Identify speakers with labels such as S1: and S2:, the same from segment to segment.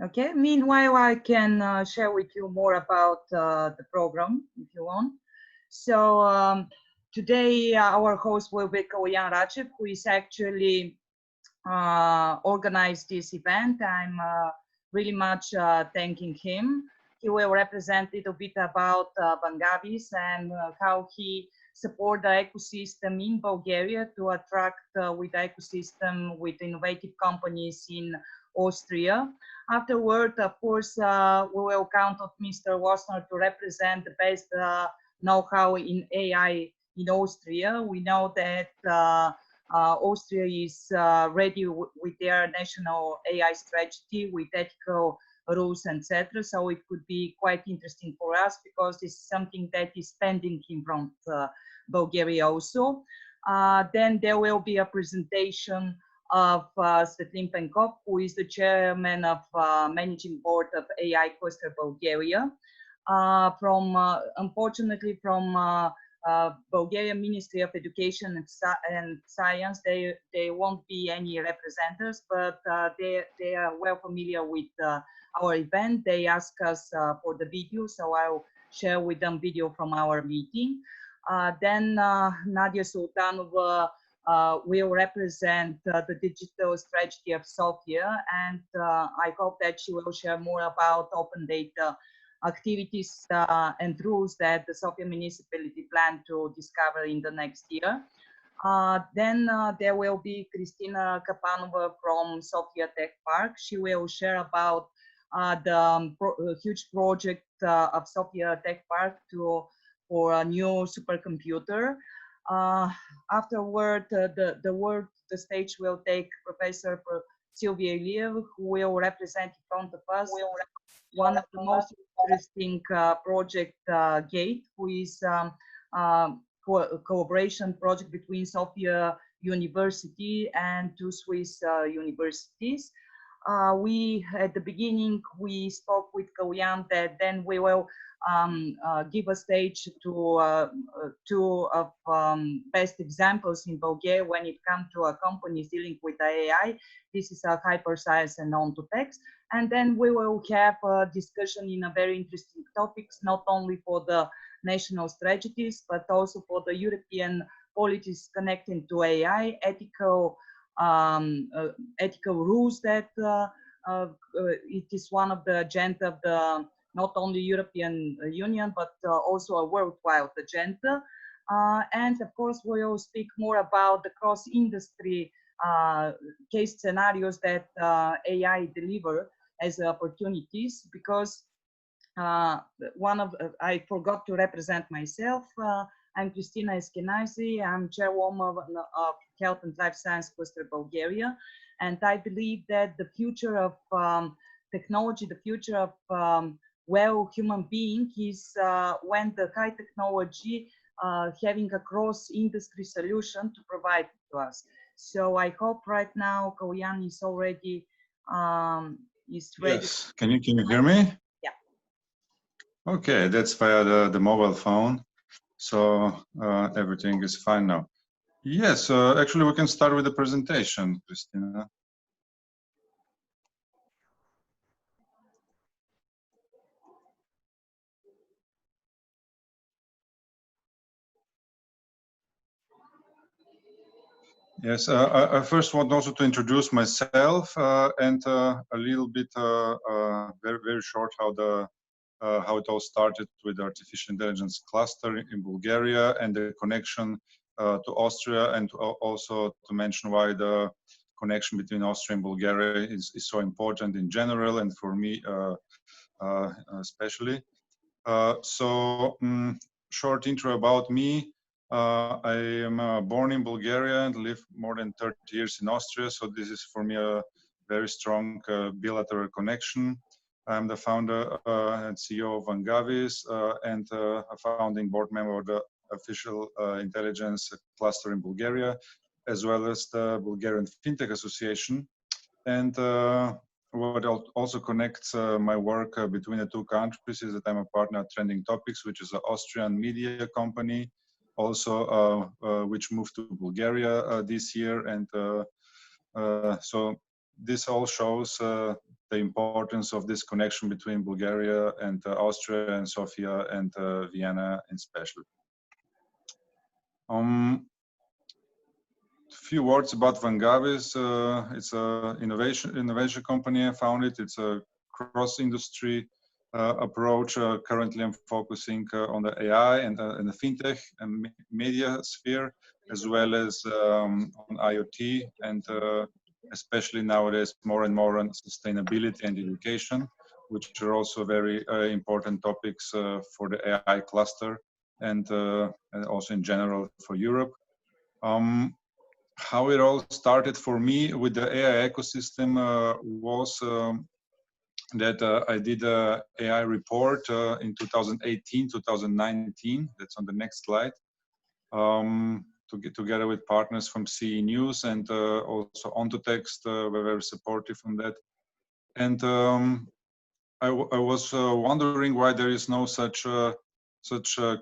S1: Okay, meanwhile, I can share with you more about the program if you want. So today our host will be Koyan Rachev, who is actually organized this event. I'm really much thanking him. He will represent a little bit about Bangavis and how he support the ecosystem in Bulgaria to attract with the ecosystem with innovative companies in Austria. Afterward, of course, we will count on Mr. Wasner to represent the best know-how in AI in Austria. We know that Austria is ready with their national AI strategy with ethical rules, etc. So it could be quite interesting for us because this is something that is pending in front Bulgaria also. Then there will be a presentation of Svetlin Penkov, who is the chairman of managing board of AI Cluster Bulgaria. Unfortunately, from Bulgarian Ministry of Education and Science, there won't be any representatives, but they are well familiar with our event. They ask us for the video, so I'll share with them video from our meeting. Then Nadia Sultanova will represent the digital strategy of Sofia, and I hope that she will share more about open data activities and rules that the Sofia municipality plan to discover in the next year. Then there will be Kristina Kapanova from Sofia Tech Park. She will share about the huge project of Sofia Tech Park for a new supercomputer. Afterward, the stage will take Professor Sylvia Iliev, who will represent in front of us one of the most interesting project GATE, who is a collaboration project between Sofia University and two Swiss universities. At the beginning, we spoke with Koyan that then we will give a stage to two of best examples in Bulgaria when it comes to companies dealing with AI. This is a hyperscience and on-to-text. And then we will have a discussion in a very interesting topics, not only for the national strategies, but also for the European policies connecting to AI, ethical rules that it is one of the agenda of the not only European Union, but also a worldwide agenda. And of course, we will speak more about the cross-industry case scenarios that AI deliver as opportunities, because I forgot to represent myself. I'm Kristina Eskenazi. I'm chairwoman of Health and Life Science Cluster Bulgaria. And I believe that the future of technology, the future of human being is when the high technology having a cross-industry solution to provide to us. So I hope right now Koyan is already is ready.
S2: Yes, can you hear me?
S1: Yeah.
S2: Okay, that's via the mobile phone. So everything is fine now. Yes, actually we can start with the presentation, Kristina. Yes, I first want also to introduce myself and a little bit, very short, how it all started with the artificial intelligence cluster in Bulgaria and the connection to Austria, and also to mention why the connection between Austria and Bulgaria is so important in general and for me especially. Short intro about me. I am born in Bulgaria and lived more than 30 years in Austria, so this is for me a very strong bilateral connection. I'm the founder and CEO of Bangavis and a founding board member of the Official Intelligence Cluster in Bulgaria, as well as the Bulgarian FinTech Association. And what also connects my work between the two countries is that I'm a partner at Trending Topics, which is an Austrian media company, also which moved to Bulgaria this year. And so this all shows the importance of this connection between Bulgaria and Austria and Sofia and Vienna in special. Few words about Vangavis. It's an innovation company. I founded. It's a cross-industry approach. Currently, I'm focusing on the AI and the fintech and media sphere, as well as on IoT, and especially nowadays more and more on sustainability and education, which are also very important topics for the AI cluster and also in general for Europe. How it all started for me with the AI ecosystem was that I did an AI report in 2018, 2019. That's on the next slide. To get together with partners from CE News and also Ontotext were very supportive on that. And I was wondering why there is no such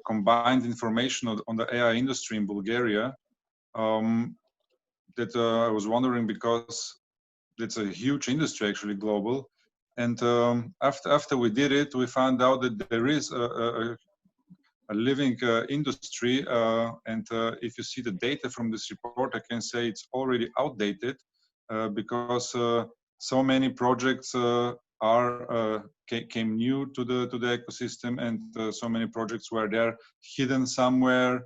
S2: combined information on the AI industry in Bulgaria. That I was wondering because it's a huge industry, actually global. And after we did it, we found out that there is a living industry. And if you see the data from this report, I can say it's already outdated because so many projects came new to the ecosystem, and so many projects were there hidden somewhere,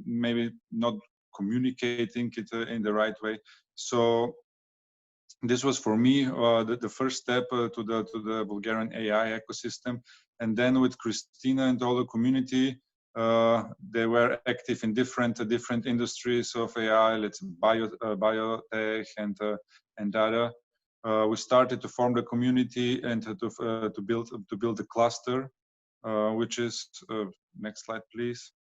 S2: maybe not communicating it in the right way. So this was for me the first step to the Bulgarian AI ecosystem. And then with Christina and all the community, they were active in different industries of AI, let's biotech and data. We started to form the community and to build a cluster, which is next slide, please.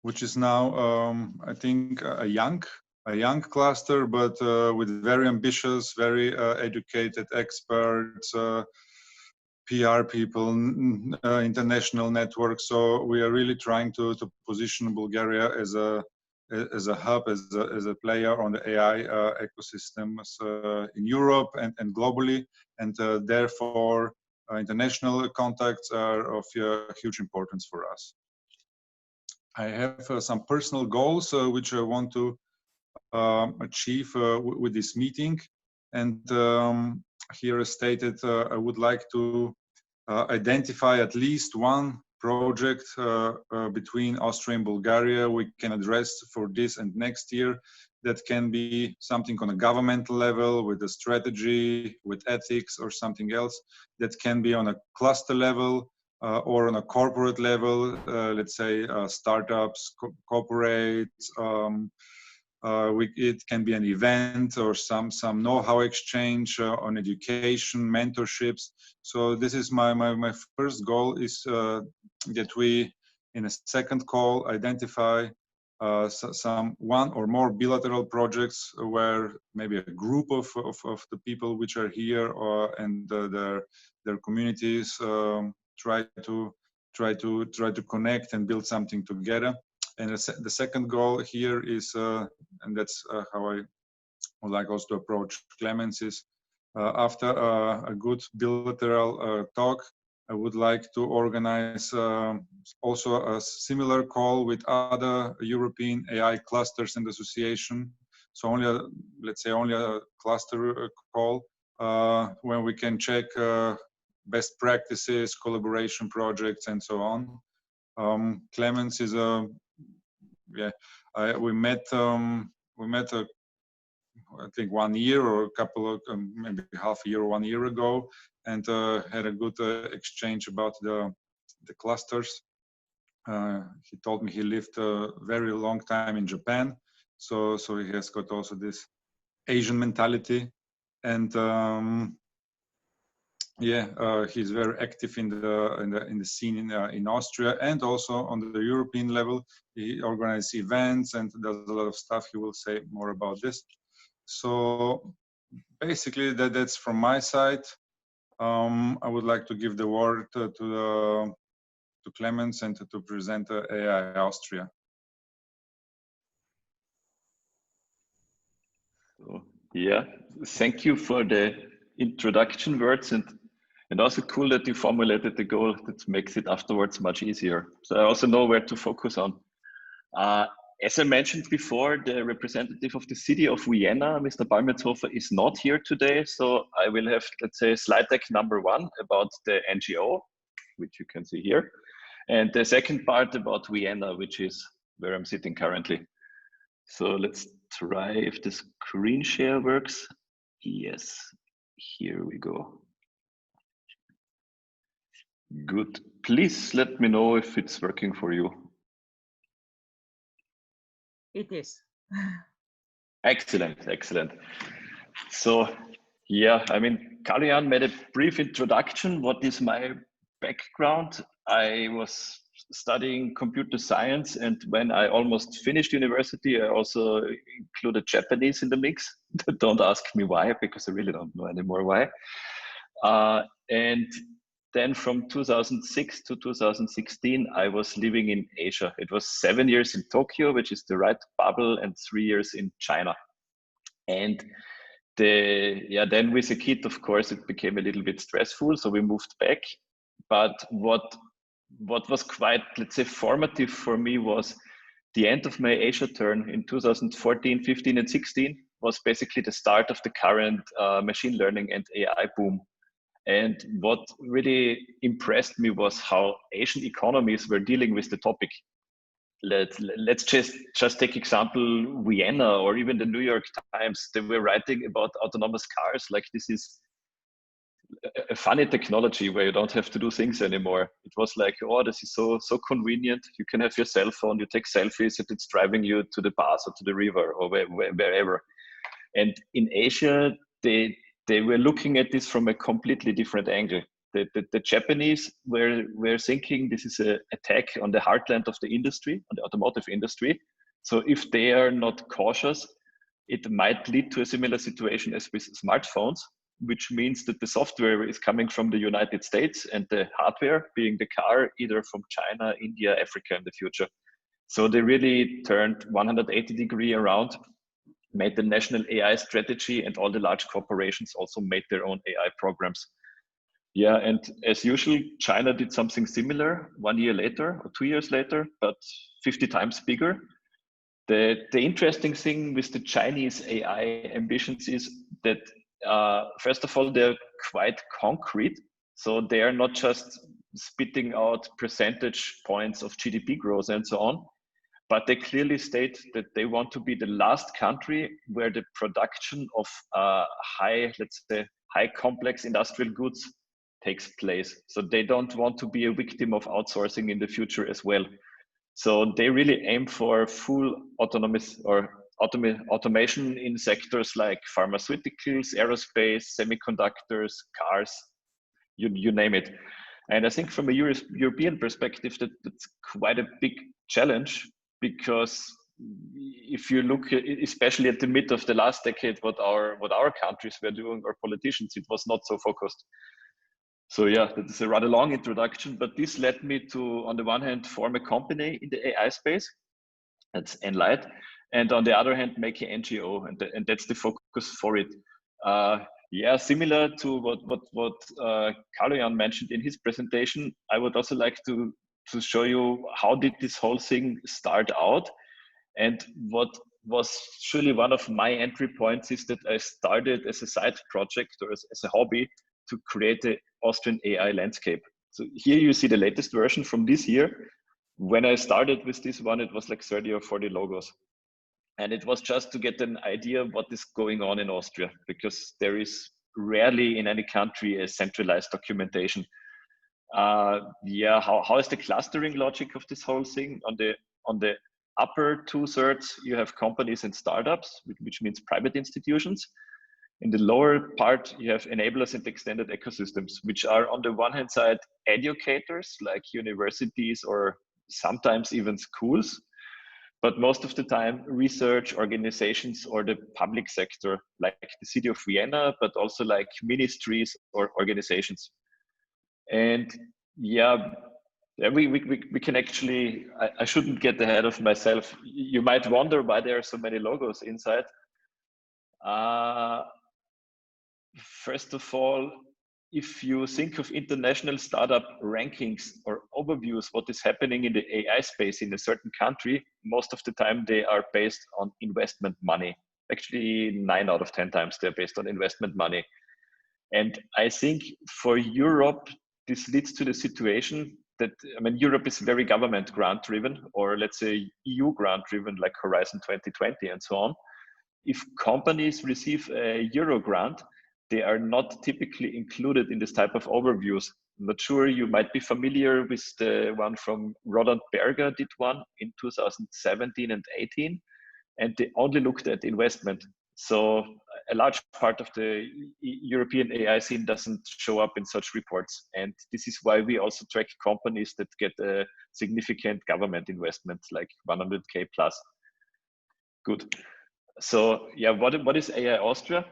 S2: Which is now, I think, a young cluster, but with very ambitious, very educated experts, PR people, international networks. So we are really trying to position Bulgaria as a hub, as a player on the AI ecosystems in Europe and globally, and therefore international contacts are of huge importance for us. I have some personal goals which I want to achieve with this meeting, and here is stated I would like to identify at least one project between Austria and Bulgaria we can address for this and next year. That can be something on a governmental level with a strategy, with ethics, or something else. That can be on a cluster level. Or on a corporate level, let's say startups, corporates. It can be an event or some know-how exchange on education, mentorships. So this is my first goal is that we, in a second call, identify some one or more bilateral projects where maybe a group of the people which are here and their communities try to connect and build something together. And the second goal here is, and that's how I would like also to approach Clemens, is after a good bilateral talk, I would like to organize also a similar call with other European AI clusters and association. So let's say only a cluster call when we can check best practices, collaboration projects, and so on. Clemens is we met I think 1 year or a couple of maybe half a year or 1 year ago, and had a good exchange about the clusters. He told me he lived a very long time in Japan, so he has got also this Asian mentality, and he's very active in the scene in Austria and also on the European level. He organizes events and does a lot of stuff. He will say more about this. So basically, that's from my side. I would like to give the word to Clemens and to present AI Austria.
S3: Yeah, thank you for the introduction words, and also cool that you formulated the goal that makes it afterwards much easier. So I also know where to focus on. As I mentioned before, the representative of the city of Vienna, Mr. Balmetzhofer, is not here today. So I will have, let's say, slide deck number 1 about the NGO, which you can see here. And the second part about Vienna, which is where I'm sitting currently. So let's try if the screen share works. Yes, here we go. Good. Please let me know if it's working for you.
S1: It is.
S3: Excellent, excellent. So, yeah, I mean, Kalian made a brief introduction. What is my background? I was studying computer science, and when I almost finished university, I also included Japanese in the mix. Don't ask me why, because I really don't know anymore why. And then from 2006 to 2016, I was living in Asia. It was 7 years in Tokyo, which is the right bubble, and 3 years in China. And then with a kid, of course, it became a little bit stressful. So we moved back. But what was quite, let's say, formative for me was the end of my Asia turn in 2014, 15, and 16 was basically the start of the current machine learning and AI boom. And what really impressed me was how Asian economies were dealing with the topic. Let's just take example Vienna or even the New York Times. They were writing about autonomous cars like this is a funny technology where you don't have to do things anymore. It was like, oh, this is so convenient. You can have your cell phone, you take selfies, and it's driving you to the bus or to the river or wherever. And in Asia, they were looking at this from a completely different angle. The Japanese were thinking this is an attack on the heartland of the industry, on the automotive industry. So if they are not cautious, it might lead to a similar situation as with smartphones, which means that the software is coming from the United States and the hardware, being the car, either from China, India, Africa in the future. So they really turned 180-degree around, made the national AI strategy, and all the large corporations also made their own AI programs. Yeah, and as usual, China did something similar 1 year later or 2 years later, but 50 times bigger. The interesting thing with the Chinese AI ambitions is that, first of all, they're quite concrete. So they are not just spitting out percentage points of GDP growth and so on, but they clearly state that they want to be the last country where the production of high complex industrial goods takes place. So they don't want to be a victim of outsourcing in the future as well. So they really aim for full autonomous or automation in sectors like pharmaceuticals, aerospace, semiconductors, cars, you name it. And I think from a European perspective, that's quite a big challenge, because if you look especially at the mid of the last decade, what our countries were doing, or politicians, it was not so focused. So yeah, that is a rather long introduction, but this led me to, on the one hand, form a company in the AI space, that's Enlight, and on the other hand, make an NGO, and that's the focus for it. Yeah, similar to what Kaloyan mentioned in his presentation, I would also like to show you how did this whole thing start out. And what was surely one of my entry points is that I started as a side project or as a hobby to create the Austrian AI landscape. So here you see the latest version from this year. When I started with this one, it was like 30 or 40 logos. And it was just to get an idea of what is going on in Austria, because there is rarely in any country a centralized documentation. Yeah, how is the clustering logic of this whole thing? On the upper 2/3, you have companies and startups, which means private institutions. In the lower part, you have enablers and extended ecosystems, which are on the one hand side educators like universities or sometimes even schools, but most of the time research organizations or the public sector, like the city of Vienna, but also like ministries or organizations. And yeah, we can actually, I shouldn't get ahead of myself. You might wonder why there are so many logos inside. First of all, if you think of international startup rankings or overviews, what is happening in the AI space in a certain country, most of the time they are based on investment money. Actually, 9 out of 10 times they're based on investment money. And I think for Europe, this leads to the situation that, I mean, Europe is very government grant driven, or let's say EU grant driven, like Horizon 2020 and so on. If companies receive a Euro grant, they are not typically included in this type of overviews. I'm not sure you might be familiar with the one from Roland Berger did one in 2017 and 18, and they only looked at investment. So a large part of the European AI scene doesn't show up in such reports. And this is why we also track companies that get a significant government investment, like 100K plus. Good. So yeah, what is AI Austria?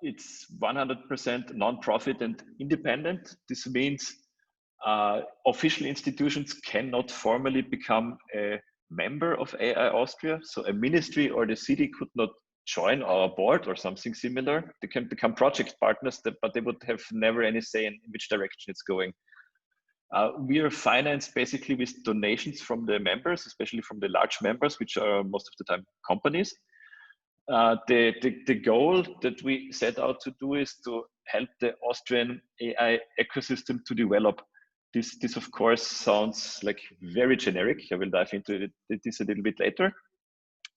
S3: It's 100% non-profit and independent. This means official institutions cannot formally become a member of AI Austria. So a ministry or the city could not join our board or something similar. They can become project partners, but they would have never any say in which direction it's going. We are financed basically with donations from the members, especially from the large members, which are most of the time companies. The goal that we set out to do is to help the Austrian AI ecosystem to develop. This of course sounds like very generic. I will dive into this a little bit later.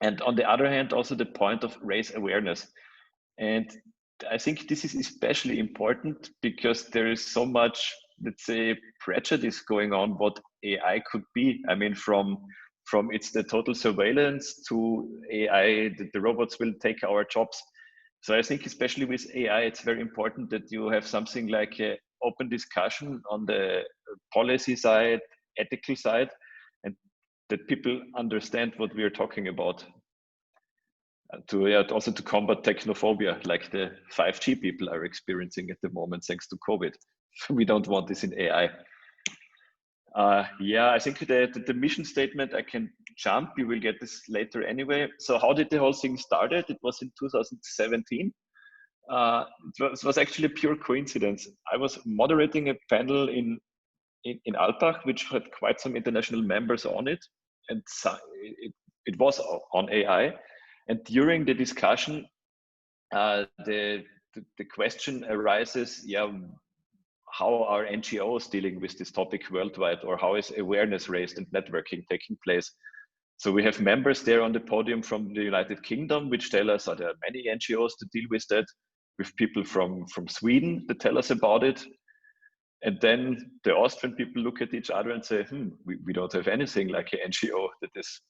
S3: And on the other hand, also the point of raise awareness. And I think this is especially important because there is so much, let's say, prejudice going on what AI could be. I mean, from it's the total surveillance to AI, the robots will take our jobs. So I think especially with AI, it's very important that you have something like an open discussion on the policy side, ethical side, and that people understand what we are talking about. Also to combat technophobia, like the 5G people are experiencing at the moment thanks to COVID. We don't want this in AI. Yeah, I think the mission statement, I can jump, you will get this later anyway. So how did the whole thing started? It was in 2017. It was actually a pure coincidence. I was moderating a panel in Alpbach, which had quite some international members on it. And so it was on AI. And during the discussion, the question arises, yeah, how are NGOs dealing with this topic worldwide, or how is awareness raised and networking taking place? So we have members there on the podium from the United Kingdom, which tell us there are many NGOs to deal with that, with people from Sweden that tell us about it. And then the Austrian people look at each other and say, we don't have anything like an NGO that is,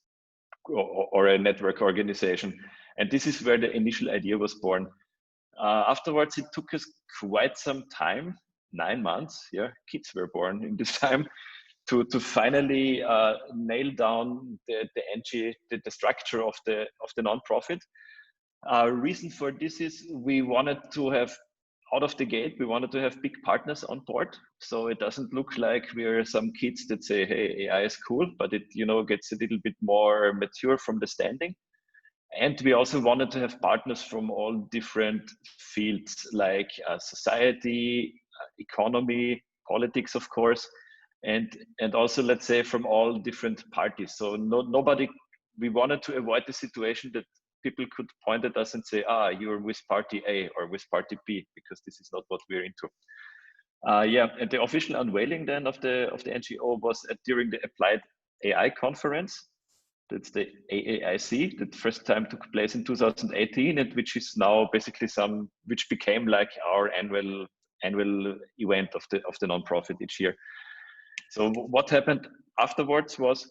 S3: or a network organization. And this is where the initial idea was born. Afterwards, it took us quite some time, 9 months, yeah, kids were born in this time, to finally nail down the structure of the nonprofit. Reason for this is we wanted to have, out of the gate, we wanted to have big partners on board. So it doesn't look like we're some kids that say, hey, AI is cool, but it gets a little bit more mature from the standing. And we also wanted to have partners from all different fields, like society, economy, politics, of course, and also, let's say, from all different parties. So nobody, we wanted to avoid the situation that people could point at us and say, you're with party A or with party B, because this is not what we're into. Yeah, and the official unveiling then of the NGO was during the Applied AI conference. That's the AAIC, that first time took place in 2018, and which is now basically which became like our annual event of the nonprofit each year. So what happened afterwards was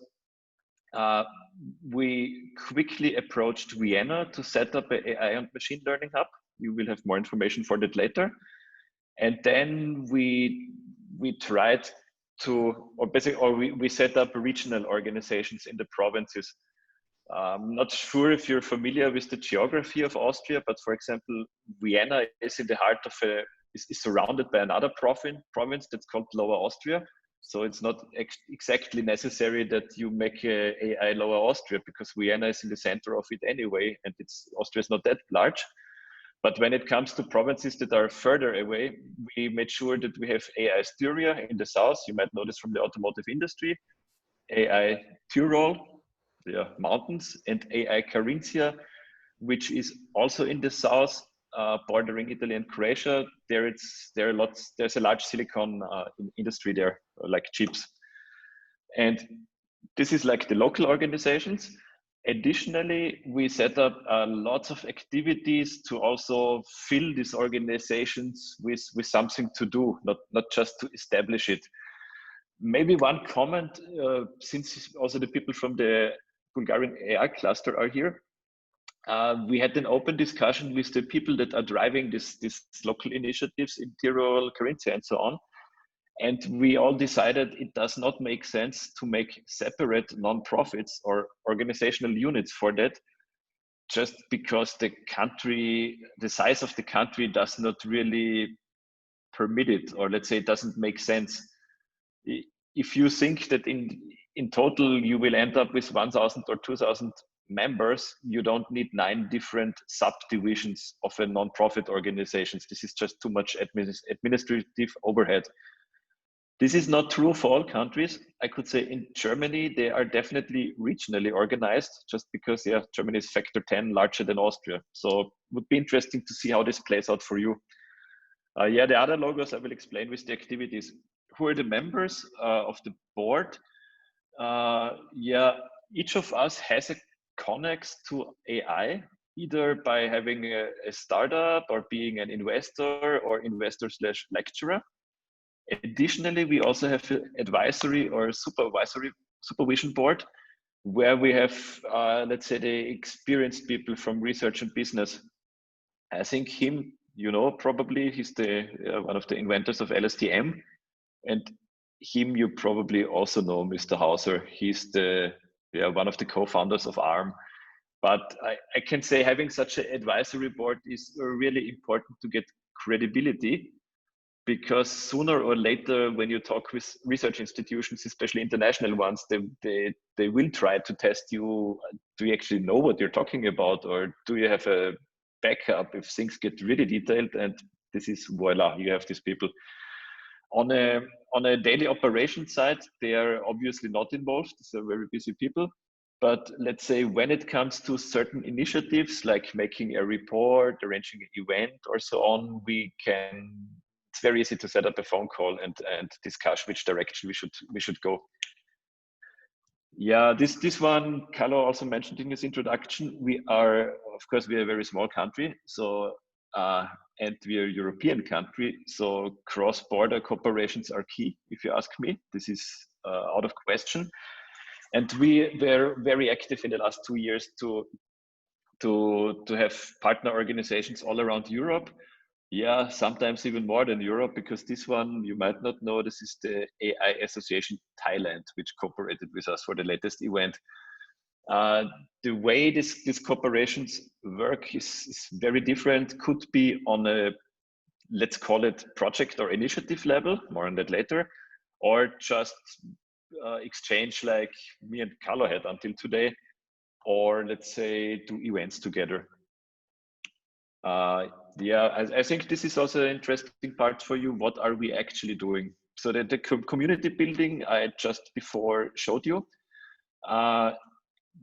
S3: we quickly approached Vienna to set up an AI and machine learning hub. You will have more information for that later. And then we tried to, we set up regional organizations in the provinces. I'm not sure if you're familiar with the geography of Austria, but for example, Vienna is in the heart of is surrounded by another province that's called Lower Austria. So it's not exactly necessary that you make AI Lower Austria, because Vienna is in the center of it anyway, and Austria is not that large. But when it comes to provinces that are further away, we made sure that we have AI Styria in the south. You might know this from the automotive industry, AI Tyrol, the mountains, and AI Carinthia, which is also in the south, bordering Italy and Croatia. There's a large silicon industry there, like chips. And this is like the local organizations. Additionally, we set up lots of activities to also fill these organizations with something to do, not just to establish it. Maybe one comment, since also the people from the Bulgarian AI cluster are here. We had an open discussion with the people that are driving these local initiatives in Tyrol, Carinthia, and so on. And we all decided it does not make sense to make separate non-profits or organizational units for that, just because the size of the country does not really permit it, or let's say it doesn't make sense. If you think that in total you will end up with 1,000 or 2,000 members, you don't need 9 different subdivisions of a non-profit organizations. This is just too much administrative overhead. This is not true for all countries. I could say in Germany, they are definitely regionally organized, just because Germany is factor 10 larger than Austria. So it would be interesting to see how this plays out for you. The other logos I will explain with the activities. Who are the members of the board? Each of us has a connex to AI, either by having a startup or being an investor or investor/lecturer. Additionally, we also have an advisory or supervision board, where we have, let's say, the experienced people from research and business. I think him, probably he's one of the inventors of LSTM, and him you probably also know, Mr. Hauser. He's one of the co-founders of ARM. But I can say having such an advisory board is really important to get credibility, because sooner or later, when you talk with research institutions, especially international ones, they will try to test you. Do you actually know what you're talking about, or do you have a backup if things get really detailed? And this is, voila, you have these people. On a daily operation side, they are obviously not involved. These are very busy people. But let's say when it comes to certain initiatives, like making a report, arranging an event, or so on, it's very easy to set up a phone call and discuss which direction we should go. Yeah, this one, Carlo also mentioned in his introduction. We are a very small country, so and we are a European country, so cross-border cooperations are key, if you ask me. This is out of question. And we were very active in the last 2 years to have partner organizations all around Europe. Yeah, sometimes even more than Europe, because this one you might not know. This is the AI Association Thailand, which cooperated with us for the latest event. The way these cooperations work is very different. Could be on a, let's call it, project or initiative level, more on that later, or just exchange like me and Carlo had until today, or let's say do events together. I think this is also an interesting part for you. What are we actually doing? So the community building I just before showed you.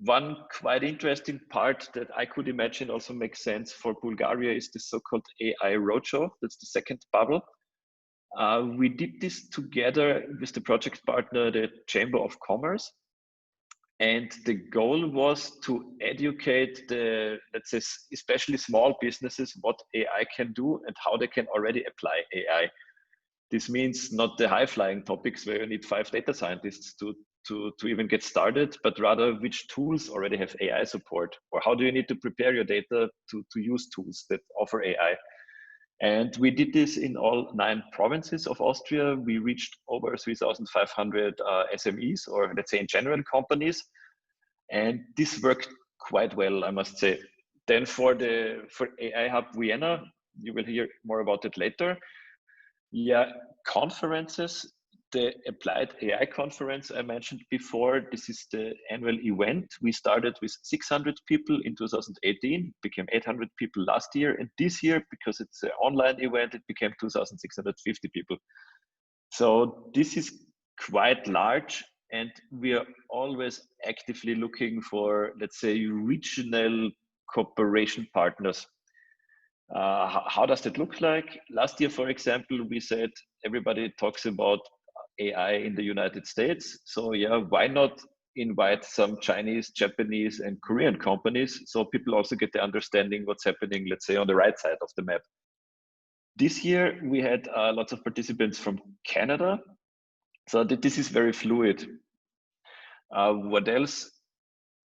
S3: One quite interesting part that I could imagine also makes sense for Bulgaria is the so-called AI Roadshow. That's the second bubble. We did this together with the project partner, the Chamber of Commerce. And the goal was to educate let's say, especially small businesses, what AI can do and how they can already apply AI. This means not the high-flying topics where you need 5 data scientists to even get started, but rather which tools already have AI support, or how do you need to prepare your data to use tools that offer AI. And we did this in all 9 provinces of Austria. We reached over 3,500 SMEs, or let's say in general companies. And this worked quite well, I must say. Then for AI Hub Vienna, you will hear more about it later. Yeah, conferences, the Applied AI conference I mentioned before. This is the annual event. We started with 600 people in 2018, became 800 people last year. And this year, because it's an online event, it became 2,650 people. So this is quite large, and we are always actively looking for, let's say, regional cooperation partners. How does that look like? Last year, for example, we said everybody talks about AI in the United States. So yeah, why not invite some Chinese, Japanese, and Korean companies so people also get the understanding what's happening, let's say, on the right side of the map. This year, we had lots of participants from Canada. So this is very fluid. What else?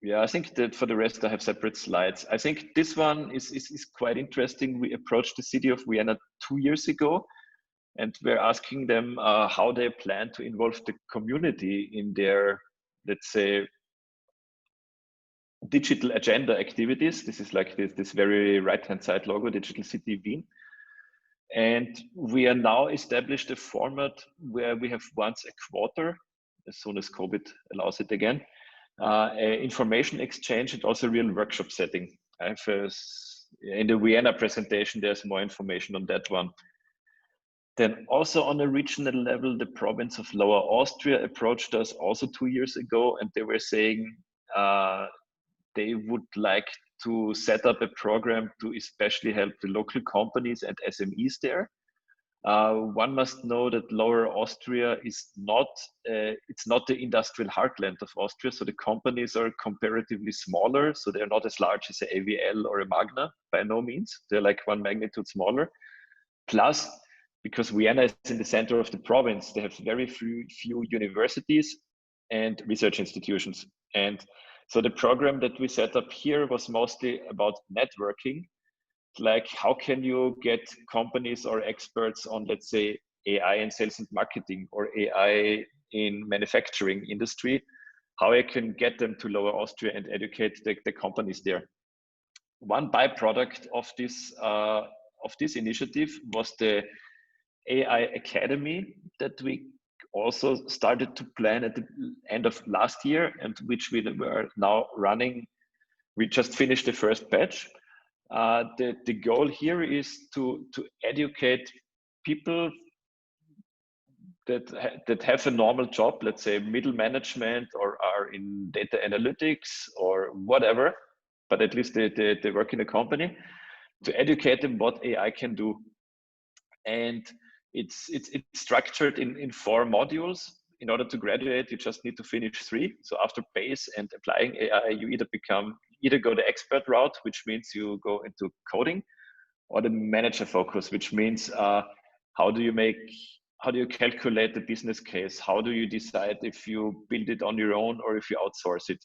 S3: Yeah, I think that for the rest, I have separate slides. I think this one is quite interesting. We approached the city of Vienna 2 years ago, and we're asking them how they plan to involve the community in their, let's say, digital agenda activities. This is like this very right-hand side logo, Digital City Wien. And we are now established a format where we have once a quarter, as soon as COVID allows it again, information exchange and also real workshop setting. I have in the Vienna presentation, there's more information on that one. Then also on a regional level, the province of Lower Austria approached us also 2 years ago, and they were saying they would like to set up a program to especially help the local companies and SMEs there. One must know that Lower Austria is not, it's not the industrial heartland of Austria. So the companies are comparatively smaller. So they're not as large as a AVL or a Magna, by no means. They're like one magnitude smaller. Plus, because Vienna is in the center of the province, they have very few universities and research institutions. And so the program that we set up here was mostly about networking. Like, how can you get companies or experts on, let's say, AI in sales and marketing or AI in manufacturing industry, how I can get them to Lower Austria and educate the companies there. One byproduct of this initiative was the AI Academy that we also started to plan at the end of last year, and which we were now running. We just finished the first batch. The goal here is to educate people that have a normal job, let's say middle management, or are in data analytics or whatever, but at least they work in a company, to educate them what AI can do. And it's structured in 4 modules. In order to graduate, you just need to finish 3. So after base and applying AI, you either go the expert route, which means you go into coding, or the manager focus, which means how do you calculate the business case? How do you decide if you build it on your own or if you outsource it?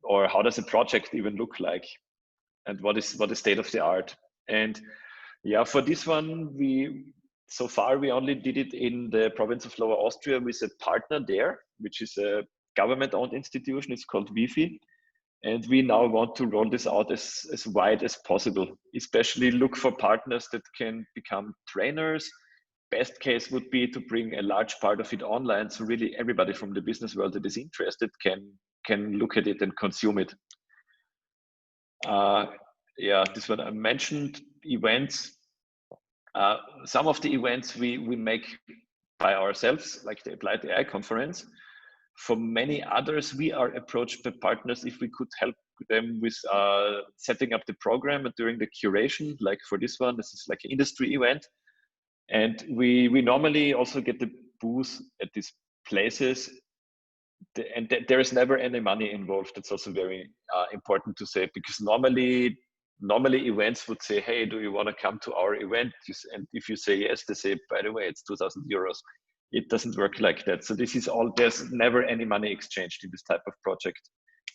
S3: Or how does a project even look like? And what is state of the art? And yeah, for this one, so far we only did it in the province of Lower Austria with a partner there, which is a government-owned institution. It's called Wi-Fi. And we now want to roll this out as wide as possible, especially look for partners that can become trainers. Best case would be to bring a large part of it online, so really everybody from the business world that is interested can look at it and consume it. Yeah, this one I mentioned, events. Some of the events we make by ourselves, like the Applied AI conference. For many others, we are approached by partners if we could help them with setting up the program and during the curation. Like for this one, this is like an industry event. And we normally also get the booth at these places. And there is never any money involved. That's also very important to say, because normally events would say, hey, do you want to come to our event? And if you say yes, they say, by the way, it's 2,000 euros. It doesn't work like that. So this is all, there's never any money exchanged in this type of project.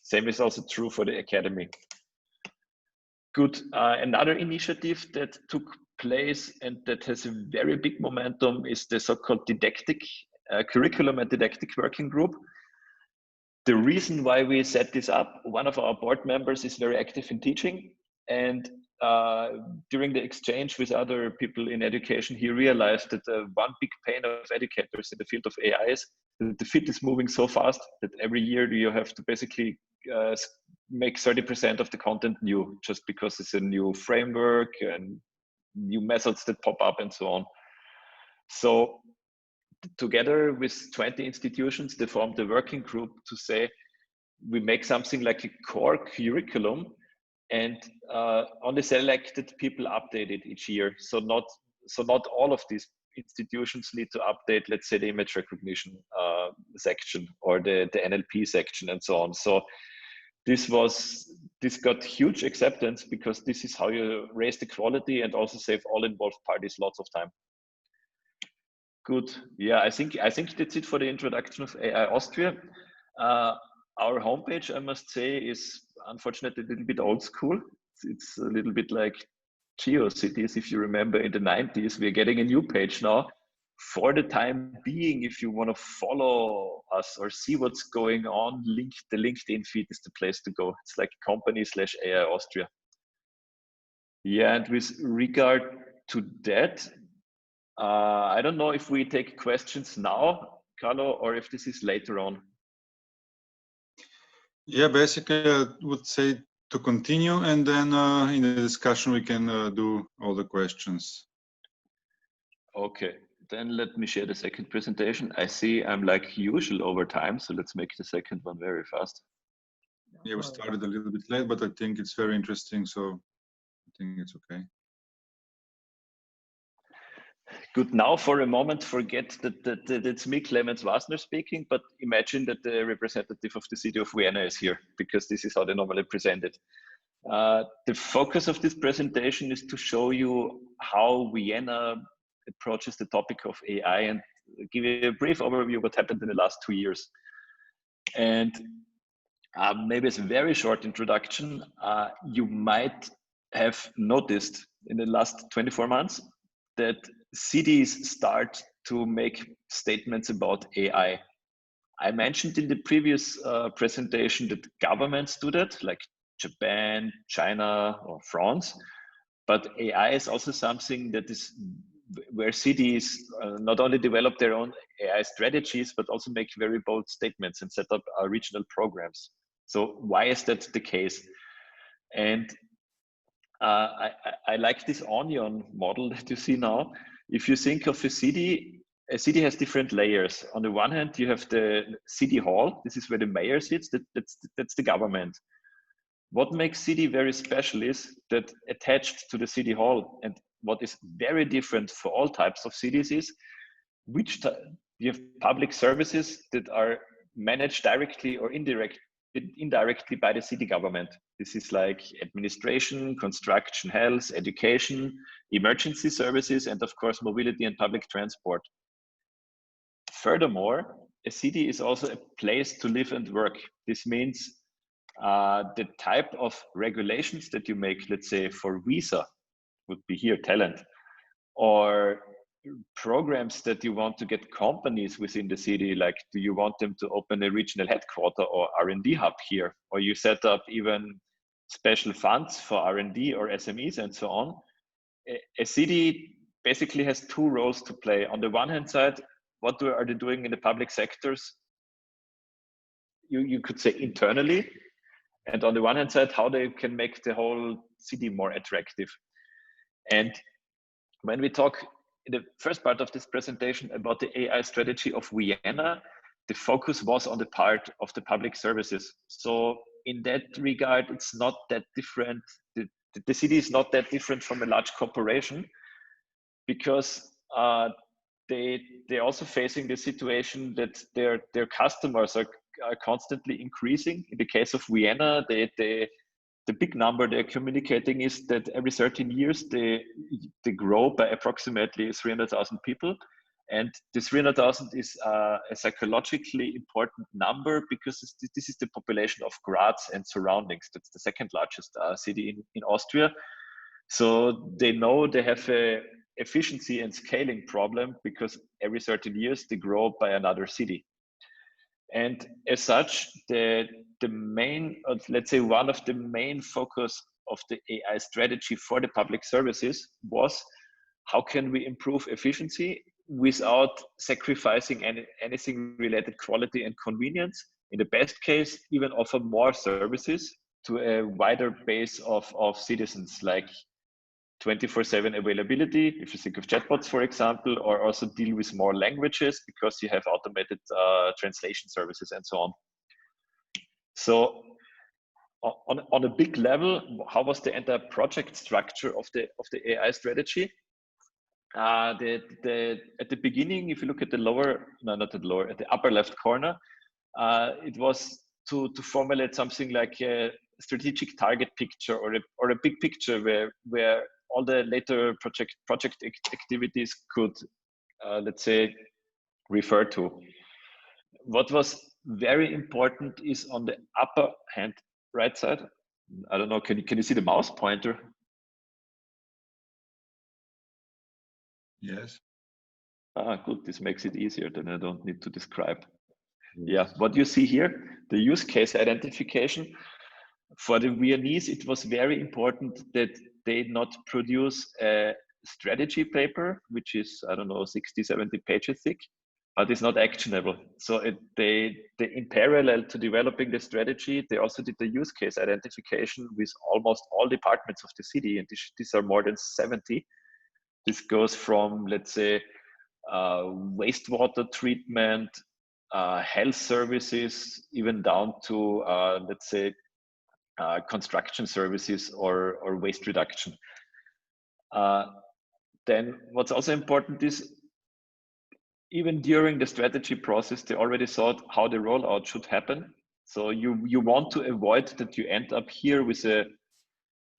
S3: Same is also true for the academy. Good. Another initiative that took place and that has a very big momentum is the so-called didactic curriculum and didactic working group. The reason why we set this up, one of our board members is very active in teaching, and during the exchange with other people in education, he realized that one big pain of educators in the field of AI is that the field is moving so fast that every year you have to basically make 30% of the content new, just because it's a new framework and new methods that pop up and so on. So together with 20 institutions, they formed a working group to say, we make something like a core curriculum, and only selected people update it each year. So not all of these institutions need to update, let's say, the image recognition section or the NLP section and so on. So this got huge acceptance, because this is how you raise the quality and also save all involved parties lots of time. Good. Yeah, I think that's it for the introduction of AI Austria. Our homepage, I must say, is unfortunately a little bit old school. It's a little bit like GeoCities. If you remember, in the 90s, we're getting a new page now. For the time being, if you want to follow us or see what's going on, the LinkedIn feed is the place to go. It's like company/AI Austria. Yeah, and with regard to that, I don't know if we take questions now, Carlo, or if this is later on.
S2: Yeah, basically, I would say to continue, and then in the discussion we can do all the questions.
S3: Okay, then let me share the second presentation. I see I'm like usual over time, so let's make the second one very fast.
S2: Yeah, we started a little bit late, but I think it's very interesting, so I think it's okay.
S3: Good. Now, for a moment, forget that it's me, Clemens Wasner, speaking, but imagine that the representative of the city of Vienna is here, because this is how they normally present it. The focus of this presentation is to show you how Vienna approaches the topic of AI and give you a brief overview of what happened in the last 2 years. And maybe as a very short introduction, you might have noticed in the last 24 months that cities start to make statements about AI. I mentioned in the previous presentation that governments do that, like Japan, China, or France. But AI is also something that is where cities not only develop their own AI strategies, but also make very bold statements and set up regional programs. So why is that the case? And I like this onion model that you see now. If you think of a city has different layers. On the one hand, you have the city hall. This is where the mayor sits. That's the government. What makes city very special is that attached to the city hall, and what is very different for all types of cities is you have public services that are managed directly or indirectly by the city government. This is like administration, construction, health, education, emergency services, and of course, mobility and public transport. Furthermore, a city is also a place to live and work. This means the type of regulations that you make, let's say for visa, would be here talent, or programs that you want to get companies within the city, like do you want them to open a regional headquarter or R&D hub here, or you set up even special funds for R&D or SMEs and so on. A city basically has two roles to play. On the one hand side, what are they doing in the public sectors? You could say internally, and on the one hand side, how they can make the whole city more attractive. And when we talk in the first part of this presentation about the AI strategy of Vienna, the focus was on the part of the public services. So in that regard, it's not that different. The city is not that different from a large corporation, because they're also facing the situation that their customers are constantly increasing. In the case of Vienna, the big number they're communicating is that every 13 years they grow by approximately 300,000 people. And the 300,000 is a psychologically important number, because this is the population of Graz and surroundings. That's the second largest city in Austria. So they know they have a efficiency and scaling problem, because every 13 years they grow by another city. And as such, the main, let's say one of the main focus of the AI strategy for the public services was, how can we improve efficiency without sacrificing anything related quality and convenience? In the best case, even offer more services to a wider base of citizens, like 24/7 availability, if you think of chatbots, for example, or also deal with more languages because you have automated translation services and so on. So on a big level, how was the entire project structure of the AI strategy? At the beginning, if you look at the at the upper left corner, it was to formulate something like a strategic target picture or a big picture where all the later project activities could, let's say, refer to. What was very important is on the upper hand right side. I don't know, can you see the mouse pointer?
S2: Yes.
S3: Good, this makes it easier, then I don't need to describe. Yeah, what you see here, the use case identification. For the Viennese, it was very important that they not produce a strategy paper, which is, I don't know, 60, 70 pages thick, but it's not actionable. So they in parallel to developing the strategy, they also did the use case identification with almost all departments of the city, and these are more than 70. This goes from, let's say, wastewater treatment, health services, even down to, let's say, construction services or waste reduction. Then what's also important is, even during the strategy process, they already thought how the rollout should happen. So you want to avoid that you end up here with a,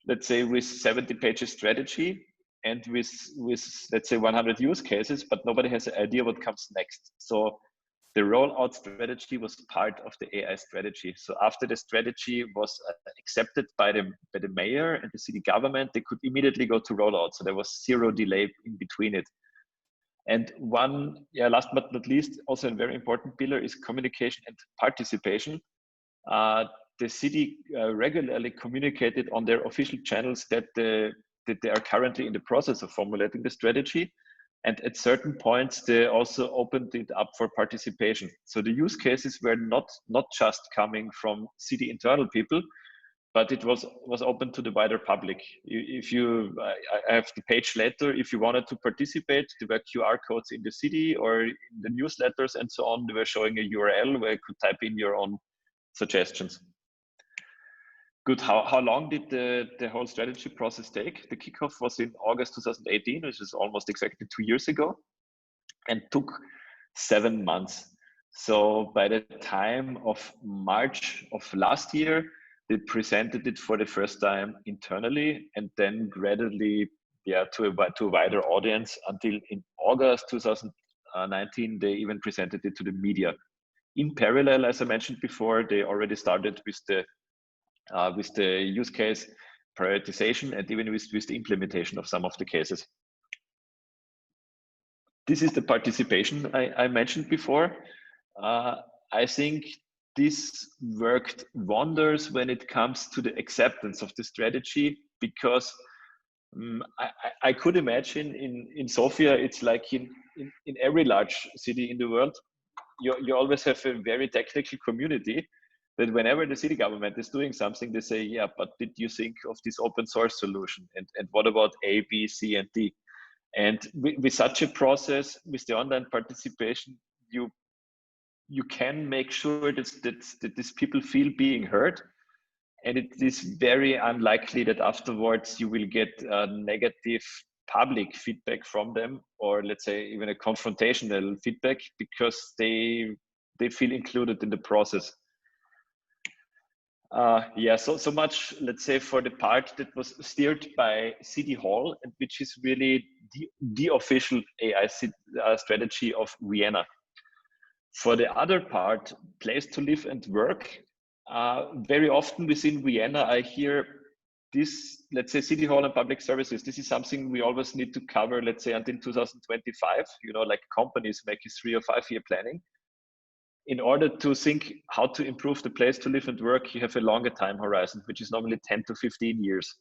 S3: let's say, with 70 pages strategy and with let's say 100 use cases, but nobody has an idea what comes next. So the rollout strategy was part of the AI strategy. So after the strategy was accepted by the mayor and the city government, they could immediately go to rollout. So there was zero delay in between it. And one, last but not least, also a very important pillar is communication and participation. The city regularly communicated on their official channels that they are currently in the process of formulating the strategy. And at certain points, they also opened it up for participation. So the use cases were not just coming from city internal people, but it was open to the wider public. I have the page later, if you wanted to participate, there were QR codes in the city or in the newsletters and so on. They were showing a URL where you could type in your own suggestions. Good. How long did the whole strategy process take? The kickoff was in August 2018, which is almost exactly 2 years ago, and took 7 months. So by the time of March of last year, they presented it for the first time internally, and then gradually, to a wider audience, until in August 2019, they even presented it to the media. In parallel, as I mentioned before, they already started with the use case prioritization and even with the implementation of some of the cases. This is the participation I mentioned before. I think this worked wonders when it comes to the acceptance of the strategy, because I could imagine in Sofia, it's like in every large city in the world, you always have a very technical community that whenever the city government is doing something, they say, yeah, but did you think of this open source solution? And what about A, B, C, and D? And with such a process, with the online participation, you can make sure that these people feel being heard. And it is very unlikely that afterwards you will get negative public feedback from them, or let's say even a confrontational feedback, because they feel included in the process. So much, let's say, for the part that was steered by City Hall, and which is really the official AI strategy of Vienna. For the other part, place to live and work, very often within Vienna, I hear this, let's say, City Hall and public services. This is something we always need to cover, let's say, until 2025, like companies make a 3 or 5 year planning. in order to think how to improve the place to live and work, you have a longer time horizon, which is normally 10 to 15 years.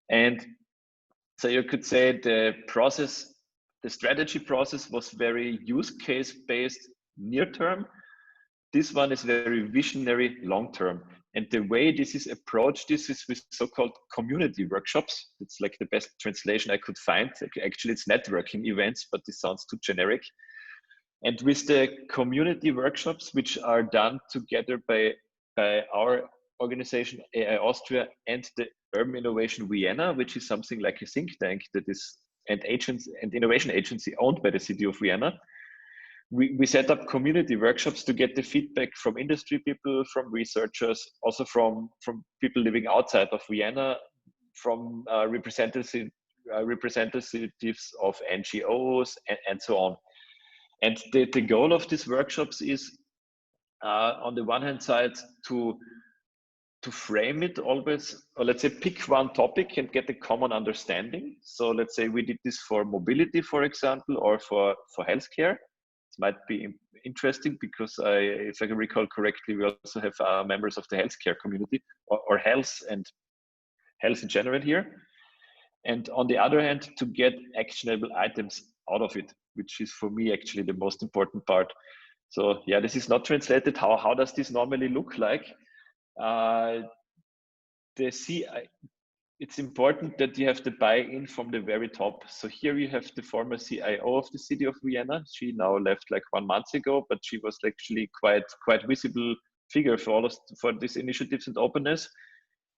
S3: And so you could say the strategy process was very use case based near term. This one is very visionary long term. And the way this is approached, this is with so-called community workshops. It's like the best translation I could find. Actually, it's networking events, but this sounds too generic. And with the community workshops, which are done together by our organization, AI Austria, and the Urban Innovation Vienna, which is something like a think tank that is an innovation agency owned by the city of Vienna. We set up community workshops to get the feedback from industry people, from researchers, also from people living outside of Vienna, from representatives of NGOs, and so on. And the goal of these workshops is, on the one hand side, to frame it always, or let's say pick one topic and get a common understanding. So let's say we did this for mobility, for example, or for healthcare. It might be interesting because if I can recall correctly, we also have members of the healthcare community or health in general here. And on the other hand, to get actionable items out of it, which is for me actually the most important part. So yeah, this is not translated. How does this normally look like? It's important that you have the buy-in from the very top. So here you have the former CIO of the city of Vienna. She now left like 1 month ago, but she was actually quite visible figure for these initiatives and openness.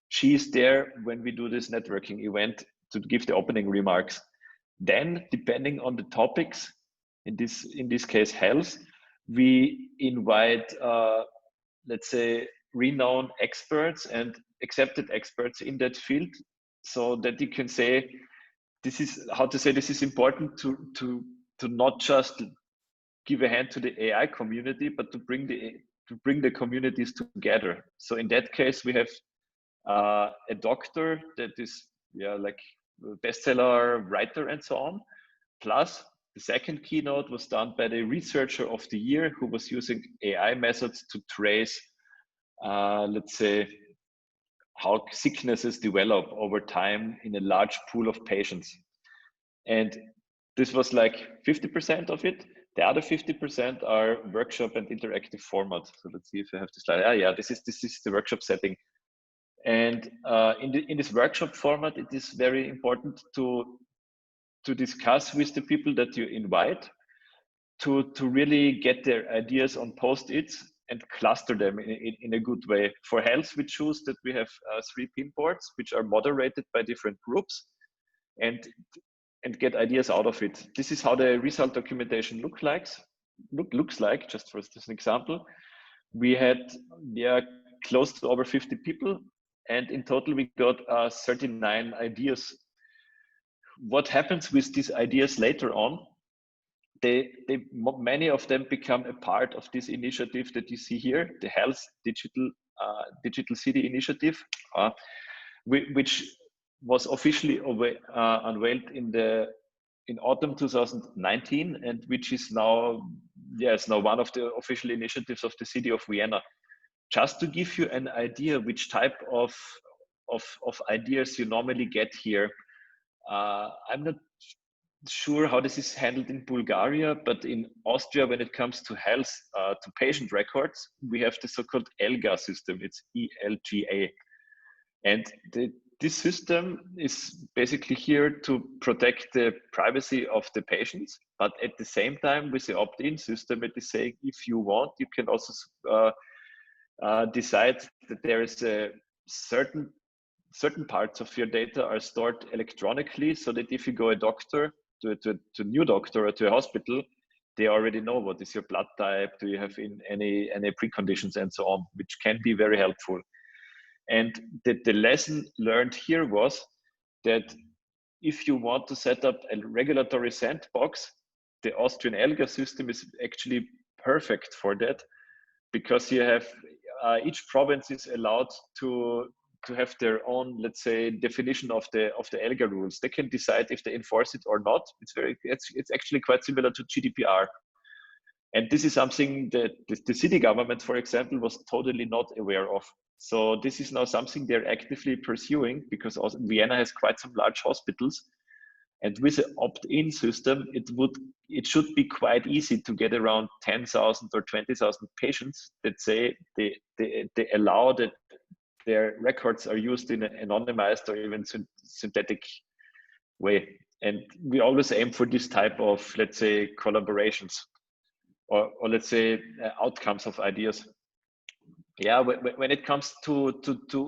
S3: She is there when we do this networking event to give the opening remarks. Then, depending on the topics, in this case health, we invite let's say renowned experts and accepted experts in that field, so that you can say this is important to not just give a hand to the AI community, but to bring the communities together. So in that case, we have a doctor that is like a bestseller writer and so on. Plus, the second keynote was done by the researcher of the year, who was using AI methods to trace, let's say, how sicknesses develop over time in a large pool of patients. And this was like 50% of it. The other 50% are workshop and interactive format. So let's see if I have the slide. Yeah, this is the workshop setting. And in this workshop format, it is very important to discuss with the people that you invite, to really get their ideas on post-its and cluster them in a good way. For health, we choose that we have 3 pinboards, which are moderated by different groups, and get ideas out of it. This is how the result documentation looks like, just for this example. We had close to over 50 people, and in total we got 39 ideas. What happens with these ideas later on? Many of them become a part of this initiative that you see here, the Health Digital City Initiative, which was officially unveiled in autumn 2019, and which is now one of the official initiatives of the city of Vienna. Just to give you an idea which type of ideas you normally get here. I'm not sure how this is handled in Bulgaria, but in Austria, when it comes to health, to patient records, we have the so-called ELGA system. It's ELGA. And this system is basically here to protect the privacy of the patients, but at the same time, with the opt-in system, it is saying if you want, you can also decide that there is a certain parts of your data are stored electronically, so that if you go to a new doctor or to a hospital, they already know what is your blood type, do you have any preconditions and so on, which can be very helpful. And the lesson learned here was that if you want to set up a regulatory sandbox, the Austrian ELGA system is actually perfect for that, because you have each province is allowed to have their own, let's say, definition of the ELGA rules. They can decide if they enforce it or not. It's actually quite similar to GDPR. And this is something that the city government, for example, was totally not aware of. So this is now something they're actively pursuing, because also Vienna has quite some large hospitals. And with an opt-in system, it should be quite easy to get around 10,000 or 20,000 patients that say they allow that their records are used in an anonymized or even synthetic way. And we always aim for this type of, let's say, collaborations, or let's say outcomes of ideas. Yeah, when it comes to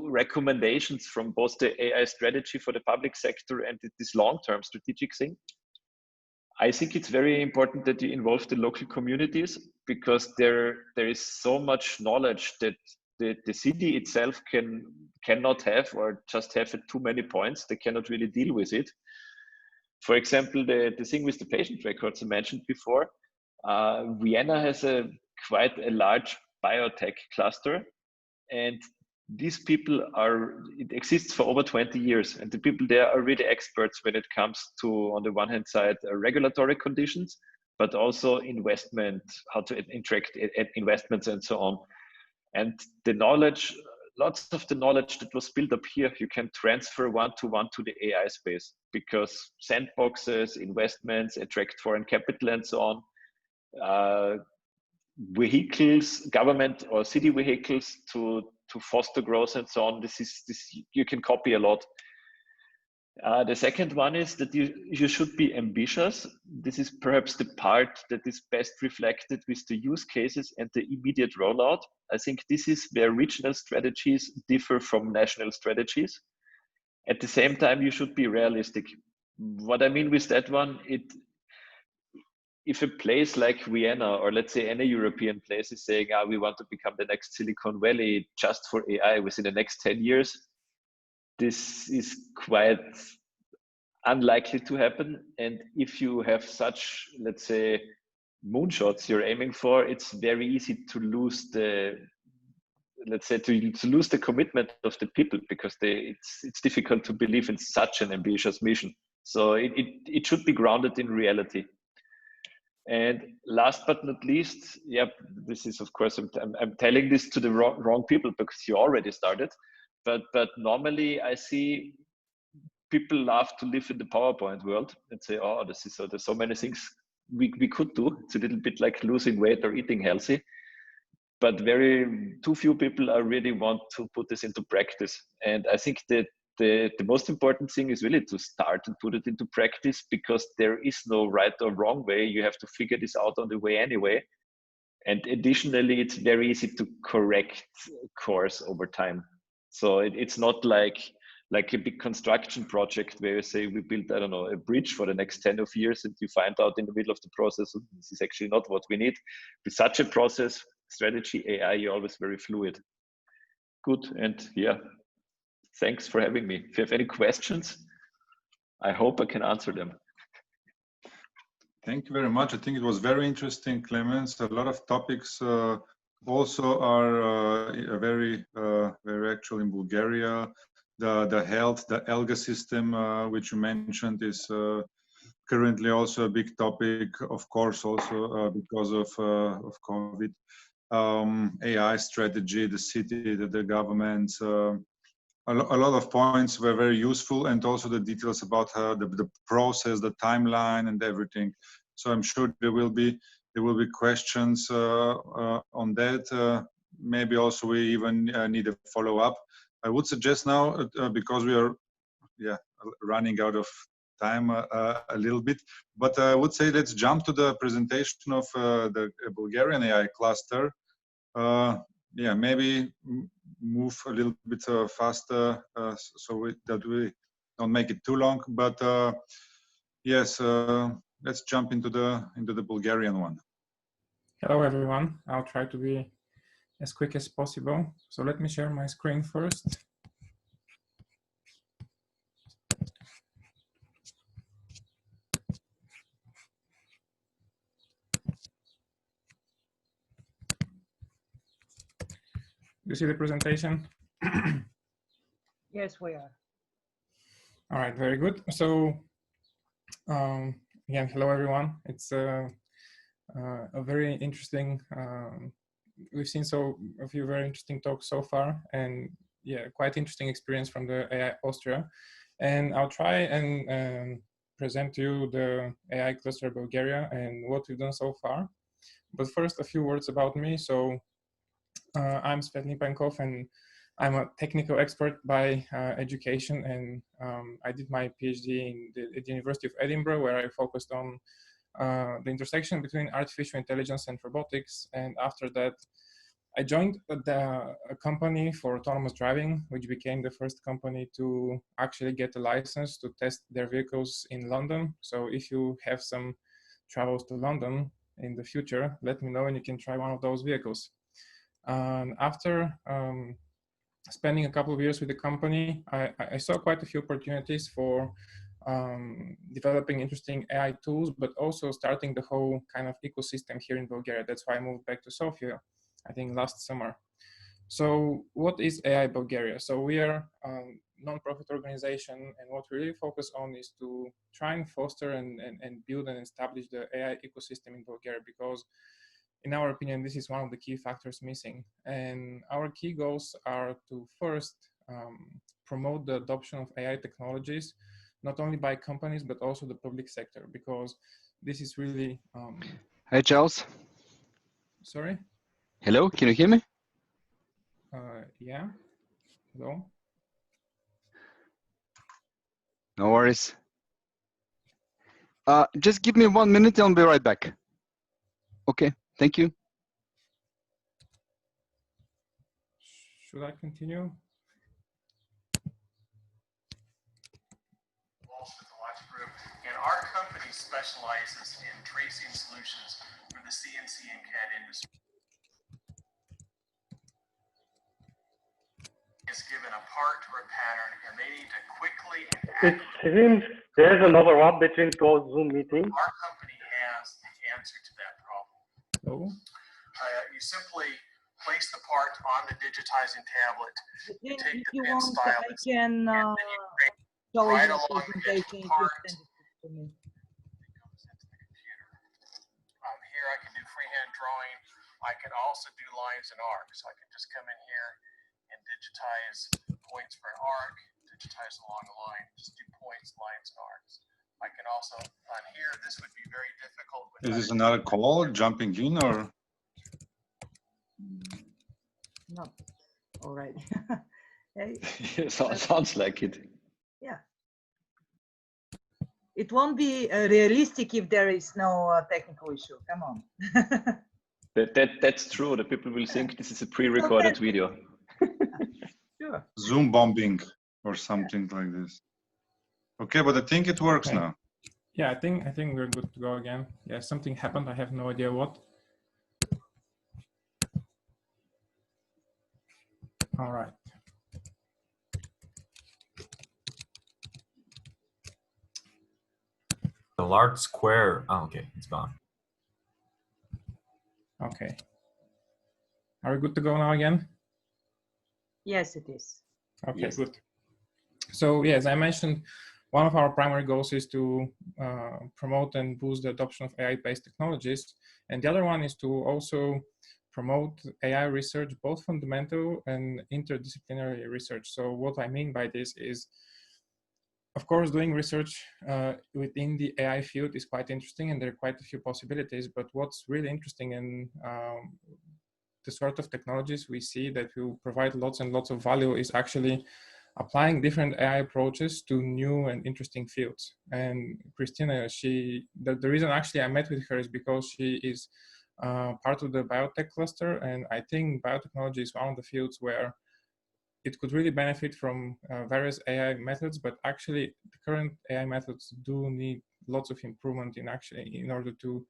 S3: recommendations from both the AI strategy for the public sector and this long-term strategic thing, I think it's very important that you involve the local communities, because there is so much knowledge that the city itself cannot have, or just have at too many points. They cannot really deal with it. For example, the thing with the patient records I mentioned before, Vienna has quite a large biotech cluster, and these people it exists for over 20 years, and the people there are really experts when it comes to, on the one hand side, regulatory conditions, but also investment, how to interact investments and so on. And the knowledge, lots of the knowledge that was built up here, you can transfer one-to-one to the AI space, because sandboxes, investments, attract foreign capital and so on, vehicles, government or city vehicles to foster growth and so on. This you can copy a lot. The second one is that you should be ambitious. This is perhaps the part that is best reflected with the use cases and the immediate rollout. I think this is where regional strategies differ from national strategies. At the same time, you should be realistic. What I mean with that one, if a place like Vienna, or let's say any European place, is saying, we want to become the next Silicon Valley just for AI within the next 10 years, this is quite unlikely to happen. And if you have such, let's say, moonshots you're aiming for, it's very easy to lose the, let's say, to lose the commitment of the people, because it's difficult to believe in such an ambitious mission. So it should be grounded in reality. And last but not least, this is, of course, I'm telling this to the wrong people, because you already started. But normally I see people love to live in the PowerPoint world and say, there's so many things we could do. It's a little bit like losing weight or eating healthy, but too few people really want to put this into practice. And I think that the most important thing is really to start and put it into practice, because there is no right or wrong way. You have to figure this out on the way anyway. And additionally, it's very easy to correct course over time. So it's not like a big construction project where you say, we built, I don't know, a bridge for the next 10 of years, and you find out in the middle of the process, this is actually not what we need. With such a process, strategy, AI, you're always very fluid. Good, and thanks for having me. If you have any questions, I hope I can answer them.
S2: Thank you very much. I think it was very interesting, Clemens. A lot of topics also are very actual in Bulgaria. The health, the ELGA system, which you mentioned, is currently also a big topic, of course, also because of COVID. AI strategy, the city, the government. A lot of points were very useful, and also the details about the process, the timeline, and everything. So I'm sure there will be questions on that. Maybe also we even need a follow-up. I would suggest now, because we are running out of time a little bit, but I would say let's jump to the presentation of the Bulgarian AI cluster. Maybe move a little bit faster so that we don't make it too long. But let's jump into the Bulgarian one.
S4: Hello everyone. I'll try to be as quick as possible. So let me share my screen first. You see the presentation?
S1: Yes, we are.
S4: All right, very good. So again, hello everyone. It's a very interesting, we've seen a few very interesting talks so far, and yeah, quite interesting experience from the AI Austria. And I'll try and present to you the AI cluster Bulgaria and what we've done so far. But first, a few words about me. So I'm Svetlin Pankov, and I'm a technical expert by education, and I did my PhD at the University of Edinburgh, where I focused on the intersection between artificial intelligence and robotics. And after that, I joined a company for autonomous driving, which became the first company to actually get a license to test their vehicles in London. So if you have some travels to London in the future, let me know and you can try one of those vehicles. After spending a couple of years with the company, I saw quite a few opportunities for developing interesting AI tools, but also starting the whole kind of ecosystem here in Bulgaria. That's why I moved back to Sofia, I think last summer. So what is AI Bulgaria? So we are a non-profit organization, and what we really focus on is to try and foster and build and establish the AI ecosystem in Bulgaria, because in our opinion, this is one of the key factors missing. And our key goals are to first promote the adoption of AI technologies, not only by companies, but also the public sector, because this is really...
S5: Hi, Charles.
S4: Sorry?
S5: Hello, can you hear me?
S4: Yeah, hello?
S5: No worries. Just give me 1 minute, I'll be right back. Okay, thank you.
S4: Should I continue?
S6: With the Watch Group, and our company specializes in tracing solutions for the CNC and CAD industry. Is given a part or a pattern, and they need to quickly and
S7: it seems there's an overlap between two Zoom meetings.
S6: Our company has the answer to that problem.
S4: Hello?
S6: You simply place the part on the digitizing tablet,
S1: If
S6: take the
S1: you
S6: pin
S1: want,
S6: stylus,
S1: I can show
S6: right
S1: you the
S6: along the edge of
S1: presentation
S6: the
S1: if you
S6: part.
S1: send it to me.
S6: It goes into the computer. Here I can do freehand drawing. I can also do lines and arcs. So I can just come in here and digitize points for an arc, digitize along a line, just do points, lines, and arcs. I can also, on here, this would be very difficult.
S2: Is this another call, jumping in, or?
S1: No, all right. Hey,
S3: Sounds like it.
S1: yeah. It won't be realistic if there is no technical issue. Come on.
S3: That's true. The people will think this is a pre-recorded video.
S1: Sure.
S2: Zoom bombing or something like this. Okay, but I think it works
S4: Okay.
S2: now.
S4: Yeah, I think we're good to go again. Yeah, something happened. I have no idea what. All right.
S8: The large square. Oh, okay, it's gone.
S4: Okay. Are we good to go now again?
S1: Yes, it is.
S4: Okay,
S3: Yes.
S4: good. So yeah, as I mentioned, one of our primary goals is to promote and boost the adoption of AI-based technologies. And the other one is to also promote AI research, both fundamental and interdisciplinary research. So what I mean by this is, of course, doing research within the AI field is quite interesting, and there are quite a few possibilities. But what's really interesting in the sort of technologies we see that will provide lots and lots of value is actually applying different AI approaches to new and interesting fields. And Christina, the reason actually I met with her is because she is part of the biotech cluster, and I think biotechnology is one of the fields where it could really benefit from various AI methods, but actually the current AI methods do need lots of improvement in order to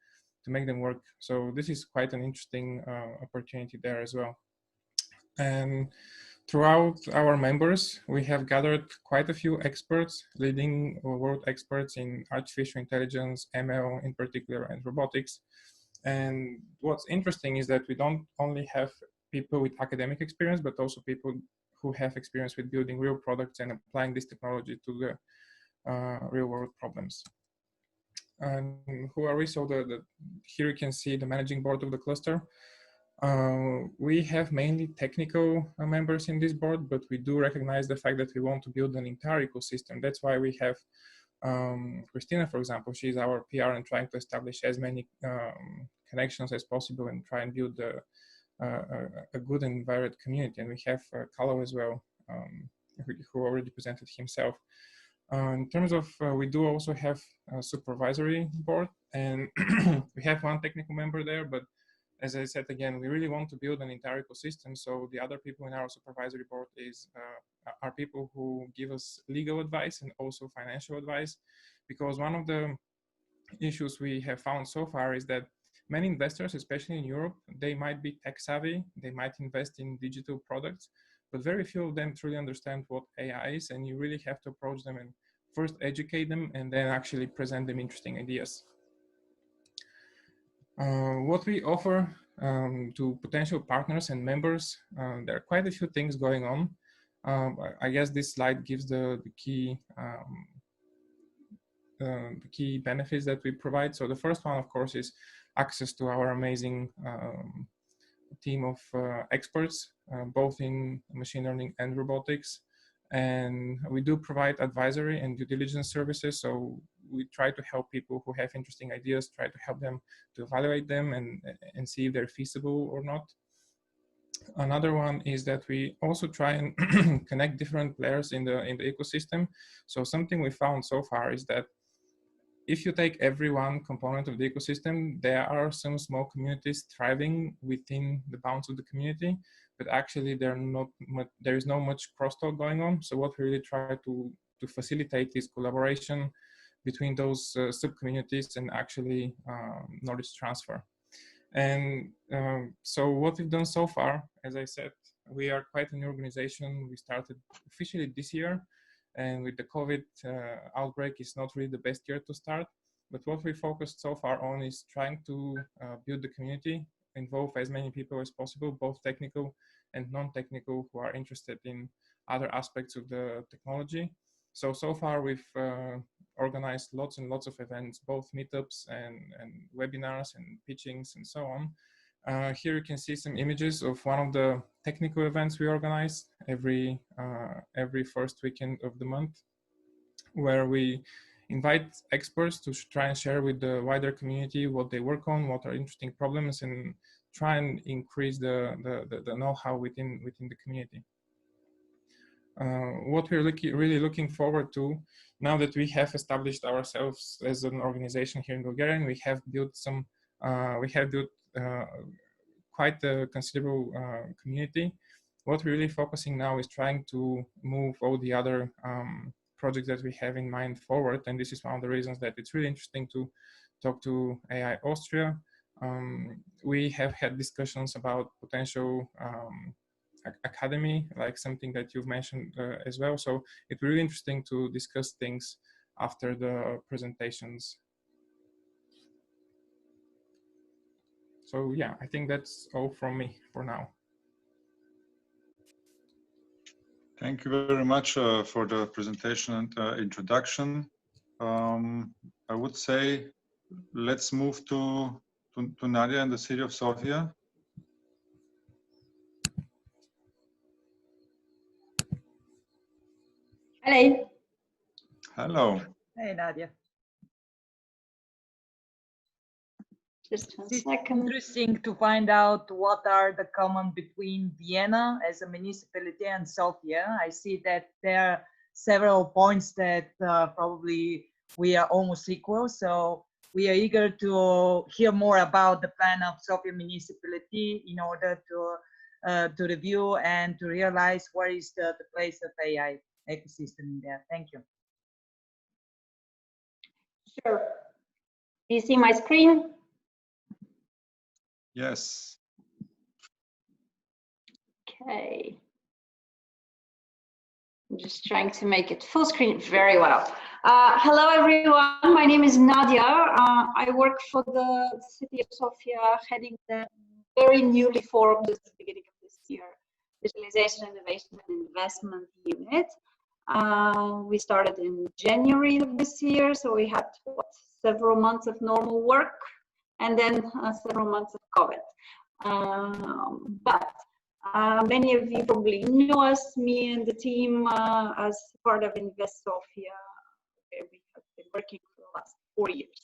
S4: make them work. So this is quite an interesting opportunity there as well. And throughout our members, we have gathered quite a few experts, leading world experts in artificial intelligence, ML in particular, and robotics. And what's interesting is that we don't only have people with academic experience, but also people who have experience with building real products and applying this technology to the real world problems. And who are we? So here you can see the managing board of the cluster. We have mainly technical members in this board, but we do recognize the fact that we want to build an entire ecosystem. That's why we have Christina, for example. She's our PR and trying to establish as many connections as possible and try and build a good and varied community. And we have Carlo as well, who already presented himself. In terms of, we do also have a supervisory board, and we have one technical member there, but as I said again, we really want to build an entire ecosystem. So the other people in our supervisory board are people who give us legal advice and also financial advice, because one of the issues we have found so far is that many investors, especially in Europe, they might be tech savvy, they might invest in digital products, but very few of them truly understand what AI is, and you really have to approach them and first educate them and then actually present them interesting ideas. What we offer to potential partners and members, there are quite a few things going on. I guess this slide gives the key benefits that we provide. So the first one, of course, is access to our amazing team of experts, both in machine learning and robotics. And we do provide advisory and due diligence services. So we try to help people who have interesting ideas, try to help them to evaluate them and see if they're feasible or not. Another one is that we also try and connect different players in the ecosystem. So something we found so far is that if you take every one component of the ecosystem, there are some small communities thriving within the bounds of the community, but actually there is no much crosstalk going on. So what we really try to facilitate is collaboration between those sub-communities and actually knowledge transfer. And so what we've done so far, as I said, we are quite a new organization. We started officially this year. And with the COVID outbreak, it's not really the best year to start. But what we focused so far on is trying to build the community, involve as many people as possible, both technical and non-technical, who are interested in other aspects of the technology. So far we've organized lots and lots of events, both meetups and webinars and pitchings and so on. Here you can see some images of one of the technical events we organize every first weekend of the month, where we invite experts to try and share with the wider community what they work on, what are interesting problems, and try and increase the know-how within the community. What we're really looking forward to, now that we have established ourselves as an organization here in Bulgaria, and we have built quite a considerable community. What we're really focusing now is trying to move all the other projects that we have in mind forward. And this is one of the reasons that it's really interesting to talk to AI Austria. We have had discussions about potential academy, like something that you've mentioned as well. So it's really interesting to discuss things after the presentations. So yeah, I think that's all from me for now.
S2: Thank you very much for the presentation and introduction. I would say let's move to Nadia in the city of Sofia.
S9: Hello.
S2: Hello.
S1: Hey, Nadia.
S9: Just 1 second.
S1: Interesting to find out what are the common between Vienna as a municipality and Sofia. I see that there are several points that probably we are almost equal. So we are eager to hear more about the plan of Sofia municipality in order to review and to realize where is the place of AI ecosystem in there. Thank you.
S9: Sure. Do you see my screen?
S2: Yes.
S9: Okay. I'm just trying to make it full screen very well. Hello, everyone. My name is Nadia. I work for the city of Sofia, heading the very newly formed, at the beginning of this year, Visualization, Innovation, and Investment Unit. We started in January of this year, so we had several months of normal work, and then several months of COVID. But many of you probably know us, me and the team, as part of Invest Sofia, where we have been working for the last 4 years.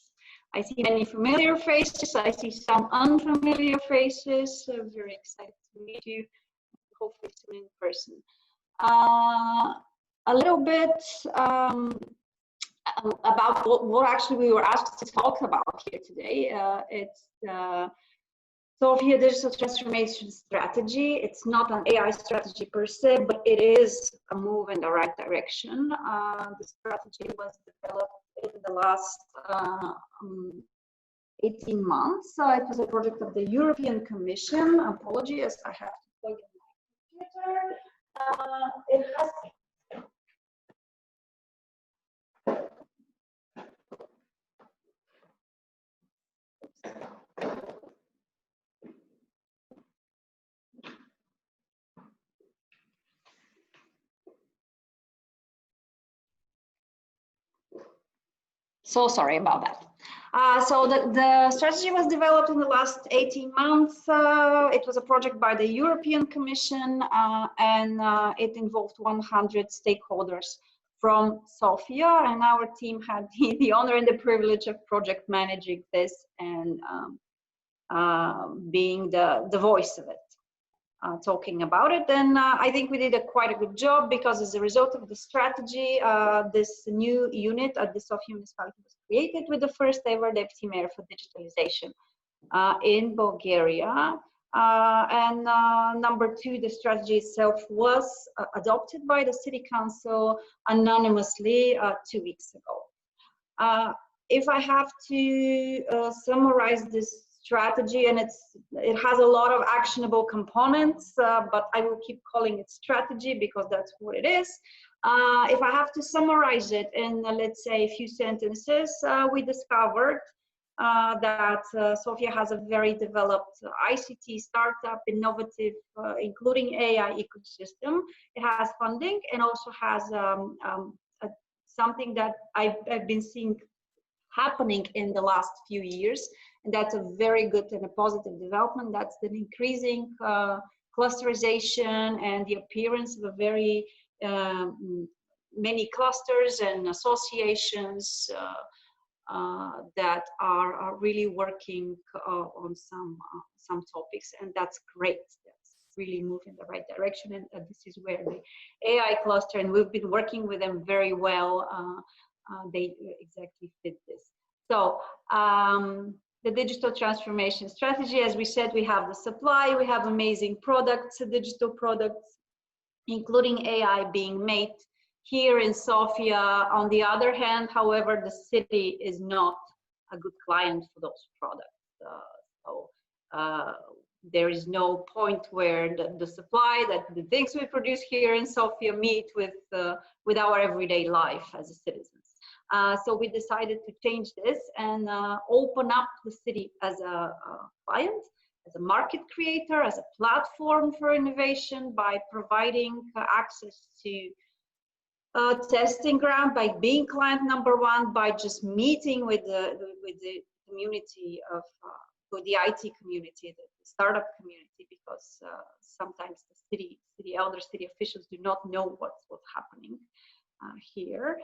S9: I see many familiar faces, I see some unfamiliar faces. So I'm very excited to meet you, hopefully soon in person. A little bit about what actually we were asked to talk about here today. It's Sofia Digital Transformation Strategy. It's not an AI strategy per se, but it is a move in the right direction. The strategy was developed in the last 18 months. It was a project of the European Commission. Apologies, I have to plug in my computer. It has So sorry about that. So the strategy was developed in the last 18 months. It was a project by the European Commission, and it involved 100 stakeholders from Sofia, and our team had the honor and the privilege of project managing this and being the voice of it. Talking about it, and I think we did quite a good job, because as a result of the strategy, this new unit at the Sofia municipality was created with the first ever deputy mayor for digitalization in Bulgaria. And number two, the strategy itself was adopted by the city council anonymously 2 weeks ago. If I have to summarize this strategy, and it has a lot of actionable components, but I will keep calling it strategy because that's what it is. If I have to summarize it in, let's say, a few sentences, we discovered that Sofia has a very developed ICT startup, innovative, including AI ecosystem. It has funding and also has something that I've been seeing happening in the last few years, and that's a very good and a positive development. That's the increasing clusterization and the appearance of a very many clusters and associations that are really working on some topics, and that's great. That's really moving in the right direction, and this is where the AI cluster, and we've been working with them very well. They exactly fit this. So the digital transformation strategy, as we said, we have the supply, we have amazing products, digital products, including AI being made here in Sofia. On the other hand, however, the city is not a good client for those products. There is no point where the supply, that the things we produce here in Sofia meet with our everyday life as citizens. So we decided to change this and open up the city as a client, as a market creator, as a platform for innovation, by providing access to testing ground, by being client number one, by just meeting with the community of with the IT community, the startup community, because sometimes the city elders, city officials do not know what's happening here.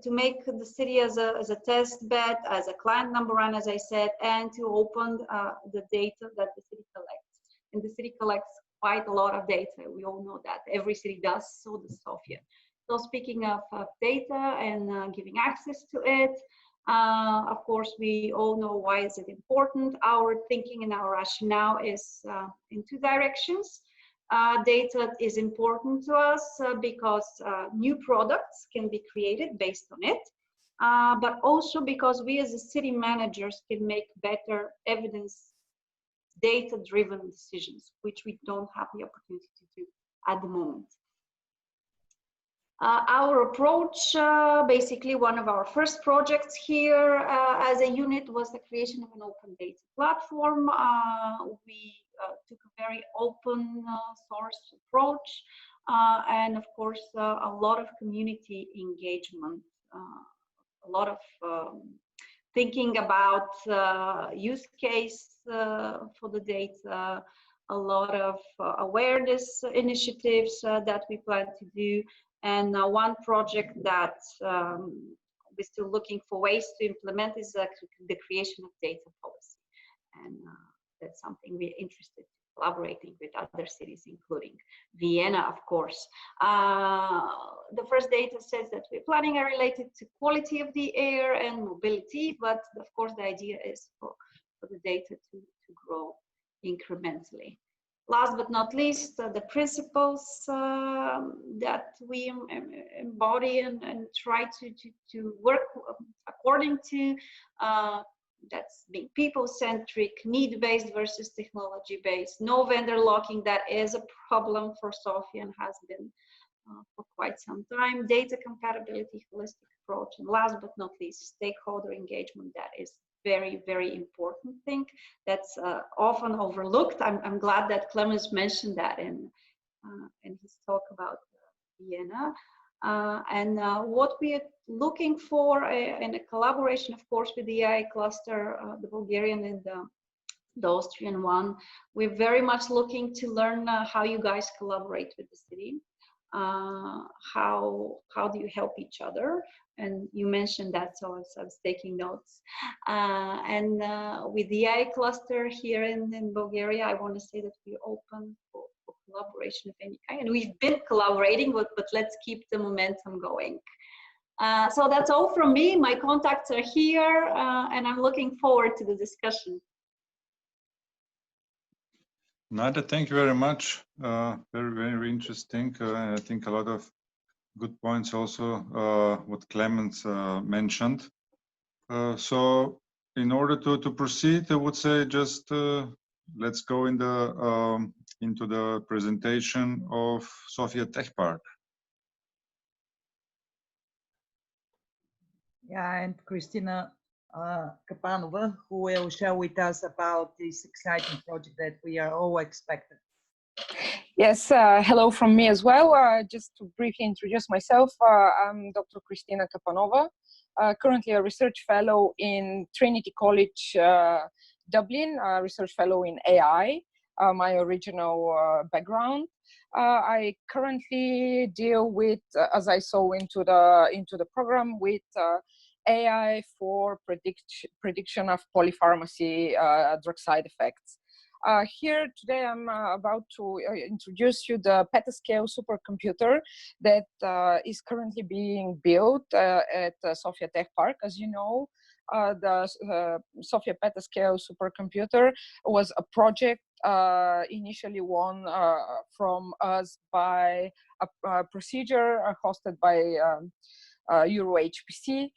S9: To make the city as a test bed, as a client number one, as I said, and to open the data that the city collects. And the city collects quite a lot of data. We all know that. Every city does, so does Sofia. So speaking of data and giving access to it, of course, we all know why is it important. Our thinking and our rationale is in two directions. Data is important to us because new products can be created based on it, but also because we as city managers can make better evidence data-driven decisions, which we don't have the opportunity to do at the moment. Our approach, basically one of our first projects here as a unit was the creation of an open data platform. We took a very open source approach. and of course a lot of community engagement, a lot of thinking about use case for the data, a lot of awareness initiatives that we plan to do, and one project that we're still looking for ways to implement is the creation of data policy. And that's something we're interested in collaborating with other cities, including Vienna, of course. The first data sets that we're planning are related to quality of the air and mobility, but of course the idea is for the data to grow incrementally. Last but not least, the principles that we embody and try to work according to, that's being people-centric, need-based versus technology-based, no vendor locking, that is a problem for Sofia and has been for quite some time, data compatibility, holistic approach, and last but not least, stakeholder engagement. That is very, very important thing that's often overlooked. I'm glad that Clemens mentioned that in his talk about Vienna. What we are looking for in a collaboration, of course, with the AI cluster, the Bulgarian and the Austrian one, we're very much looking to learn how you guys collaborate with the city. How do you help each other? And you mentioned that, so I was taking notes. With the AI cluster here in Bulgaria, I want to say that we're open for collaboration of any kind. And we've been collaborating, but let's keep the momentum going. So that's all from me. My contacts are here, and I'm looking forward to the discussion.
S2: Nadia, thank you very much. Very, very interesting. I think a lot of good points also, what Clemens mentioned. So in order to proceed, I would say just let's go into the presentation of Sofia Tech Park.
S1: Yeah, and Christina Kapanova, who will share with us about this exciting project that we are all expecting.
S10: Yes, hello from me as well. Just to briefly introduce myself, I'm Dr. Christina Kapanova, currently a research fellow in Trinity College, Dublin, a research fellow in AI, my original background. I currently deal with, as I saw into the program, with AI for prediction of polypharmacy drug side effects. Here today I'm about to introduce you the petascale supercomputer that is currently being built at Sofia Tech Park. As you know, the Sofia petascale supercomputer was a project initially won from us by a procedure hosted by Euro HPC.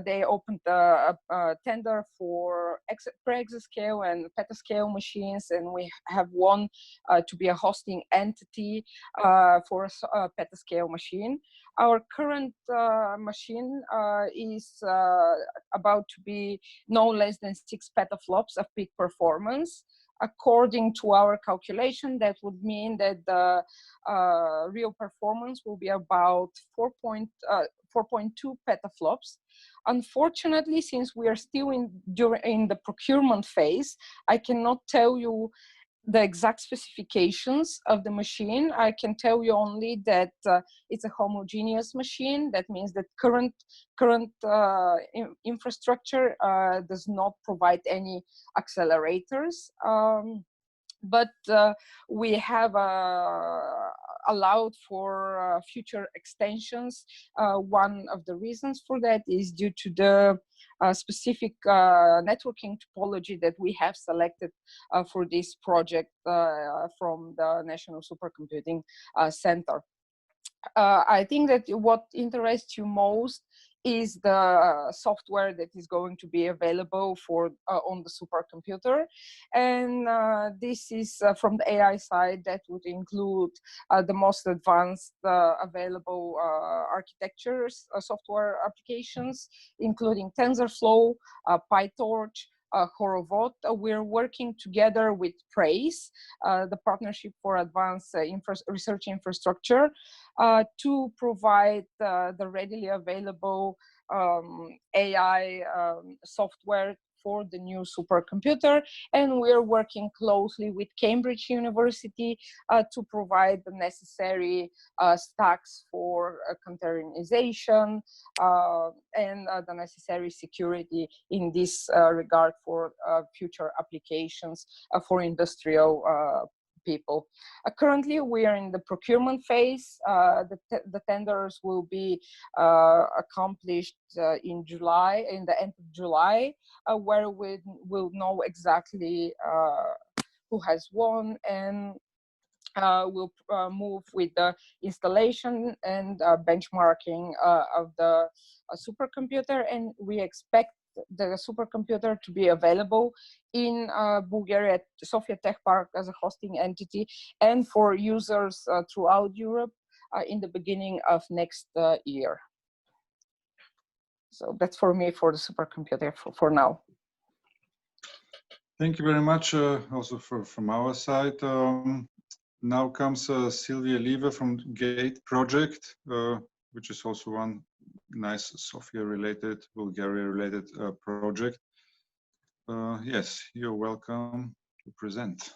S10: They opened a tender for pre-exascale and petascale machines, and we have won to be a hosting entity for a petascale machine. Our current machine is about to be no less than 6 petaflops of peak performance. According to our calculation, that would mean that the real performance will be about 4.2 petaflops. Unfortunately, since we are still in the procurement phase, I cannot tell you the exact specifications of the machine. I can tell you only that it's a homogeneous machine. That means that current infrastructure does not provide any accelerators. But we have allowed for future extensions. One of the reasons for that is due to the specific networking topology that we have selected for this project from the National Supercomputing Center. I think that what interests you most is the software that is going to be available for on the supercomputer, and this is from the AI side. That would include the most advanced available architectures, software applications, including TensorFlow, PyTorch, Horovod. We're working together with PRAISE, the Partnership for Advanced Research Infrastructure, to provide the readily available AI software for the new supercomputer, and we're working closely with Cambridge University to provide the necessary stacks for containerization and the necessary security in this regard for future applications for industrial people. Currently, we are in the procurement phase. The tenders will be accomplished in July, in the end of July, where we will know exactly who has won, and we'll move with the installation and benchmarking of the supercomputer, and we expect the supercomputer to be available in Bulgaria, Sofia Tech Park as a hosting entity, and for users throughout Europe in the beginning of next year. So that's for me for the supercomputer for now.
S2: Thank you very much also from our side. Now comes Sylvia Liva from GATE project, which is also one nice Sofia-related, Bulgaria-related project. Yes, you're welcome to present.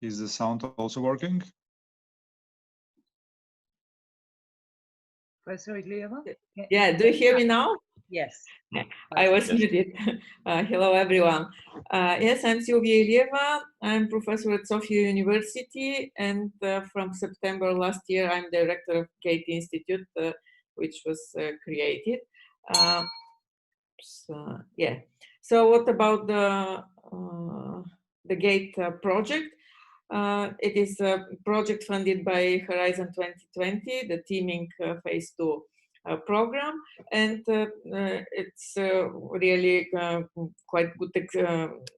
S2: Is the sound also working?
S1: Professor Iglieva?
S11: Yeah, do you hear me now?
S1: Yes.
S11: I was muted. Hello, everyone. Yes, I'm Sylvia Ilieva. I'm professor at Sofia University, and from September last year, I'm director of GATE Institute, which was created. Yeah. So what about the GATE project? It is a project funded by Horizon 2020, the teaming phase 2 program, and it's really quite good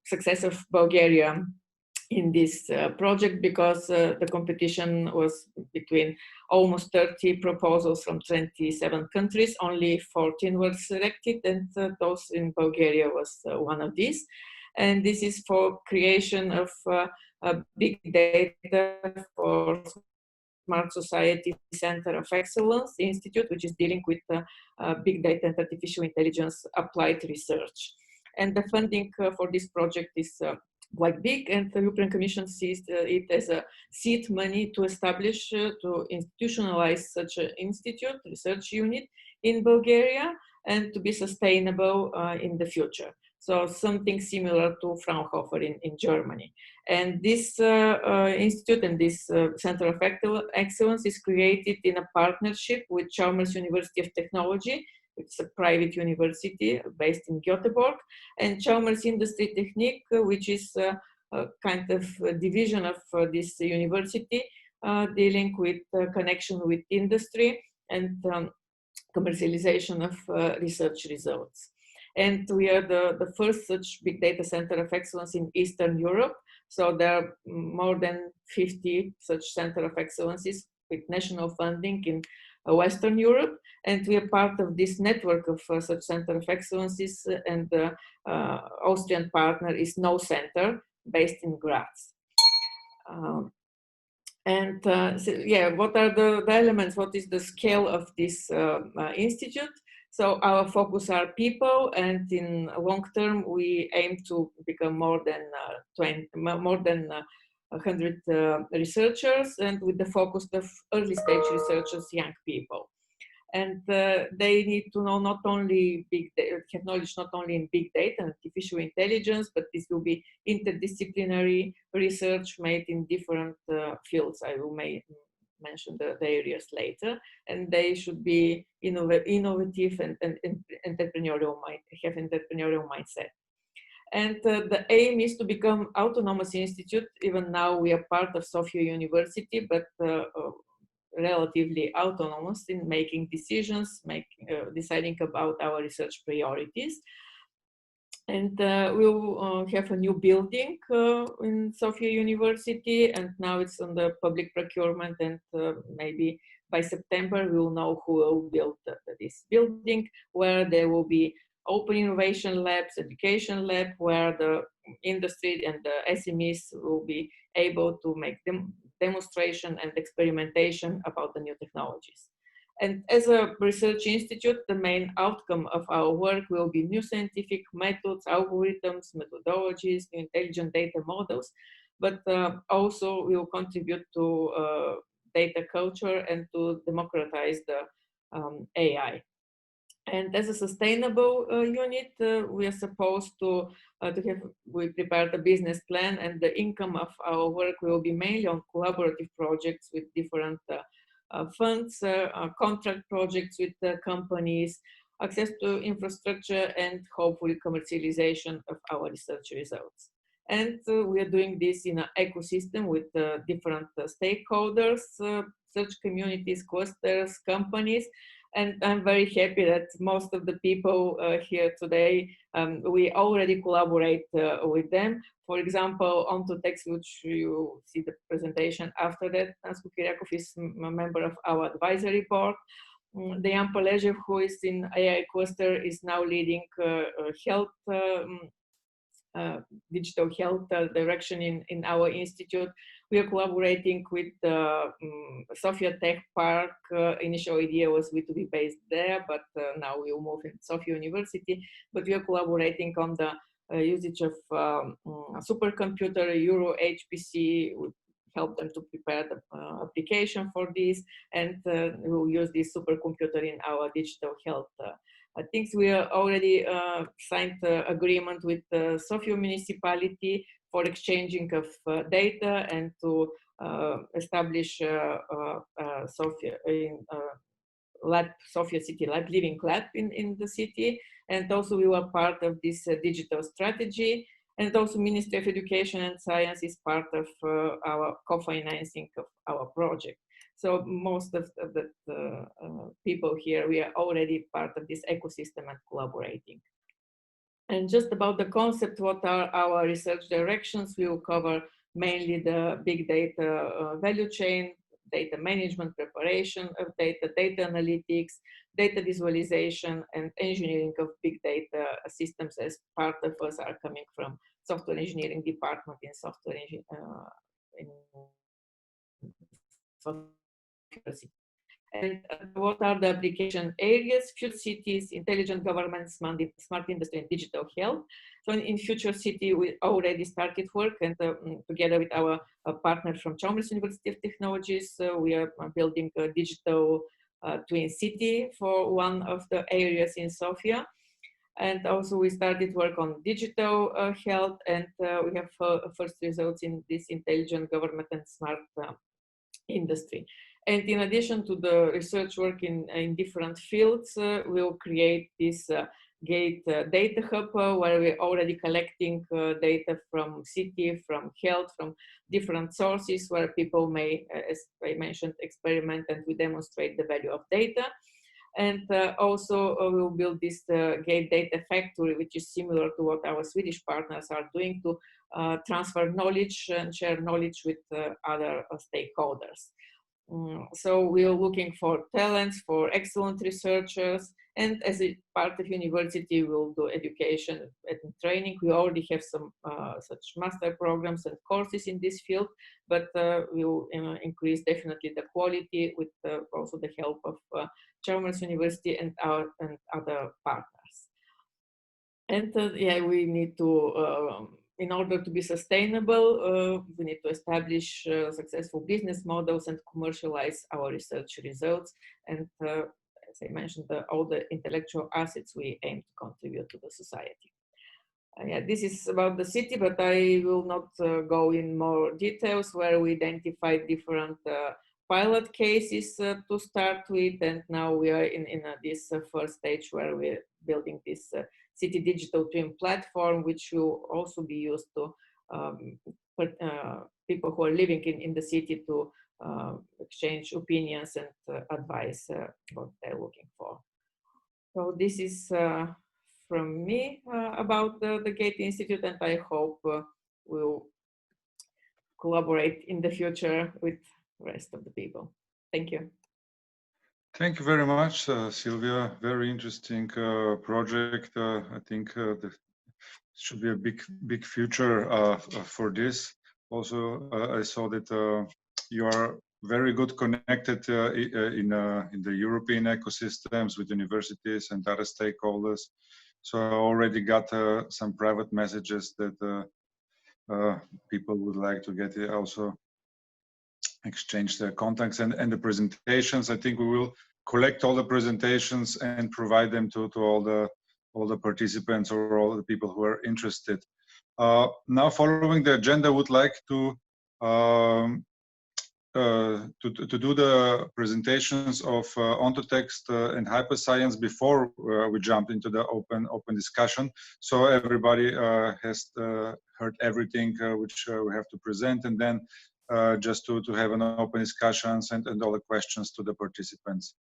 S11: success of Bulgaria in this project, because the competition was between almost 30 proposals from 27 countries. Only 14 were selected, and those in Bulgaria was one of these. And this is for creation of big data for Smart Society Center of Excellence Institute, which is dealing with big data and artificial intelligence applied research. And the funding for this project is quite big, and the European Commission sees it as a seed money to establish, to institutionalize such an institute, research unit in Bulgaria, and to be sustainable in the future. So something similar to Fraunhofer in Germany. And this institute and this Center of Excellence is created in a partnership with Chalmers University of Technology. It's a private university based in Göteborg, and Chalmers Industry Technique, which is a kind of a division of this university, dealing with connection with industry and commercialization of research results. And we are the first such big data center of excellence in Eastern Europe. So there are more than 50 such center of excellences with national funding in Western Europe. And we are part of this network of such center of excellences, and the Austrian partner is No Center, based in Graz. So, yeah, what are the elements? What is the scale of this institute? So our focus are people, and in long term, we aim to become more than 100 researchers, and with the focus of early stage researchers, young people. And they need to know not only have knowledge not only in big data and artificial intelligence, but this will be interdisciplinary research made in different fields. I will mention the areas later, and they should be innovative and entrepreneurial, have entrepreneurial mindset. And the aim is to become autonomous institute. Even now we are part of Sofia University, but relatively autonomous in making decisions, deciding about our research priorities. And we'll have a new building in Sofia University, and now it's on the public procurement, and maybe by September we'll know who will build this building, where there will be open innovation labs, education lab, where the industry and the SMEs will be able to make demonstration and experimentation about the new technologies. And as a research institute, the main outcome of our work will be new scientific methods, algorithms, methodologies, new intelligent data models, but also will contribute to data culture and to democratize the AI. And as a sustainable unit, we are supposed to we prepared a business plan, and the income of our work will be mainly on collaborative projects with different funds, contract projects with companies, access to infrastructure, and hopefully commercialization of our research results. And we are doing this in an ecosystem with different stakeholders, research communities, clusters, companies. And I'm very happy that most of the people here today, we already collaborate with them. For example, Ontotext, which you see the presentation after that, Nasku Kyriakov is a member of our advisory board. Dejan Paležev, who is in AI cluster, is now leading health, digital health direction in our institute. We are collaborating with Sofia Tech Park. Initial idea was we to be based there, but now we will move in Sofia University. But we are collaborating on the usage of supercomputer, Euro HPC, we help them to prepare the application for this, and we will use this supercomputer in our digital health. I think we are already signed agreement with the Sofia municipality for exchanging of data and to establish Sofia in lab, Sofia City Lab, living lab in the city. And also we were part of this digital strategy. And also Ministry of Education and Science is part of our co-financing of our project. So most of the people here, we are already part of this ecosystem and collaborating. And just about the concept, what are our research directions? We will cover mainly the big data value chain, data management, preparation of data, data analytics, data visualization, and engineering of big data systems, as part of us are coming from software engineering department in software And what are the application areas? Future cities, intelligent government, smart industry, and digital health. So in Future City, we already started work, and together with our partner from Chalmers University of Technologies, we are building a digital twin city for one of the areas in Sofia. And also we started work on digital health, and we have first results in this intelligent government and smart industry. And in addition to the research work in different fields, we'll create this GATE data hub where we're already collecting data from city, from health, from different sources where people may, as I mentioned, experiment, and we demonstrate the value of data. And also we'll build this GATE data factory, which is similar to what our Swedish partners are doing, to transfer knowledge and share knowledge with other stakeholders. So we're looking for talents, for excellent researchers, and as a part of university, we'll do education and training. We already have some such master programs and courses in this field, but we'll increase definitely the quality with also the help of Chalmers University and other partners. And yeah, we need to in order to be sustainable, we need to establish successful business models and commercialize our research results. And as I mentioned, all the intellectual assets we aim to contribute to the society. Yeah, this is about the city, but I will not go in more details, where we identified different pilot cases to start with. And now we are in this first stage where we're building this city digital twin platform, which will also be used to people who are living in the city to exchange opinions and advice what they're looking for. So this is from me about the Gate Institute, and I hope we'll collaborate in the future with the rest of the people. Thank you.
S2: Thank you very much, Sylvia. Very interesting project. I think there should be a big future for this. Also, I saw that you are very good connected in the European ecosystems with universities and other stakeholders. So I already got some private messages that people would like to get also exchange their contacts and the presentations. I think we will collect all the presentations and provide them to all the participants or all the people who are interested. Now, following the agenda, I would like to do the presentations of ontotext and hyperscience before we jump into the open discussion. So everybody has heard everything which we have to present, and then just to have an open discussions and all the questions to the participants.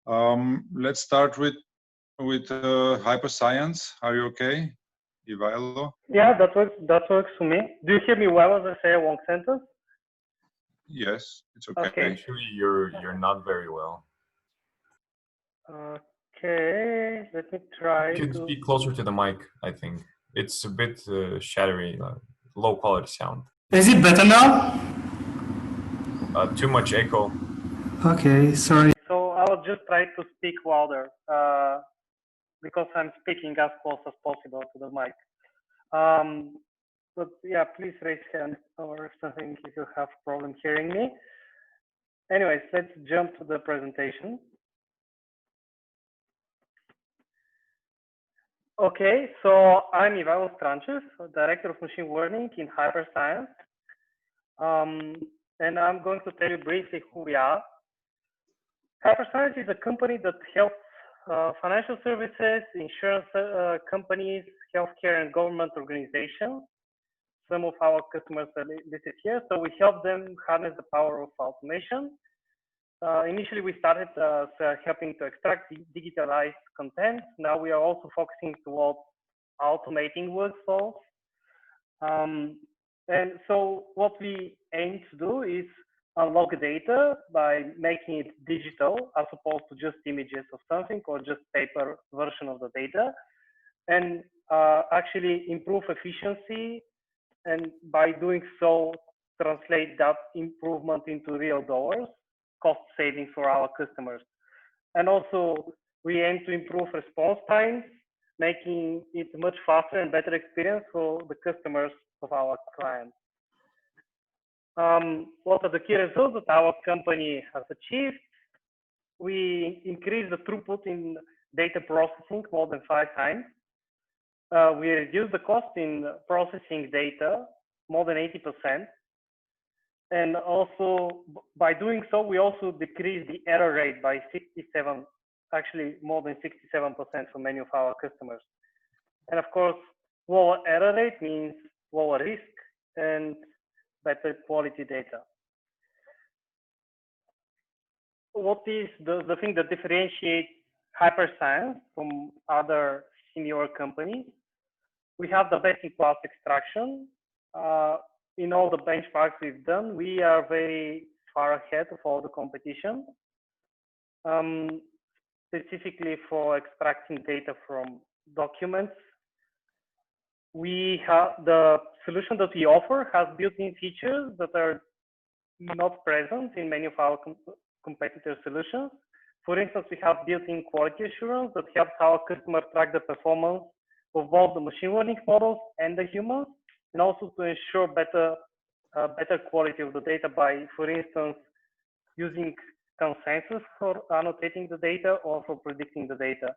S2: Let's start with hyperscience. Are you okay, Ivailo?
S7: Yeah, that works for me. Do you hear me well as I say a long sentence?
S2: Yes, it's okay.
S7: Okay.
S8: Actually, you're not very well.
S7: Okay, let me try.
S8: You could speak closer to the mic, I think. It's a bit shattery, low quality sound.
S12: Is it better now?
S8: Too much echo.
S12: Okay, sorry.
S7: So I'll just try to speak louder because I'm speaking as close as possible to the mic. But yeah, please raise hand or something if you have problem hearing me. Anyways, let's jump to the presentation. Okay, so I'm Ivailo Stranchev, Director of Machine Learning in Hyperscience. And I'm going to tell you briefly who we are. Hyperscience is a company that helps financial services, insurance companies, healthcare and government organizations. Some of our customers are listed here. So we help them harness the power of automation. Initially, we started helping to extract digitalized content. Now we are also focusing towards automating workflows. And so what we aim to do is unlock data by making it digital as opposed to just images of something or just paper version of the data, and actually improve efficiency, and by doing so translate that improvement into real dollars, cost savings for our customers. And also we aim to improve response times, making it a much faster and better experience for the customers of our clients. What are the key results that our company has achieved? We increased the throughput in data processing more than 5 times. We reduced the cost in processing data more than 80%. And also by doing so, we also decreased the error rate by 67, actually more than 67% for many of our customers. And of course, lower error rate means lower risk and better quality data. What is the thing that differentiates Hyperscience from other senior companies? We have the best-in-class extraction. In all the benchmarks we've done, we are very far ahead of all the competition. Specifically for extracting data from documents, we have the solution that we offer has built-in features that are not present in many of our competitor solutions. For instance, we have built-in quality assurance that helps our customer track the performance of both the machine learning models and the humans, and also to ensure better quality of the data by, for instance, using consensus for annotating the data or for predicting the data.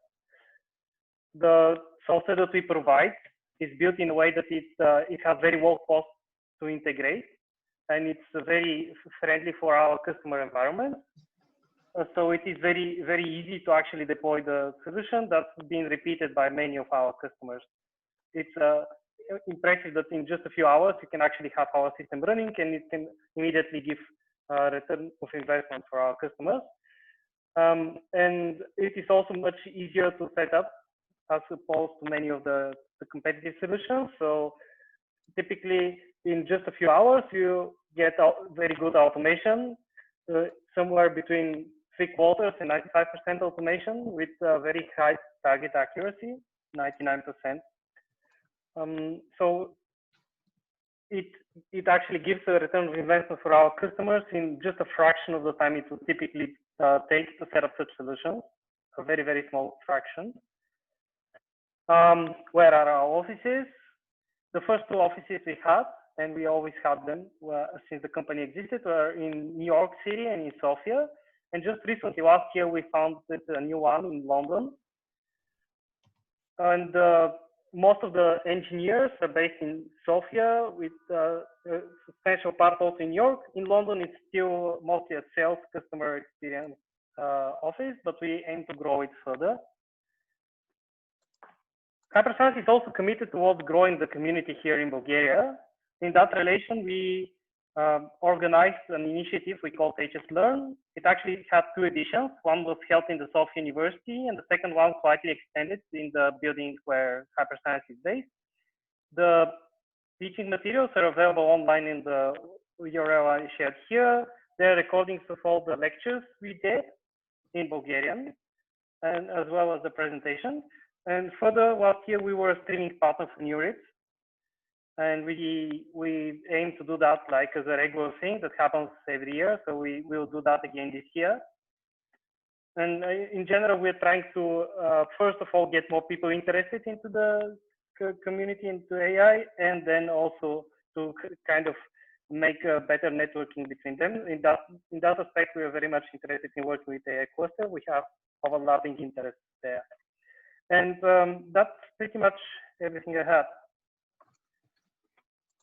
S7: The software that we provide is built in a way that it has very low cost to integrate, and it's very friendly for our customer environment. So it is very, very easy to actually deploy the solution that's been repeated by many of our customers. It's impressive that in just a few hours, you can actually have our system running, and it can immediately give return of investment for our customers. And it is also much easier to set up as opposed to many of the competitive solutions. So typically in just a few hours, you get very good automation, somewhere between 3/4 and 95% automation with very high target accuracy, 99%. So it actually gives a return of investment for our customers in just a fraction of the time it would typically take to set up such solutions, a very, very small fraction. Where are our offices? The first two offices we had, and we always had them since the company existed, were in New York City and in Sofia. And just recently, last year, we founded a new one in London. And most of the engineers are based in Sofia, with a substantial part also in New York. In London, it's still mostly a sales customer experience office, but we aim to grow it further. Hyperscience is also committed towards growing the community here in Bulgaria. In that relation, we organized an initiative we called HS Learn. It actually had two editions. One was held in the Sofia University, and the second one slightly extended in the building where Hyperscience is based. The teaching materials are available online in the URL I shared here. There are recordings of all the lectures we did in Bulgarian, and as well as the presentation. And further, last year we were a streaming partner for NeurIPS. And we aim to do that like as a regular thing that happens every year. So we will do that again this year. And in general, we're trying to, first of all, get more people interested into the community, into AI, and then also to kind of make a better networking between them. In that aspect, we are very much interested in working with AI Cluster. We have overlapping interests there. And that's pretty much everything I have.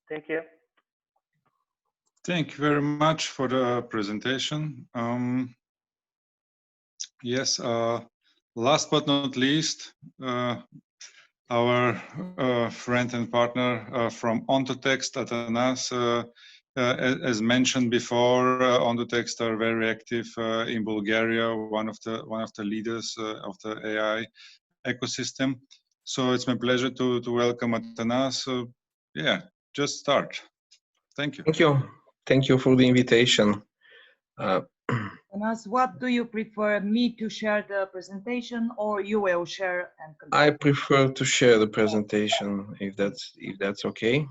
S7: Thank you.
S2: Thank you very much for the presentation. Yes, last but not least, our friend and partner from Ontotext, Atanas. As mentioned before, Ontotext are very active in Bulgaria, one of the leaders of the AI ecosystem. So it's my pleasure to welcome Atanas. Yeah, just start. Thank you.
S13: Thank you. Thank you for the invitation.
S1: Atanas, what do you prefer, me to share the presentation or you will share and control?
S13: I prefer to share the presentation if that's okay.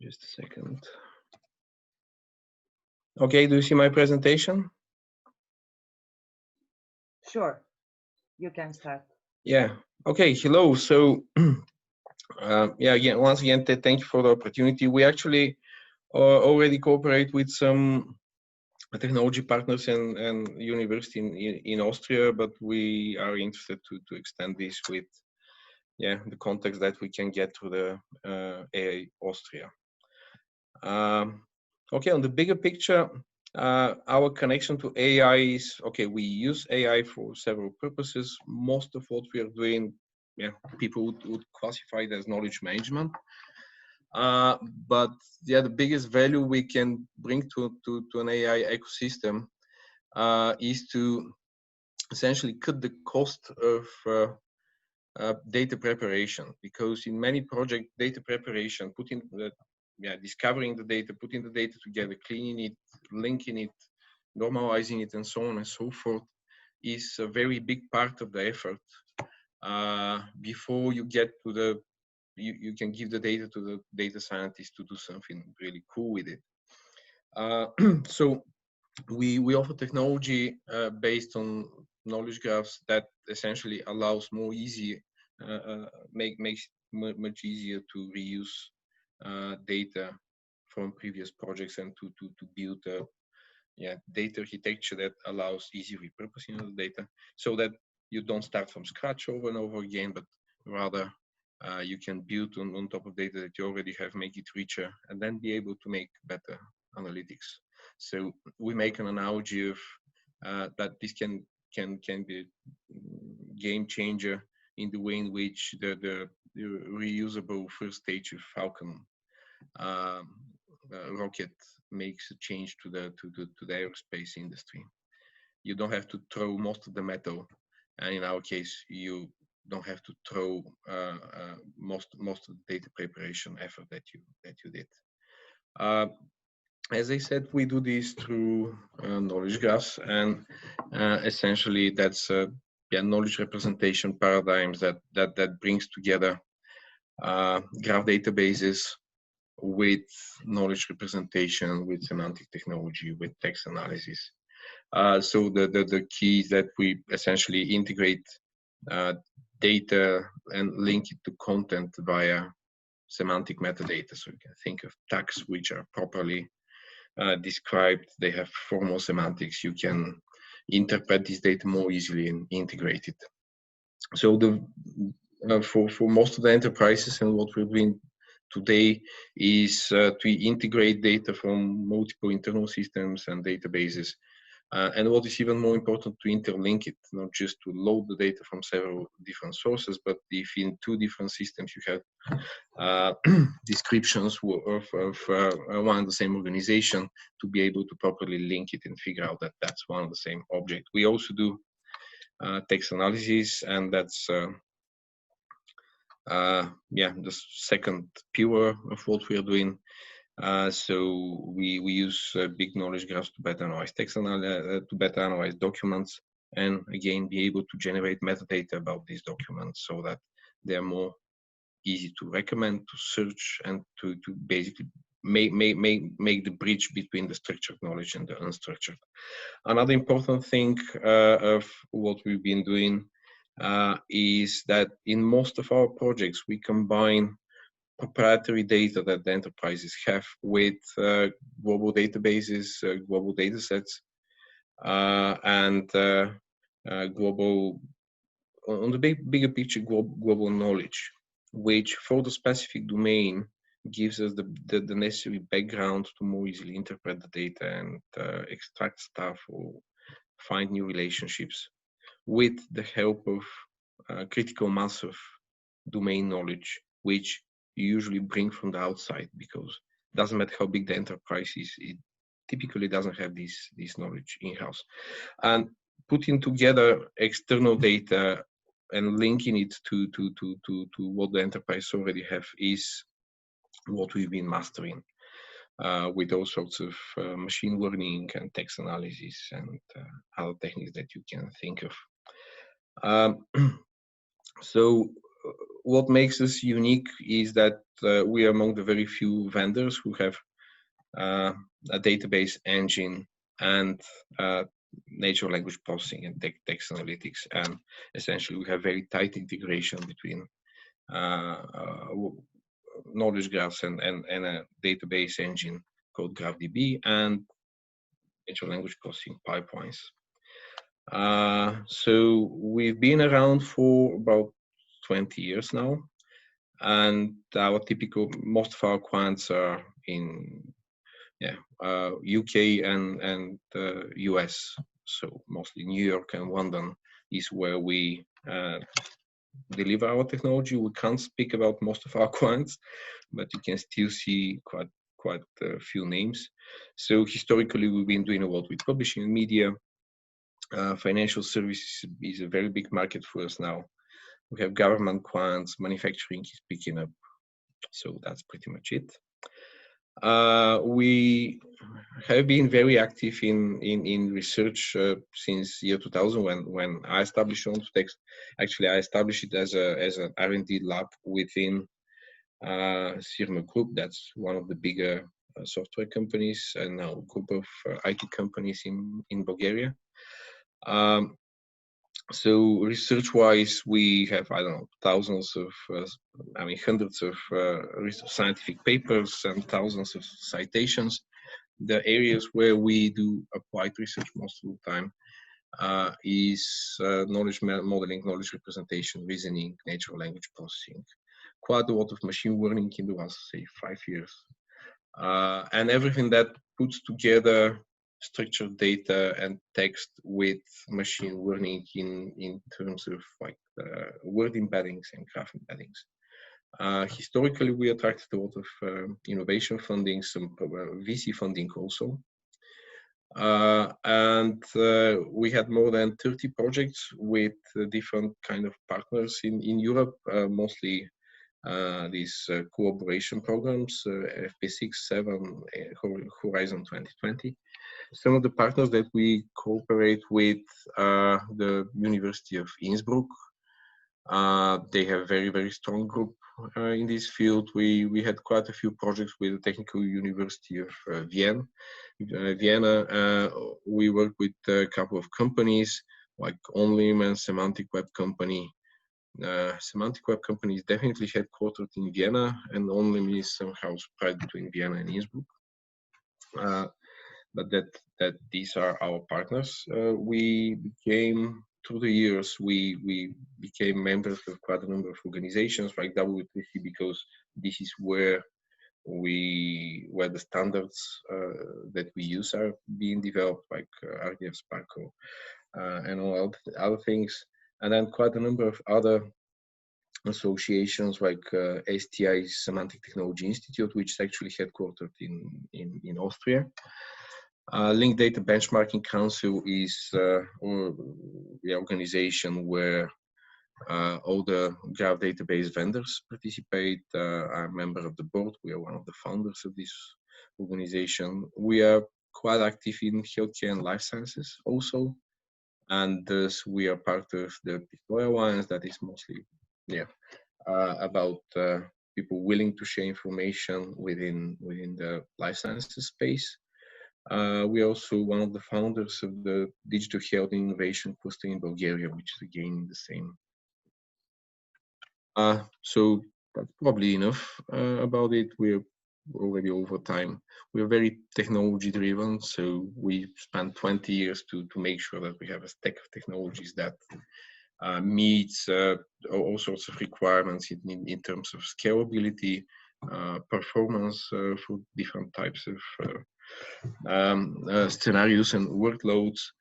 S13: Just a second. Okay, do you see my presentation?
S1: Sure, you can start.
S13: Yeah. Okay. Hello. So, yeah. Once again, thank you for the opportunity. We actually already cooperate with some technology partners and university in Austria, but we are interested to extend this with, the context that we can get through the AI Austria. Okay. On the bigger picture, our connection to AI is, okay, we use AI for several purposes. Most of what we are doing, people would classify it as knowledge management. But the biggest value we can bring to an AI ecosystem is to essentially cut the cost of data preparation, because in many projects, data preparation, discovering the data, putting the data together, cleaning it, linking it, normalizing it, and so on and so forth, is a very big part of the effort before you get to you can give the data to the data scientist to do something really cool with it. So we offer technology based on knowledge graphs that essentially allows makes much easier to reuse data from previous projects and to build a data architecture that allows easy repurposing of the data, so that you don't start from scratch over and over again, but rather you can build on top of data that you already have, make it richer, and then be able to make better analytics. So we make an analogy of that this can be a game changer in the way in which the reusable first stage of Falcon rocket makes a change to the aerospace industry. You don't have to throw most of the metal, and in our case, you don't have to throw most of the data preparation effort that you did. As I said, we do this through knowledge graphs, and essentially that's knowledge representation paradigms that brings together graph databases with knowledge representation, with semantic technology, with text analysis. So the key is that we essentially integrate data and link it to content via semantic metadata. So you can think of tags which are properly described. They have formal semantics. You can interpret this data more easily and integrate it. So for most of the enterprises, and what we're doing today is to integrate data from multiple internal systems and databases. And what is even more important, to interlink it, not just to load the data from several different sources, but if in two different systems you have descriptions of one and the same organization, to be able to properly link it and figure out that that's one and the same object. We also do text analysis, and that's the second pillar of what we are doing. So we use big knowledge graphs to better analyze text, to better analyze documents, and again be able to generate metadata about these documents so that they're more easy to recommend, to search, and to basically make the bridge between the structured knowledge and the unstructured. Another important thing of what we've been doing is that in most of our projects we combine proprietary data that the enterprises have with global databases, global data sets, and global, on the bigger picture, global knowledge, which for the specific domain gives us the necessary background to more easily interpret the data and extract stuff or find new relationships with the help of critical mass of domain knowledge, which you usually bring from the outside, because it doesn't matter how big the enterprise is, it typically doesn't have this knowledge in-house. And putting together external data and linking it to what the enterprise already have is what we've been mastering with all sorts of machine learning and text analysis and other techniques that you can think of. So what makes us unique is that we are among the very few vendors who have a database engine and natural language processing and text analytics, and essentially we have very tight integration between knowledge graphs and a database engine called GraphDB and natural language processing pipelines. So we've been around for about 20 years now, and most of our clients are in UK and US. So mostly New York and London is where we deliver our technology. We can't speak about most of our clients, but you can still see quite a few names. So historically, we've been doing a lot with publishing and media. Financial services is a very big market for us now. We have government clients, manufacturing is picking up. So that's pretty much it. We have been very active in research since year 2000 when I established OntoText. Actually, I established it as an R&D lab within Sirma Group. That's one of the bigger software companies and now a group of IT companies in Bulgaria. So research-wise, we have, I don't know, thousands of, hundreds of scientific papers and thousands of citations. The areas where we do applied research most of the time is knowledge modeling, knowledge representation, reasoning, natural language processing. Quite a lot of machine learning in the last, say, 5 years. And everything that puts together structured data and text with machine learning in terms of like word embeddings and graph embeddings. Historically, we attracted a lot of innovation funding, some VC funding also. And we had more than 30 projects with different kind of partners in Europe, mostly these cooperation programs, FP6, 7, Horizon 2020. Some of the partners that we cooperate with are the University of Innsbruck. They have very, very strong group in this field. We had quite a few projects with the Technical University of Vienna. We work with a couple of companies like Onlim and Semantic Web Company. Semantic Web Company is definitely headquartered in Vienna, and Onlim is somehow spread between Vienna and Innsbruck. But that these are our partners. We became, through the years, we became members of quite a number of organizations like W3C, because this is where the standards that we use are being developed, like RDF Sparkle and all other things. And then quite a number of other associations like STI, Semantic Technology Institute, which is actually headquartered in Austria. Linked Data Benchmarking Council is the organization where all the graph database vendors participate. I'm a member of the board. We are one of the founders of this organization. We are quite active in healthcare and life sciences also. And thus we are part of the Pistoia Alliance that is mostly about people willing to share information within the life sciences space. We are also one of the founders of the Digital Health Innovation Cluster in Bulgaria, which is again the same. So that's probably enough about it. We're already over time. We're very technology driven, so we spent 20 years to make sure that we have a stack of technologies that meets all sorts of requirements in terms of scalability, performance for different types of scenarios and workloads,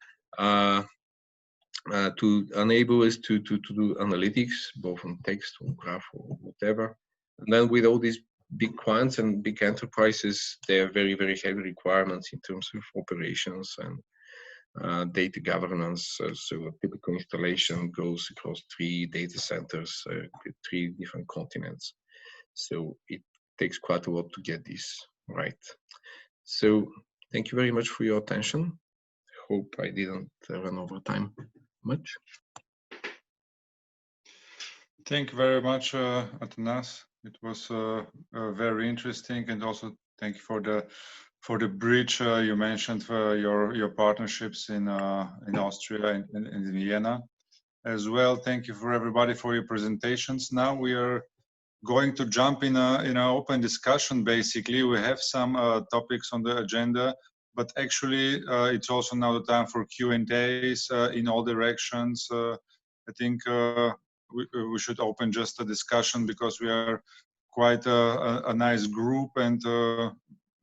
S13: to enable us to do analytics, both on text, on graph, or whatever. And then with all these big clients and big enterprises, there are very, very heavy requirements in terms of operations and data governance. So a typical installation goes across 3 data centers, 3 different continents. So it takes quite a lot to get this right. So thank you very much for your attention. Hope I didn't run over time much.
S2: Thank you very much, Atanas. It was very interesting, and also thank you for the bridge you mentioned for your partnerships in Austria and in Vienna as well. Thank you for everybody for your presentations. Now we are going to jump in an open discussion. Basically, we have some topics on the agenda, but actually it's also now the time for Q&As in all directions. I think we should open just a discussion because we are quite a nice group, and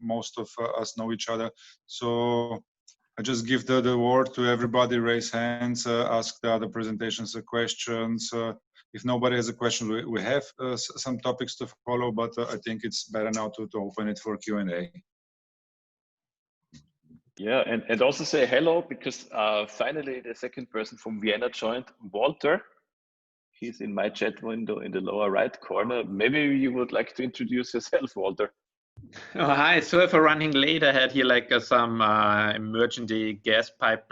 S2: most of us know each other. So I just give the word to everybody, raise hands, ask the other presentations questions. If nobody has a question, we have some topics to follow, but I think it's better now to open it for Q&A.
S3: Yeah, and also say hello, because finally the second person from Vienna joined, Walter. He's in my chat window in the lower right corner. Maybe you would like to introduce yourself, Walter.
S14: Oh, hi, sorry for running late. I had here like some emergency gas pipe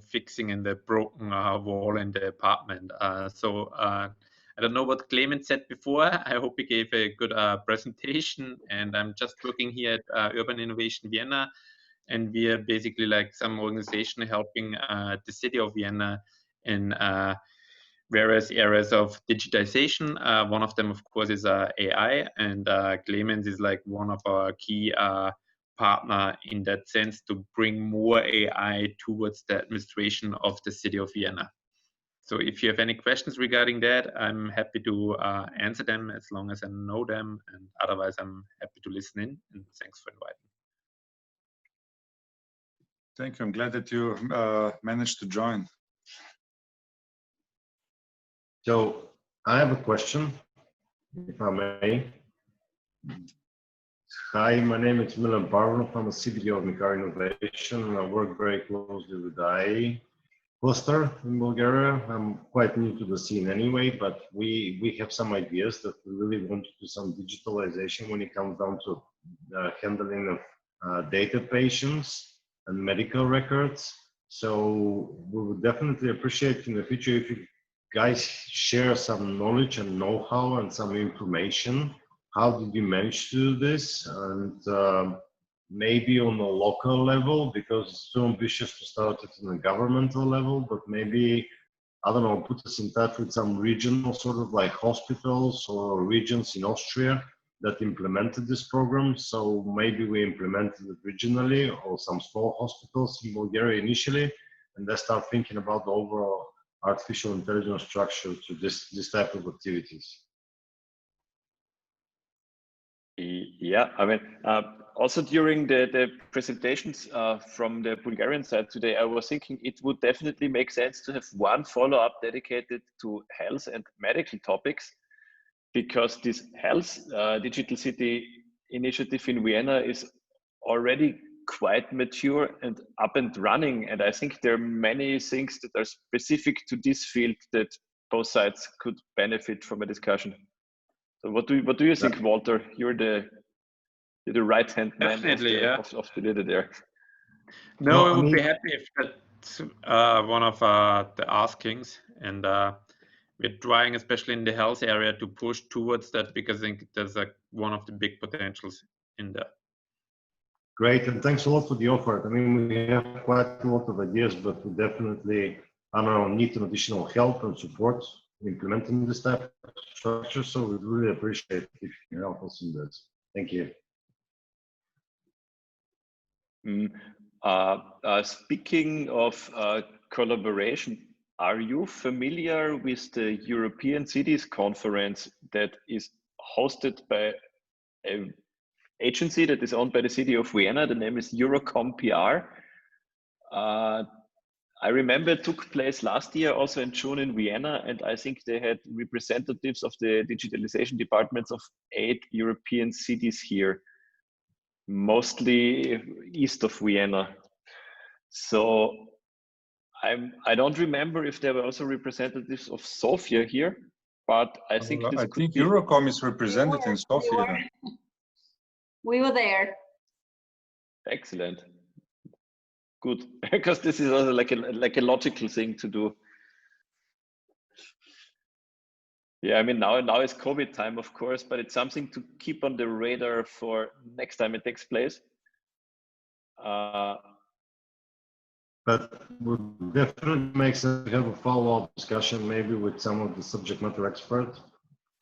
S14: fixing in the broken wall in the apartment. So I don't know what Clement said before. I hope he gave a good presentation, and I'm just working here at Urban Innovation Vienna, and we are basically like some organization helping the city of Vienna in various areas of digitization. One of them, of course, is AI, and Clemens is like one of our key partner in that sense to bring more AI towards the administration of the city of Vienna. So if you have any questions regarding that, I'm happy to answer them as long as I know them, and otherwise I'm happy to listen in, and thanks for inviting.
S2: Thank you. I'm glad that you managed to join.
S15: So I have a question. if I may. Hi, my name is Milan Parvanov. I'm a CBD of Mikar Innovation, and I work very closely with the IE cluster in Bulgaria. I'm quite new to the scene anyway, but we have some ideas that we really want to do some digitalization when it comes down to handling of data patients and medical records. So we would definitely appreciate in the future if you guys share some knowledge and know-how and some information. How did you manage to do this? And maybe on a local level, because it's too ambitious to start it on a governmental level, but maybe, I don't know, put us in touch with some regional sort of like hospitals or regions in Austria that implemented this program. So maybe we implemented it regionally or some small hospitals in Bulgaria initially, and they start thinking about the overall artificial intelligence structure to this type of activities.
S3: Yeah, I mean, also during the presentations from the Bulgarian side today, I was thinking it would definitely make sense to have one follow-up dedicated to health and medical topics, because this health digital city initiative in Vienna is already quite mature and up and running. And I think there are many things that are specific to this field that both sides could benefit from a discussion. So what do you think, Walter? You're the right-hand man of the leader there.
S14: No, I would be happy if that's one of the askings, and we're trying, especially in the health area, to push towards that, because I think there's one of the big potentials in that.
S15: Great, and thanks a lot for the offer. I mean, we have quite a lot of ideas, but we definitely, I don't know, need some additional help and support implementing this type of structure. So we'd really appreciate if you can help us in this. Thank you.
S3: Speaking of collaboration, are you familiar with the European Cities Conference that is hosted by an agency that is owned by the city of Vienna? The name is Eurocom PR. I remember it took place last year, also in June in Vienna, and I think they had representatives of the digitalization departments of 8 European cities here, mostly east of Vienna. So I don't remember if there were also representatives of Sofia here, but I think
S2: I think Eurocom is represented in Sofia.
S9: We were there.
S3: Excellent. Good, because this is also like a logical thing to do. Yeah, I mean, now is COVID time, of course, but it's something to keep on the radar for next time it takes place.
S15: But would definitely make sense to have a follow-up discussion, maybe with some of the subject matter experts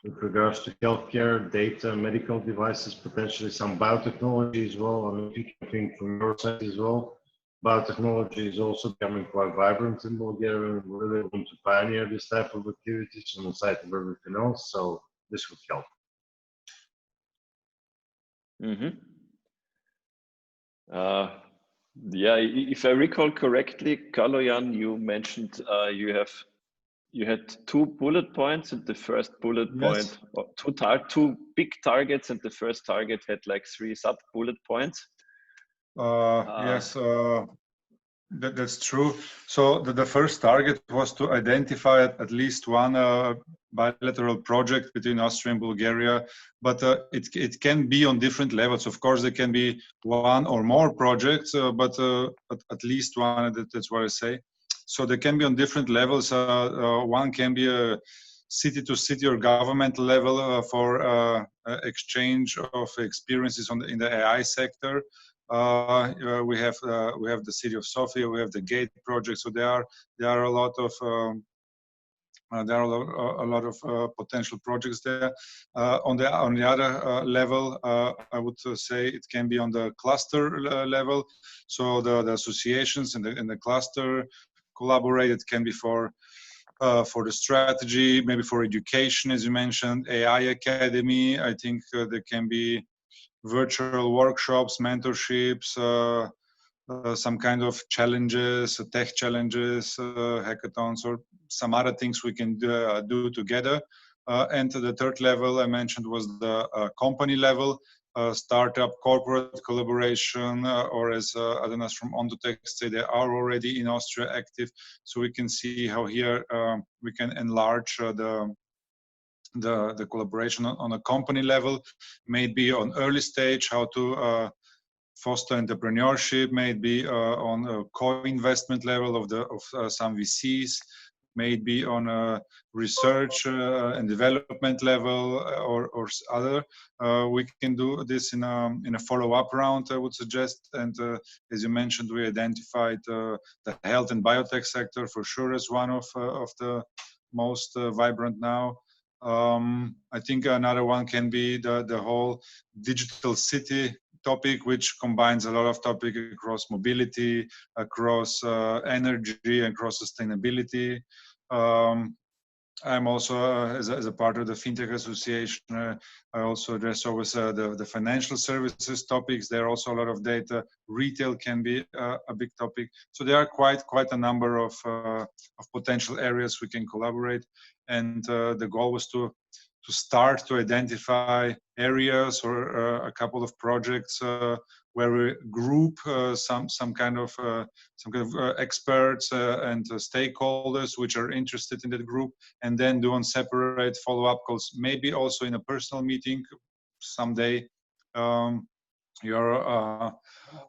S15: with regards to healthcare, data, medical devices, potentially some biotechnology as well. I mean, I think from your side as well, biotechnology is also becoming quite vibrant in Bulgaria, and we really want to pioneer this type of activities on the side of everything else. So this would help.
S3: Yeah, if I recall correctly, Kaloyan, you mentioned you had 2 bullet points, and the first bullet point, or 2 big targets, and the first target had like 3 sub bullet points.
S2: Yes, that's true. So the first target was to identify at least one bilateral project between Austria and Bulgaria, but it can be on different levels. Of course, there can be one or more projects, but at least one, that's what I say. So they can be on different levels. One can be a city-to-city or government level for exchange of experiences in the AI sector. We have the city of Sofia, we have the Gate project. So there are a lot of potential projects there. On the other level, I would say it can be on the cluster level. So the associations and the cluster collaborate. It can be for the strategy, maybe for education, as you mentioned, AI Academy. I think there can be virtual workshops, mentorships, some kind of challenges, tech challenges, hackathons, or some other things we can do together. And the third level I mentioned was the company level, startup, corporate collaboration, or as Adonas from Ontotext say, they are already in Austria active. So we can see how here we can enlarge the collaboration on a company level, maybe on early stage, how to foster entrepreneurship, maybe on a co-investment level of some VCs, maybe on a research and development level or other. We can do this in a follow-up round, I would suggest. And as you mentioned, we identified the health and biotech sector for sure as one of the most vibrant now. I think another one can be the whole digital city topic, which combines a lot of topics across mobility, across energy, across sustainability. I'm also, as a part of the FinTech Association, I also address always the financial services topics. There are also a lot of data. Retail can be a big topic. So there are quite a number of potential areas we can collaborate. And the goal was to start to identify areas or a couple of projects where we group some kind of experts and stakeholders which are interested in that group, and then do on separate follow-up calls, maybe also in a personal meeting someday. You're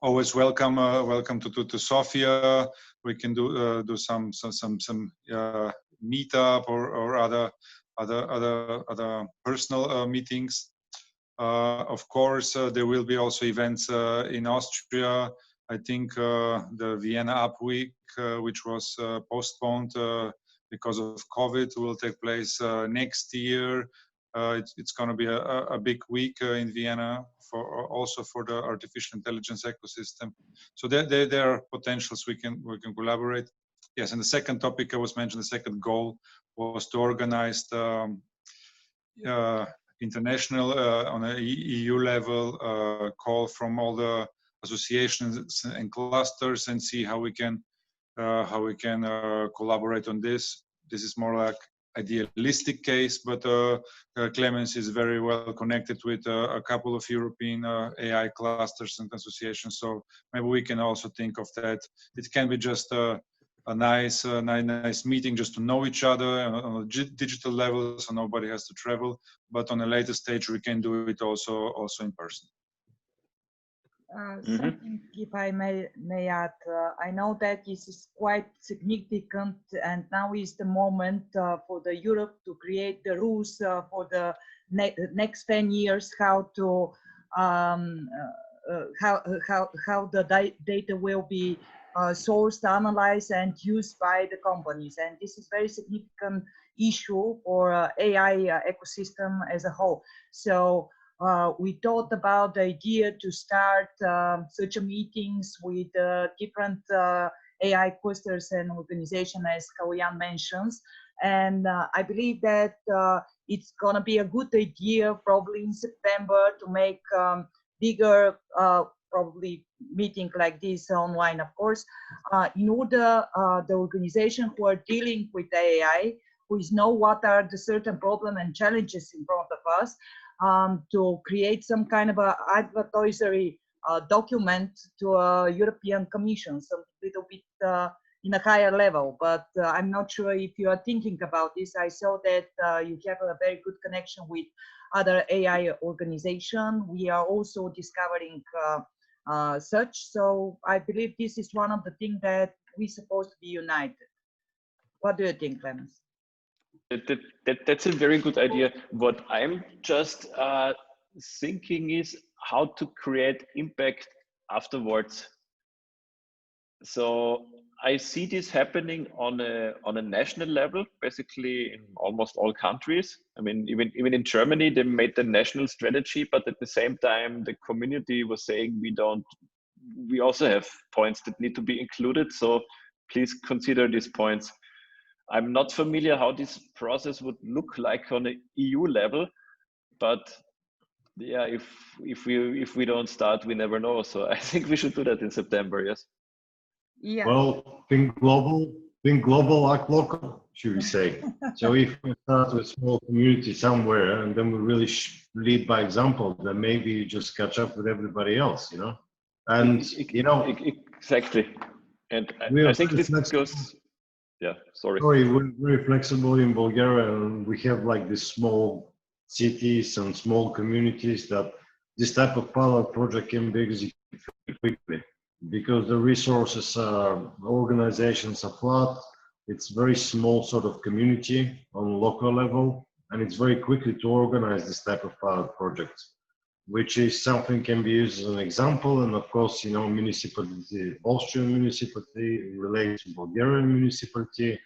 S2: always welcome to Sofia. We can do some meetup or other personal meetings. Of course, there will be also events in Austria. I think the Vienna Up Week, which was postponed because of COVID, will take place next year. It's going to be a big week in Vienna also for the artificial intelligence ecosystem. So there are potentials we can collaborate. Yes, and the second topic I was mentioning, the second goal was to organize the international on an EU level call from all the associations and clusters and see how we can collaborate on this. This is more like idealistic case, but Clemens is very well connected with a couple of European AI clusters and associations. So maybe we can also think of that. It can be just a nice meeting just to know each other on a digital level, so nobody has to travel. But on a later stage, we can do it also in person.
S1: Something, if I may add, I know that this is quite significant, and now is the moment for the Europe to create the rules for the next 10 years, how to how the data will be sourced, analyzed, and used by the companies. And this is very significant issue for AI ecosystem as a whole. So we thought about the idea to start such meetings with different AI clusters and organizations, as Kalian mentions. And I believe that it's going to be a good idea probably in September to make bigger probably meeting like this online, of course, in order the organization who are dealing with AI, who know what are the certain problems and challenges in front of us, to create some kind of a advisory document to a European Commission, so a little bit in a higher level. But I'm not sure if you are thinking about this. I saw that you have a very good connection with other AI organizations. We are also discovering such. So I believe this is one of the things that we're supposed to be united. What do you think, Clemens?
S3: That's a very good idea. What I'm just thinking is how to create impact afterwards. So I see this happening on a national level, basically in almost all countries. I mean, even in Germany, they made the national strategy, but at the same time, the community was saying we also have points that need to be included. So please consider these points. I'm not familiar how this process would look like on an EU level, but yeah, if we don't start, we never know. So I think we should do that in September. Yes.
S1: Yeah.
S15: Well, think global, act local. should we say. So if we start with small community somewhere and then we really lead by example, then maybe you just catch up with everybody else, you know. And you know,
S3: exactly. And I think this goes. Yeah, sorry.
S15: We're very flexible in Bulgaria, and we have like these small cities and small communities that this type of pilot project can be executed quickly because the resources, organizations are flat. It's very small sort of community on local level, and it's very quickly to organize this type of pilot project, which is something can be used as an example. And of course, you know, municipality, Austrian municipality relates to Bulgarian municipality,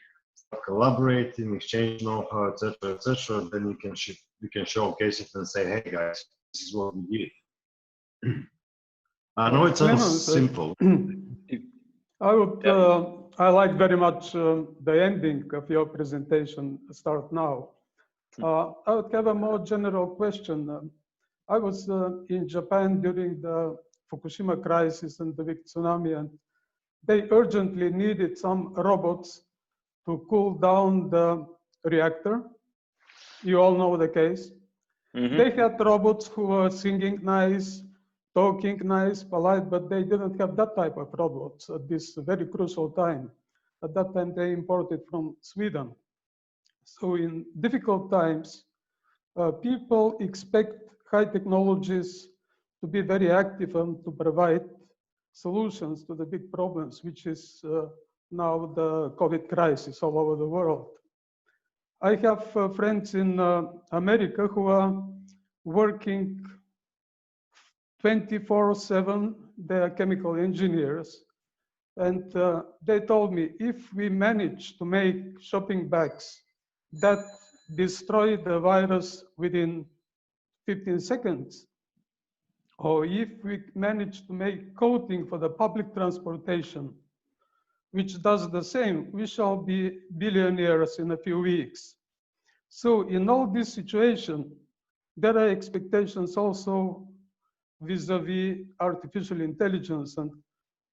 S15: collaborating, exchange know-how, etc. Then you can showcase it and say, hey guys, this is what we did. I know it sounds simple.
S16: I like very much the ending of your presentation, start now. I would have a more general question. I was in Japan during the Fukushima crisis and the big tsunami, and they urgently needed some robots to cool down the reactor. You all know the case. They had robots who were singing nice, talking nice, polite, but they didn't have that type of robots at this very crucial time. At that time, they imported from Sweden. So in difficult times, people expect high technologies to be very active and to provide solutions to the big problems, which is now the COVID crisis all over the world. I have friends in America who are working 24/7. They are chemical engineers. And they told me, if we manage to make shopping bags that destroy the virus within 15 seconds, or if we manage to make coating for the public transportation, which does the same, we shall be billionaires in a few weeks. So in all this situation, there are expectations also vis-a-vis artificial intelligence. And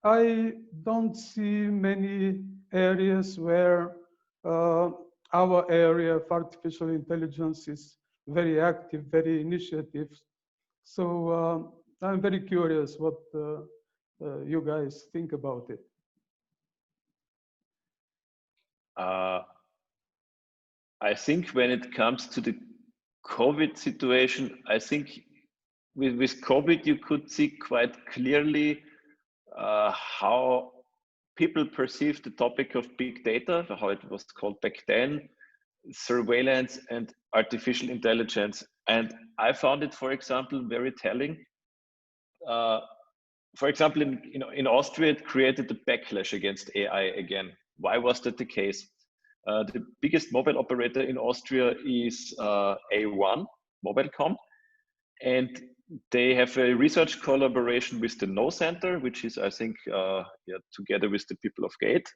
S16: I don't see many areas where our area of artificial intelligence is very active, very initiative. So I'm very curious what you guys think about it.
S3: I think when it comes to the COVID situation, I think with COVID, you could see quite clearly how people perceive the topic of big data, how it was called back then, surveillance and artificial intelligence. And I found it, for example, very telling. For example, in Austria, it created the backlash against AI again. Why was that the case? The biggest mobile operator in Austria is A1, Mobilecom, and they have a research collaboration with the No Center, which is, I think, together with the people of Gate,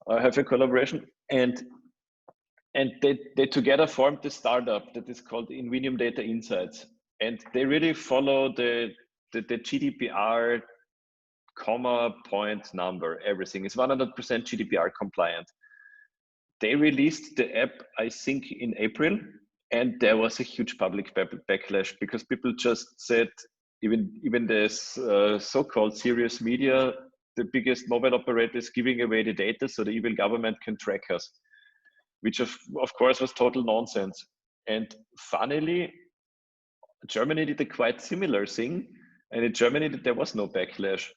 S3: have a collaboration, and they together formed the startup that is called Invenium Data Insights, and they really follow the GDPR comma point number. Everything is 100% GDPR compliant. They released the app, I think, in April. And there was a huge public backlash because people just said, even this so-called serious media, the biggest mobile operator is giving away the data so the evil government can track us, which of course was total nonsense. And funnily, Germany did a quite similar thing. And in Germany, there was no backlash.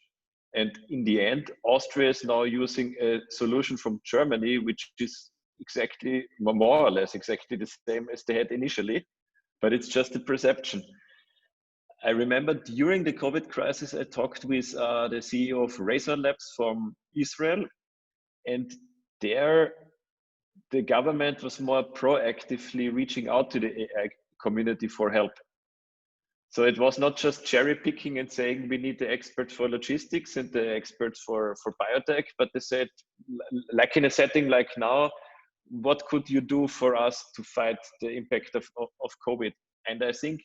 S3: And in the end, Austria is now using a solution from Germany, which is exactly, more or less exactly the same as they had initially, but it's just a perception. I remember during the COVID crisis, I talked with the CEO of Razor Labs from Israel, and there the government was more proactively reaching out to the AI community for help. So it was not just cherry picking and saying we need the experts for logistics and the experts for biotech, but they said, like in a setting like now, what could you do for us to fight the impact of COVID? And I think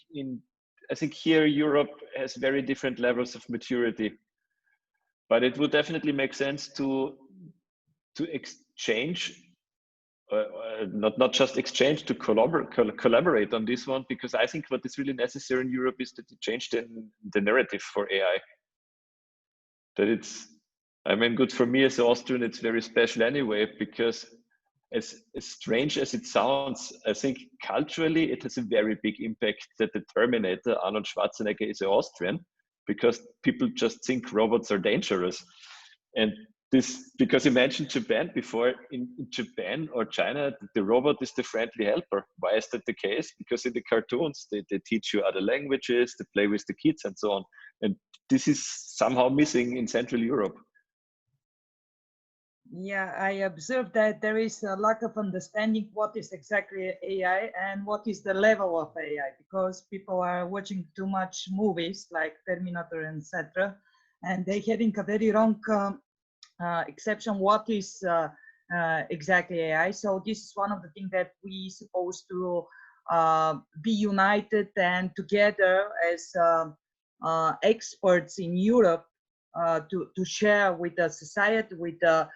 S3: here Europe has very different levels of maturity, but it would definitely make sense to exchange not just exchange, to collaborate on this one, because I think what is really necessary in Europe is that you change the narrative for AI. That it's, I mean, good for me as an Austrian, it's very special anyway, because as strange as it sounds, I think culturally it has a very big impact that the Terminator, Arnold Schwarzenegger, is an Austrian, because people just think robots are dangerous. And this, because you mentioned Japan before, in Japan or China, the robot is the friendly helper. Why is that the case? Because in the cartoons, they teach you other languages, they play with the kids and so on. And this is somehow missing in Central Europe.
S1: Yeah, I observed that there is a lack of understanding what is exactly AI and what is the level of AI, because people are watching too much movies like Terminator and etc. And they're having a very wrong exception what is exactly AI. So this is one of the things that we supposed to be united and together as experts in Europe to share with the society, with the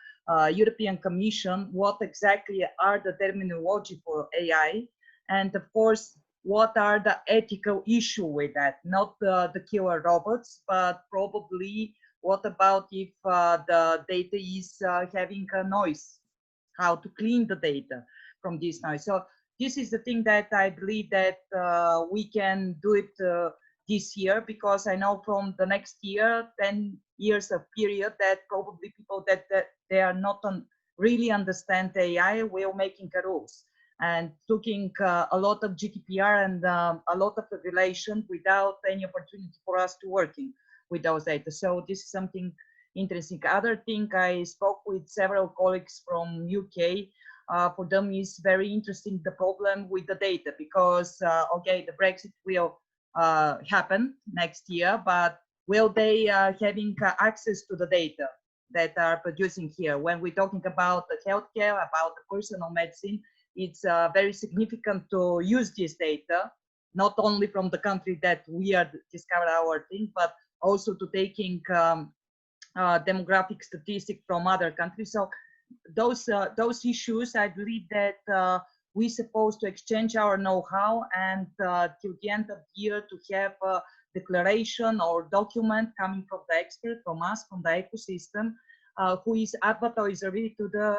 S1: European Commission, what exactly are the terminology for AI, and of course, what are the ethical issue with that? Not the killer robots, but probably what about if the data is having a noise? How to clean the data from this noise? So this is the thing that I believe that we can do it this year, because I know from the next year, 10 years of period, that probably people that they are not really understand AI will making rules and taking a lot of GDPR and a lot of regulation without any opportunity for us to working with those data. So this is something interesting. Other thing, I spoke with several colleagues from UK. For them is very interesting the problem with the data, because okay, the Brexit will happen next year, but will they having access to the data that are producing here? When we're talking about the healthcare, about the personal medicine, it's very significant to use this data, not only from the country that we are discover our thing, but also to taking demographic statistics from other countries. So those issues, I believe that we're supposed to exchange our know-how, and till the end of the year to have a declaration or document coming from the expert, from us, from the ecosystem, who is advisory to the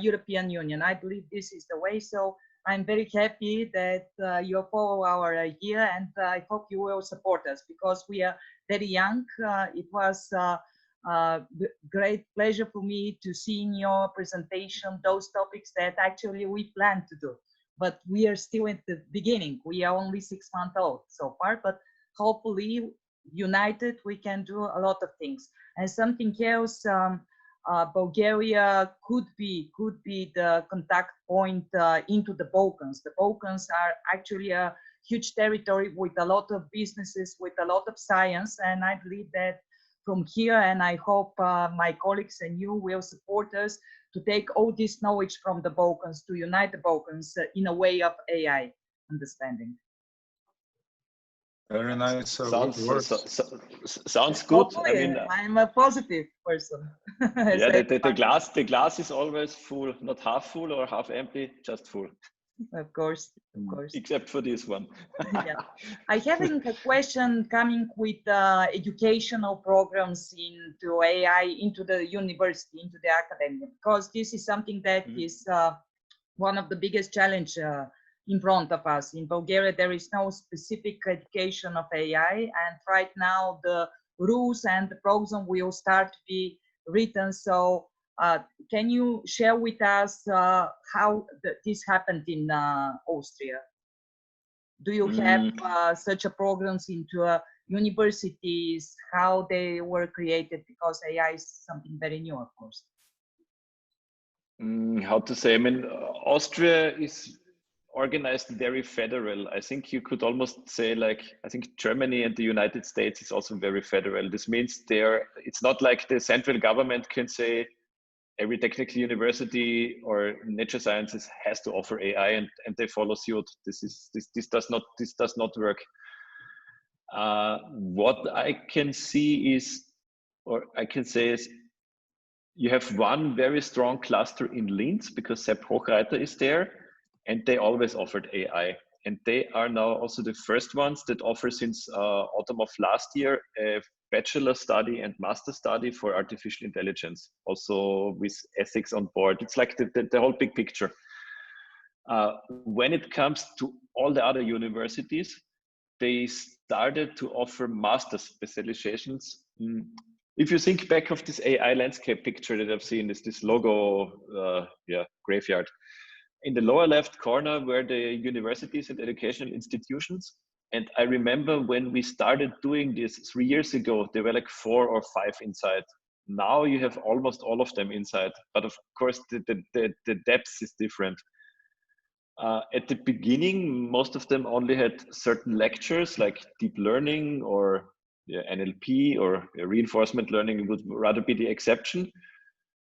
S1: European Union. I believe this is the way. So I'm very happy that you follow our idea, and I hope you will support us, because we are very young. It was great pleasure for me to see in your presentation those topics that actually we plan to do, but we are still at the beginning. We are only 6 months old so far, but hopefully united we can do a lot of things. And something else, Bulgaria could be the contact point into the Balkans. The Balkans are actually a huge territory with a lot of businesses, with a lot of science, and I believe that from here, and I hope my colleagues and you will support us to take all this knowledge from the Balkans, to unite the Balkans in a way of AI understanding.
S2: Very nice.
S3: Sounds good.
S1: I mean, I'm a positive person.
S3: Yeah, the glass is always full, not half full or half empty, just full.
S1: Of course, of course.
S3: Except for this one.
S1: Yeah. I having a question coming with educational programs into AI, into the university, into the academia, because this is something that is one of the biggest challenge in front of us. In Bulgaria, there is no specific education of AI, and right now the rules and the program will start to be written. So can you share with us how this happened in Austria? Do you have such a programs into universities, how they were created? Because AI is something very new, of course.
S3: How to say? I mean, Austria is organized very federal. I think you could almost say, like, I think Germany and the United States is also very federal. This means it's not like the central government can say every technical university or nature sciences has to offer AI and they follow suit. This does not work. What I can see is, or I can say is, you have one very strong cluster in Linz because Sepp Hochreiter is there, and they always offered AI. And they are now also the first ones that offer since autumn of last year a bachelor study and master study for artificial intelligence, also with ethics on board. It's like the whole big picture. When it comes to all the other universities, they started to offer master specializations. If you think back of this AI landscape picture that I've seen, is this logo graveyard. In the lower left corner were the universities and educational institutions. And I remember when we started doing this 3 years ago, there were like 4 or 5 inside. Now you have almost all of them inside. But of course, the depth is different. At the beginning, most of them only had certain lectures like deep learning or NLP or reinforcement learning would rather be the exception.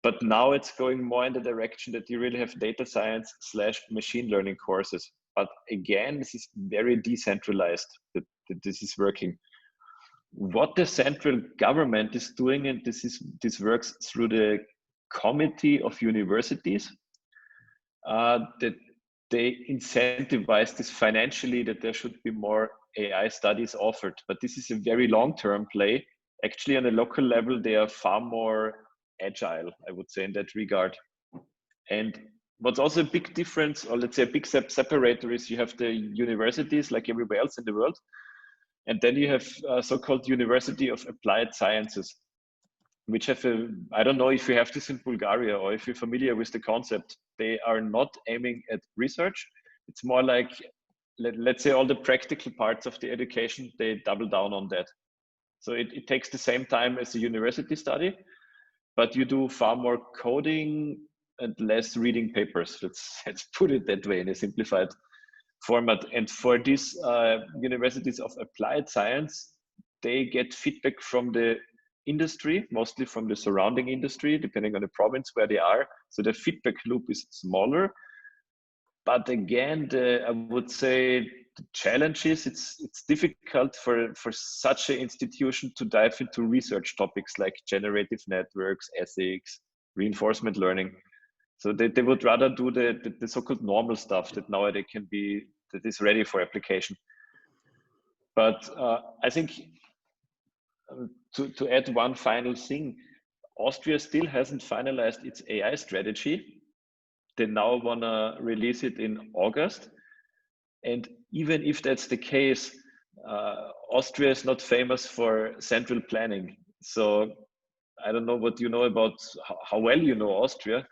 S3: But now it's going more in the direction that you really have data science / machine learning courses. But again, this is very decentralized that this is working. What the central government is doing, and this works through the Committee of Universities, that they incentivize this financially, that there should be more AI studies offered. But this is a very long-term play. Actually, on a local level, they are far more agile, I would say, in that regard. And what's also a big difference, or let's say a big separator, is you have the universities like everywhere else in the world. And then you have a so-called University of Applied Sciences, which have I don't know if you have this in Bulgaria or if you're familiar with the concept. They are not aiming at research. It's more like, let's say, all the practical parts of the education, they double down on that. So it takes the same time as a university study, but you do far more coding and less reading papers. Let's put it that way in a simplified format. And for these universities of applied science, they get feedback from the industry, mostly from the surrounding industry, depending on the province where they are. So the feedback loop is smaller. But again, I would say the challenge is it's difficult for such an institution to dive into research topics like generative networks, ethics, reinforcement learning. So they would rather do the so-called normal stuff that nowadays that is ready for application. But I think to add one final thing, Austria still hasn't finalized its AI strategy. They now want to release it in August. And even if that's the case, Austria is not famous for central planning. So I don't know what you know about how well you know Austria,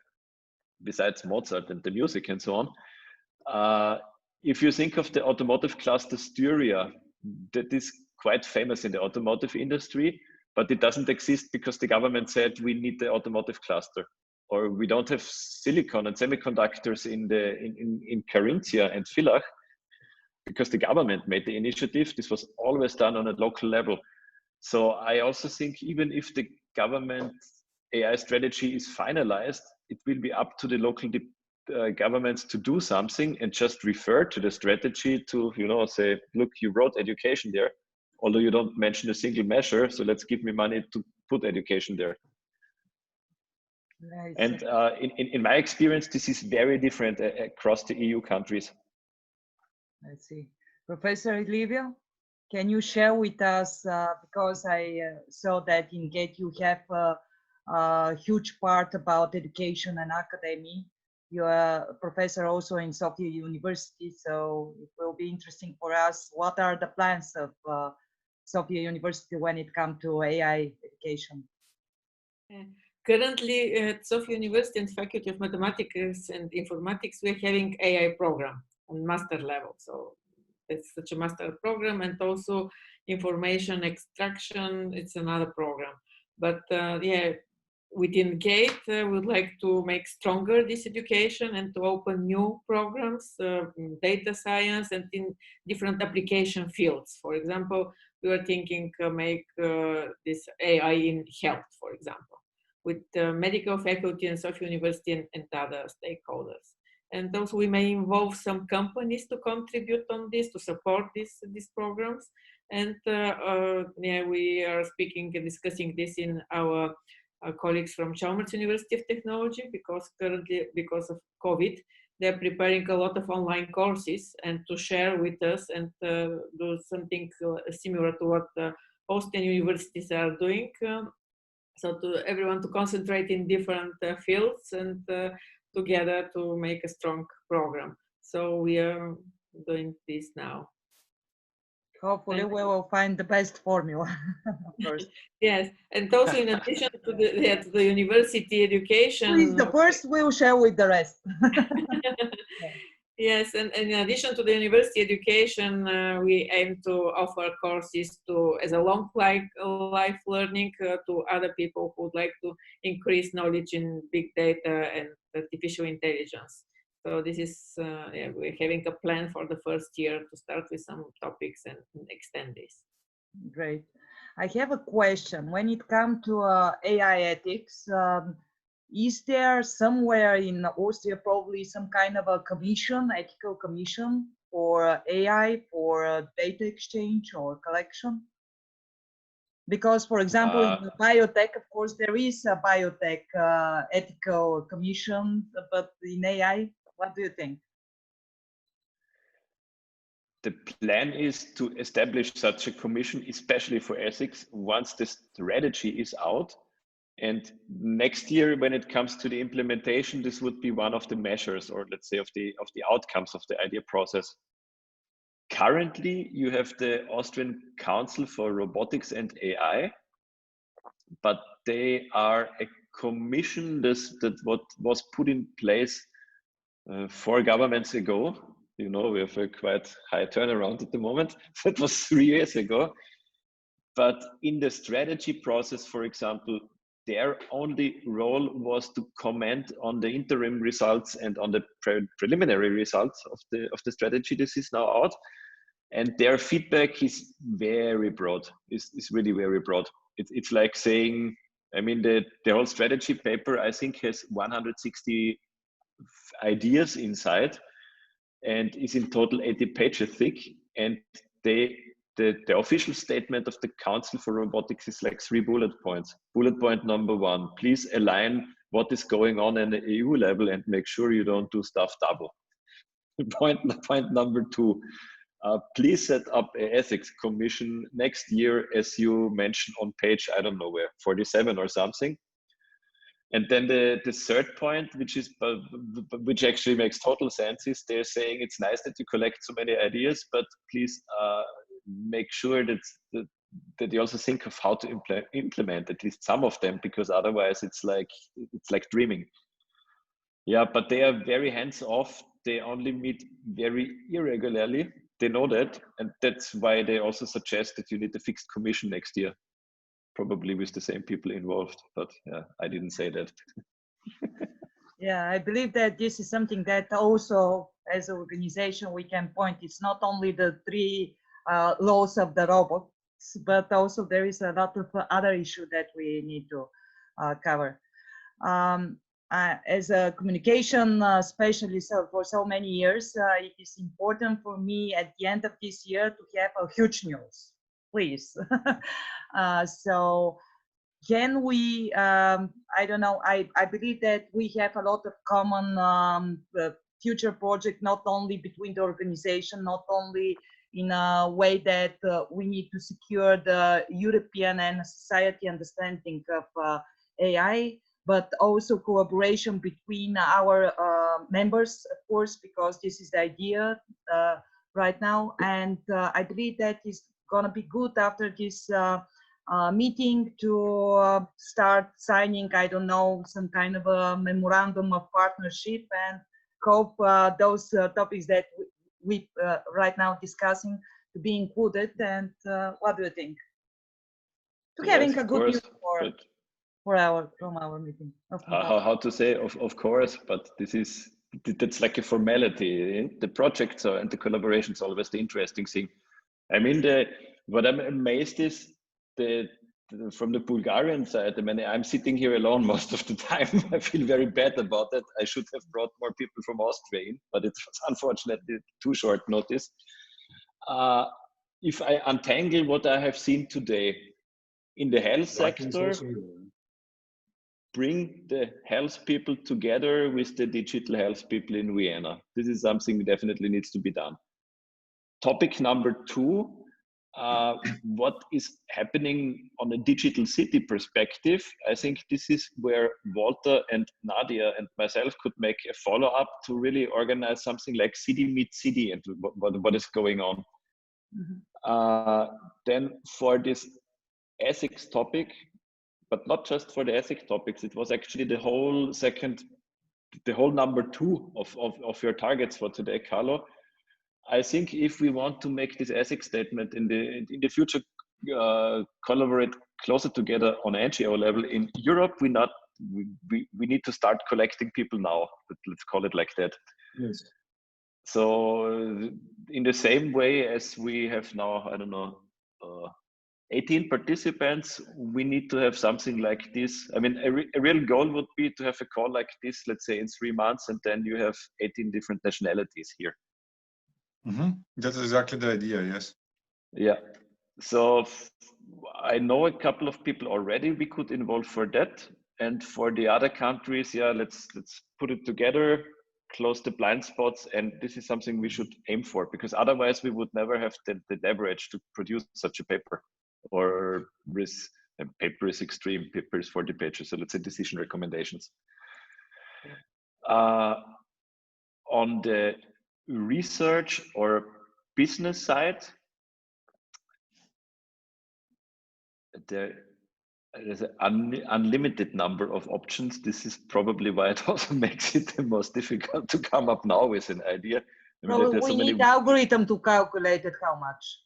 S3: besides Mozart and the music and so on. If you think of the automotive cluster Styria, that is quite famous in the automotive industry, but it doesn't exist because the government said we need the automotive cluster, or we don't have silicon and semiconductors in Carinthia and Villach because the government made the initiative. This was always done on a local level. So I also think even if the government AI strategy is finalized, it will be up to the local governments to do something and just refer to the strategy to, say, look, you wrote education there, although you don't mention a single measure. So let's give me money to put education there. Nice. And in my experience, this is very different across the EU countries.
S1: I see. Professor Livio, can you share with us, because I saw that in GET you have a huge part about education and academy. You are a professor also in Sofia University, so it will be interesting for us. What are the plans of Sofia University when it comes to AI education?
S11: Currently at Sofia University and Faculty of Mathematics and Informatics, we're having AI program on master level. So it's such a master program, and also information extraction, it's another program. But within GATE, we would like to make stronger this education and to open new programs in data science and in different application fields. For example, we were thinking make this AI in health, for example, with medical faculty and Sofia University and other stakeholders. And also we may involve some companies to contribute on this, to support these programs. And we are speaking and discussing this in our colleagues from Chalmers University of Technology, because currently, because of COVID, they're preparing a lot of online courses and to share with us and do something similar to what Austrian universities are doing. So to everyone to concentrate in different fields and together to make a strong program. So we are doing this now.
S1: Hopefully we will find the best formula, of course.
S11: Yes, and also in addition to the university education.
S1: Please, the first we'll share with the rest.
S11: Yes, and in addition to the university education, we aim to offer courses to as a long life learning to other people who would like to increase knowledge in big data and artificial intelligence. So this is, yeah, we're having a plan for the first year to start with some topics and extend this.
S1: Great. I have a question. When it comes to AI ethics, is there somewhere in Austria probably some kind of a commission, ethical commission for AI, for data exchange or collection? Because, for example, in the biotech, of course, there is a biotech ethical commission, but in AI, what do you think?
S3: The plan is to establish such a commission, especially for ethics, once the strategy is out. And next year, when it comes to the implementation, this would be one of the measures, or let's say of the outcomes of the idea process. Currently, you have the Austrian Council for Robotics and AI, but they are a commission that what was put in place 4 governments ago. You know, we have a quite high turnaround at the moment. That was 3 years ago. But in the strategy process, for example, their only role was to comment on the interim results and on the preliminary results of the strategy. This is now out, and their feedback is very broad. It's really very broad. It's like saying, I mean, the whole strategy paper, I think, has 160 ideas inside and is in total 80 pages thick. And the official statement of the Council for Robotics is like 3 bullet points. Bullet point number 1, please align what is going on at the EU level and make sure you don't do stuff double. Point number 2, please set up an ethics commission next year, as you mentioned on page, I don't know where, 47 or something. And then the third point, which actually makes total sense, is they're saying it's nice that you collect so many ideas, but please make sure that you also think of how to implement at least some of them, because otherwise it's like dreaming. Yeah, but they are very hands off. They only meet very irregularly. They know that, and that's why they also suggest that you need a fixed commission next year, probably with the same people involved. But yeah, I didn't say that.
S1: Yeah, I believe that this is something that also, as an organization, we can point. It's not only the 3 laws of the robots, but also there is a lot of other issues that we need to cover. As a communication specialist for so many years, it is important for me at the end of this year to have a huge news, please. So can we, I don't know, I believe that we have a lot of common future project, not only between the organization, not only in a way that we need to secure the European and society understanding of AI, but also collaboration between our members, of course, because this is the idea right now. And I believe that is going to be good after this meeting to start signing, I don't know, some kind of a memorandum of partnership, and hope those topics that we right now discussing to be included. And what do you think? To having a good news from our meeting.
S3: How to say, of course, but that's like a formality. The projects and the collaboration is always the interesting thing. I mean, what I'm amazed is from the Bulgarian side. I mean, I'm sitting here alone most of the time. I feel very bad about that. I should have brought more people from Austria in, but it was unfortunately too short notice. If I untangle what I have seen today in the health sector, bring the health people together with the digital health people in Vienna. This is something that definitely needs to be done. Topic number 2, what is happening on a digital city perspective. I think this is where Walter and Nadia and myself could make a follow-up to really organize something like City Meet City and what is going on. Then for this ethics topic, but not just for the ethics topics, it was actually the whole number 2 of your targets for today, Carlo. I think if we want to make this ethics statement in the future, collaborate closer together on NGO level in Europe, we need to start collecting people now. Let's call it like that.
S2: Yes.
S3: So in the same way as we have now, I don't know, 18 participants, we need to have something like this. I mean, a real goal would be to have a call like this, let's say in 3 months, and then you have 18 different nationalities here.
S2: That's exactly the idea, yes.
S3: Yeah. So I know a couple of people already we could involve for that. And for the other countries, yeah, let's put it together, close the blind spots. And this is something we should aim for, because otherwise we would never have the leverage to produce such a paper. Or paper is extreme, paper is 40 pages. So let's say decision recommendations. On the research or business side, there's an unlimited number of options. This is probably why it also makes it the most difficult to come up now with an idea. I mean,
S1: Well, we need the algorithm to calculate it how much.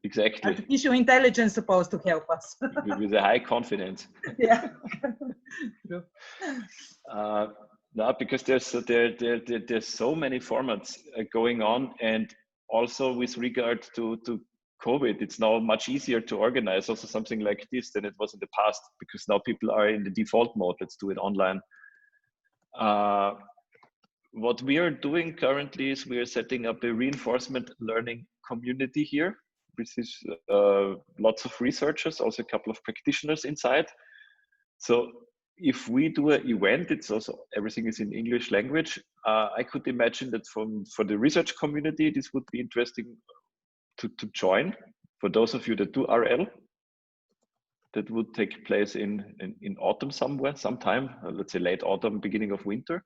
S3: Exactly.
S1: Artificial intelligence supposed to help us.
S3: With a high confidence.
S1: Yeah.
S3: No, because there's so many formats going on, and also with regard to COVID, it's now much easier to organize also something like this than it was in the past, because now people are in the default mode. Let's do it online. What we are doing currently is we are setting up a reinforcement learning community here. This is lots of researchers, also a couple of practitioners inside. So if we do an event, it's also everything is in English language. I could imagine that for the research community, this would be interesting to join. For those of you that do RL, that would take place in autumn sometime, let's say late autumn, beginning of winter.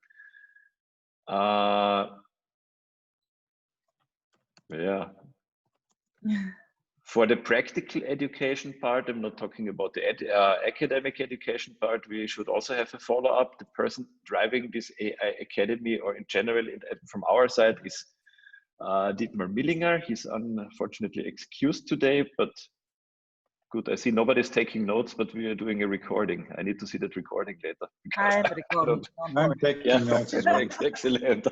S3: Yeah. For the practical education part, I'm not talking about the academic education part. We should also have a follow-up. The person driving this AI Academy, or in general from our side, is Dietmar Millinger. He's unfortunately excused today, but good. I see nobody's taking notes, but we are doing a recording. I need to see that recording later.
S1: I'm recording.
S2: I'm taking notes as well.
S3: Excellent.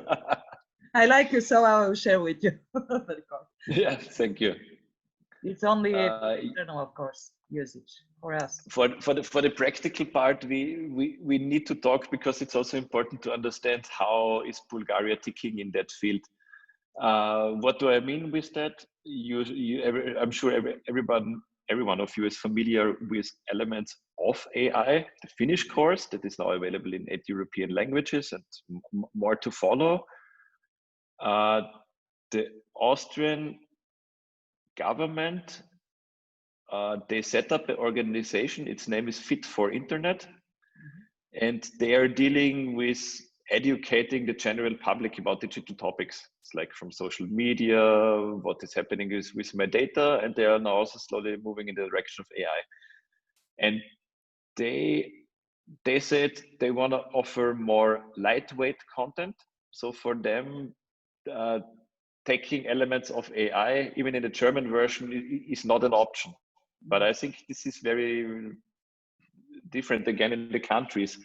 S1: I like it, so I will share with you.
S3: Yeah, thank you.
S1: It's only internal, of course, usage for us.
S3: For the practical part, we need to talk, because it's also important to understand how is Bulgaria ticking in that field. What do I mean with that? I'm sure every one of you is familiar with elements of AI. The Finnish course that is now available in 8 European languages and more to follow. The Austrian government, they set up an organization. Its name is Fit for Internet, and they are dealing with educating the general public about digital topics. It's like from social media, what is happening with my data, and they are now also slowly moving in the direction of AI. And they said they want to offer more lightweight content. So for them, taking elements of AI, even in the German version, is not an option. But I think this is very different again in the countries.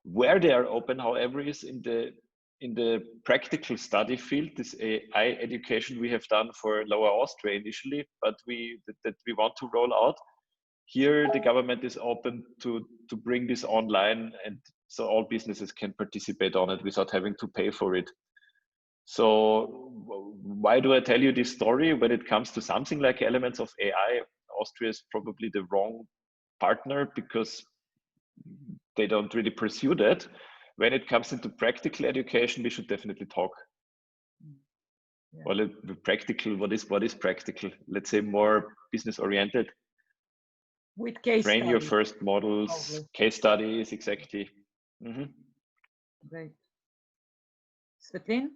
S3: Where they are open, however, is in the practical study field. This AI education we have done for Lower Austria initially, but that we want to roll out. Here, the government is open to bring this online, and so all businesses can participate on it without having to pay for it. So why do I tell you this story? When it comes to something like elements of AI, Austria is probably the wrong partner, because they don't really pursue that. When it comes into practical education, we should definitely talk. Yeah. Well, practical, what is practical? Let's say more business oriented.
S1: With case
S3: Train
S1: studies.
S3: Your first models, case studies, exactly.
S1: Great. Svetlin?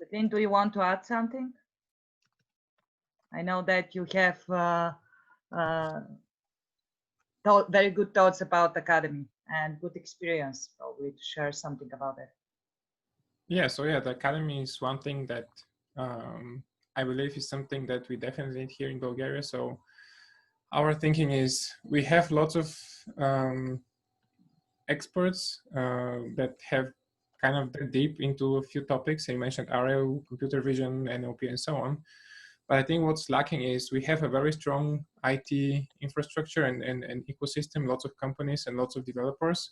S1: Svetlin, do you want to add something? I know that you have very good thoughts about Academy and good experience, probably to share something about it.
S4: Yeah, so yeah, the Academy is one thing that I believe is something that we definitely need here in Bulgaria. So our thinking is we have lots of experts that have kind of deep into a few topics. You mentioned RL, computer vision, NLP, and so on. But I think what's lacking is we have a very strong IT infrastructure and ecosystem, lots of companies and lots of developers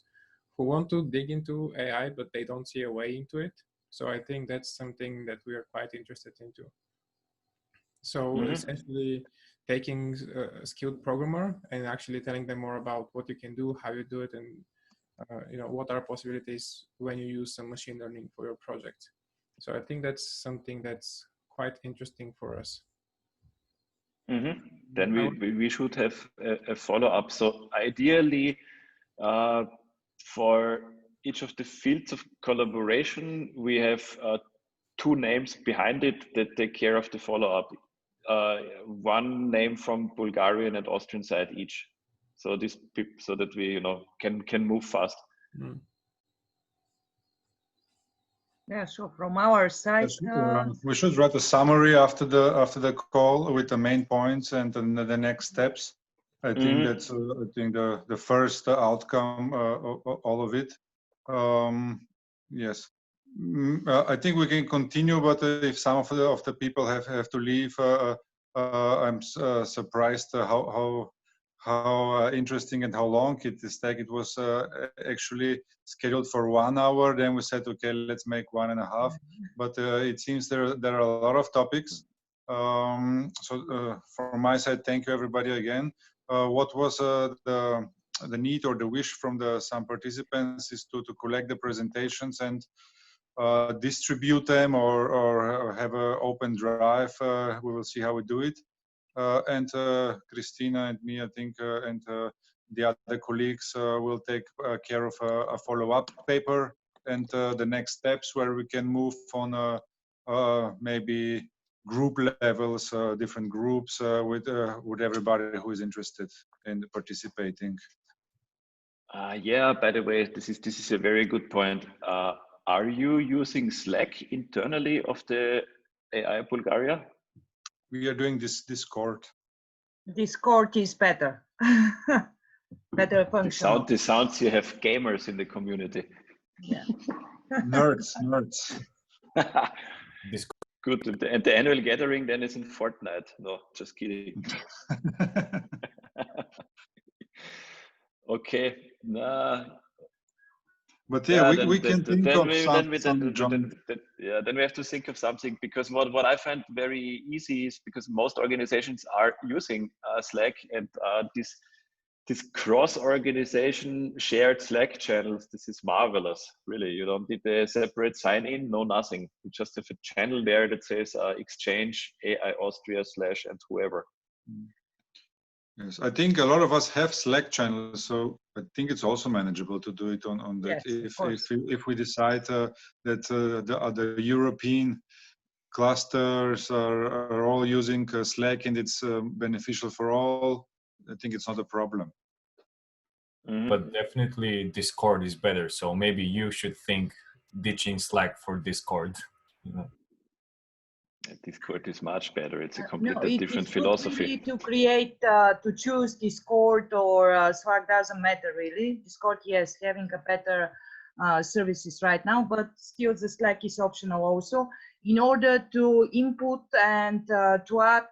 S4: who want to dig into AI, but they don't see a way into it. So I think that's something that we are quite interested into. So essentially taking a skilled programmer and actually telling them more about what you can do, how you do it, and what are possibilities when you use some machine learning for your project. So I think that's something that's quite interesting for us.
S3: Then we should have a follow-up. So ideally, for each of the fields of collaboration, we have 2 names behind it that take care of the follow-up. One name from Bulgarian and Austrian side each. So so that we can move fast.
S1: Yeah, sure. From our side,
S2: we should write a summary after the call with the main points and the next steps. I think that's the first outcome all of it. Yes, I think we can continue, but if some of the people have to leave, I'm surprised how interesting and how long it is. Like it was actually scheduled for 1 hour. Then we said, okay, let's make 1.5. But it seems there are a lot of topics. So from my side, thank you everybody again. What was the need or the wish from some participants is to collect the presentations and distribute them or have an open drive. We will see how we do it. And Christina and me, I think, and the other colleagues will take care of a follow-up paper and the next steps where we can move on maybe group levels, different groups with everybody who is interested in participating.
S3: Yeah, by the way, this is a very good point. Are you using Slack internally of the AI Bulgaria?
S2: We are doing this Discord.
S1: Discord is better. Better functional.
S3: The sounds you have gamers in the community.
S1: Yeah.
S2: nerds.
S3: Good. And the annual gathering then is in Fortnite. No, just kidding. Okay.
S2: But yeah, we can think of some
S3: then we have to think of something, because what I find very easy is because most organizations are using Slack, and this cross-organization shared Slack channels, this is marvelous, really. You don't need a separate sign-in, no nothing. You just have a channel there that says exchange AI Austria / and whoever.
S2: Yes, I think a lot of us have Slack channels, so I think it's also manageable to do it on that. Yes, if we decide that the European clusters are all using Slack and it's beneficial for all, I think it's not a problem.
S8: But definitely Discord is better. So maybe you should think ditching Slack for Discord.
S3: Discord is much better. It's a completely different philosophy.
S1: To create, to choose Discord or Slack doesn't matter really. Discord, yes, having a better services right now, but still the Slack is optional also in order to input and to add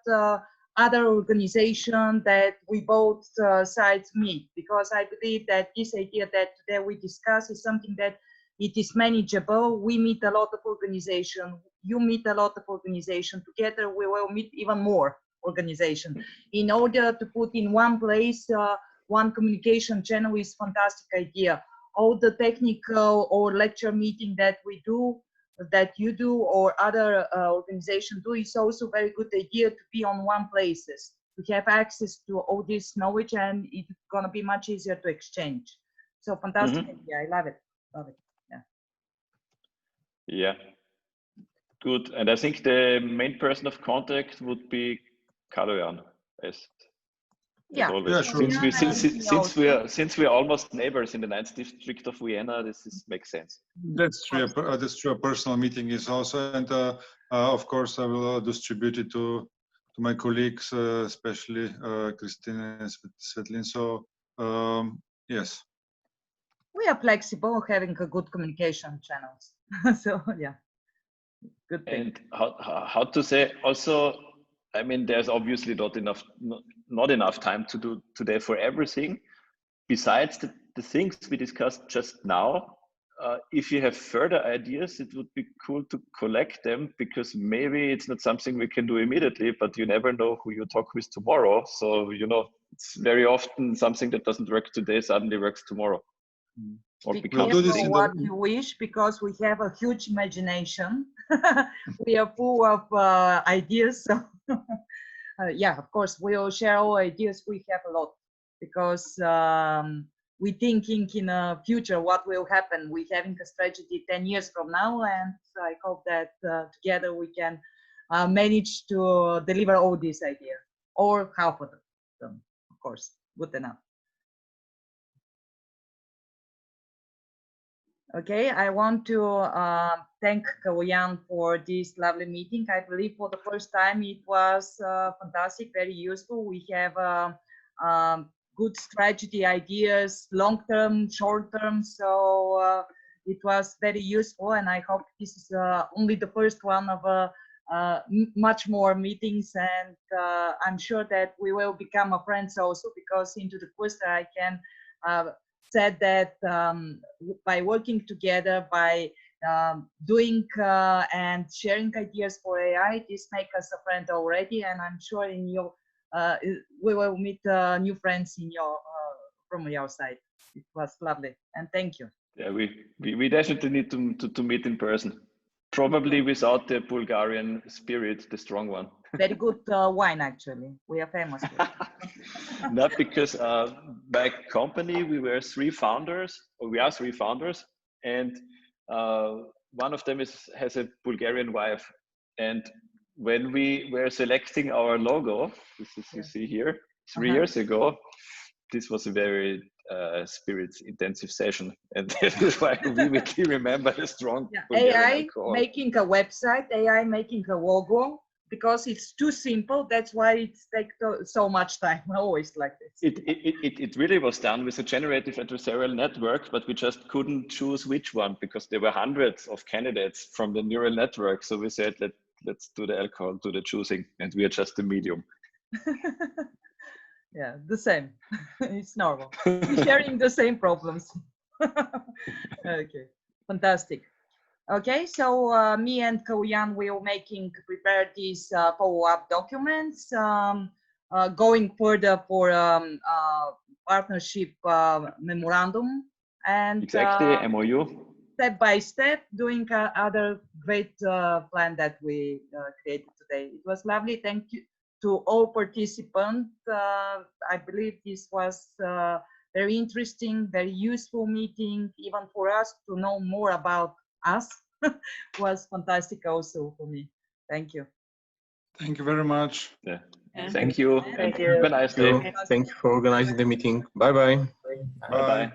S1: other organization that we both sides meet. Because I believe that this idea that today we discuss is something that it is manageable. We meet a lot of organization. You meet a lot of organization. Together we will meet even more organization. In order to put in one place, one communication channel is fantastic idea. All the technical or lecture meeting that we do, that you do, or other organization do, is also very good idea to be on one places, to have access to all this knowledge, and it's gonna be much easier to exchange. So fantastic idea, I love it, yeah.
S3: Yeah, good. And I think the main person of contact would be Kaloyan, as always.
S1: Yeah,
S3: sure. Since we're almost neighbors in the 9th district of Vienna, makes sense.
S2: That's true. That's true. A personal meeting is also, and of course, I will distribute it to my colleagues, especially Christine and Svetlin. So yes,
S1: we are flexible, having a good communication channels. So yeah, good thing.
S3: And how to say also, I mean, there's obviously not enough time to do today for everything. Besides the things we discussed just now, if you have further ideas, it would be cool to collect them, because maybe it's not something we can do immediately, but you never know who you talk with tomorrow. So, you know, it's very often something that doesn't work today suddenly works tomorrow.
S1: Be careful what you wish, because we have a huge imagination. We are full of ideas. So yeah, of course, we'll share our ideas. We have a lot, because we're thinking in the future what will happen. We're having a strategy 10 years from now, and I hope that together we can manage to deliver all these ideas, or half of them, of course, good enough. Okay, I want to thank Kaloyan for this lovely meeting. I believe for the first time it was fantastic, very useful. We have good strategy ideas, long-term, short-term, so it was very useful, and I hope this is only the first one of much more meetings, and I'm sure that we will become friends also, because into the cluster I can said that by working together, by doing and sharing ideas for AI, this makes us a friend already, and I'm sure in your we will meet new friends in your from your side. It was lovely, and thank you.
S3: Yeah, we definitely need to meet in person, probably without the Bulgarian spirit, the strong one.
S1: Very good wine, actually. We are famous for it.
S3: Not because my company, we are three founders, and one of them has a Bulgarian wife. And when we were selecting our logo, this is you see here, 3 years ago, this was a very spirit-intensive session, and that is why we vividly remember the strong Bulgarian
S1: AI
S3: alcohol.
S1: making a website, AI making a logo, because it's too simple. That's why it takes so much time. Always like this.
S3: It really was done with a generative adversarial network, but we just couldn't choose which one, because there were hundreds of candidates from the neural network. So we said, let's do the alcohol, do the choosing, and we are just the medium.
S1: Yeah, the same. It's normal. We're sharing the same problems. Okay, fantastic. Okay, so me and Kaloyan will prepare these follow-up documents, going further for partnership memorandum, and
S3: exactly MOU.
S1: Step by step, doing other great plan that we created today. It was lovely. Thank you to all participants. I believe this was very interesting, very useful meeting, even for us to know more about us. Was fantastic also for me. Thank you.
S2: Thank you very much.
S3: Yeah. Thank you.
S1: Thank
S3: you. Have a nice day.
S13: Thank you for organizing the meeting. Bye-bye.
S2: Bye.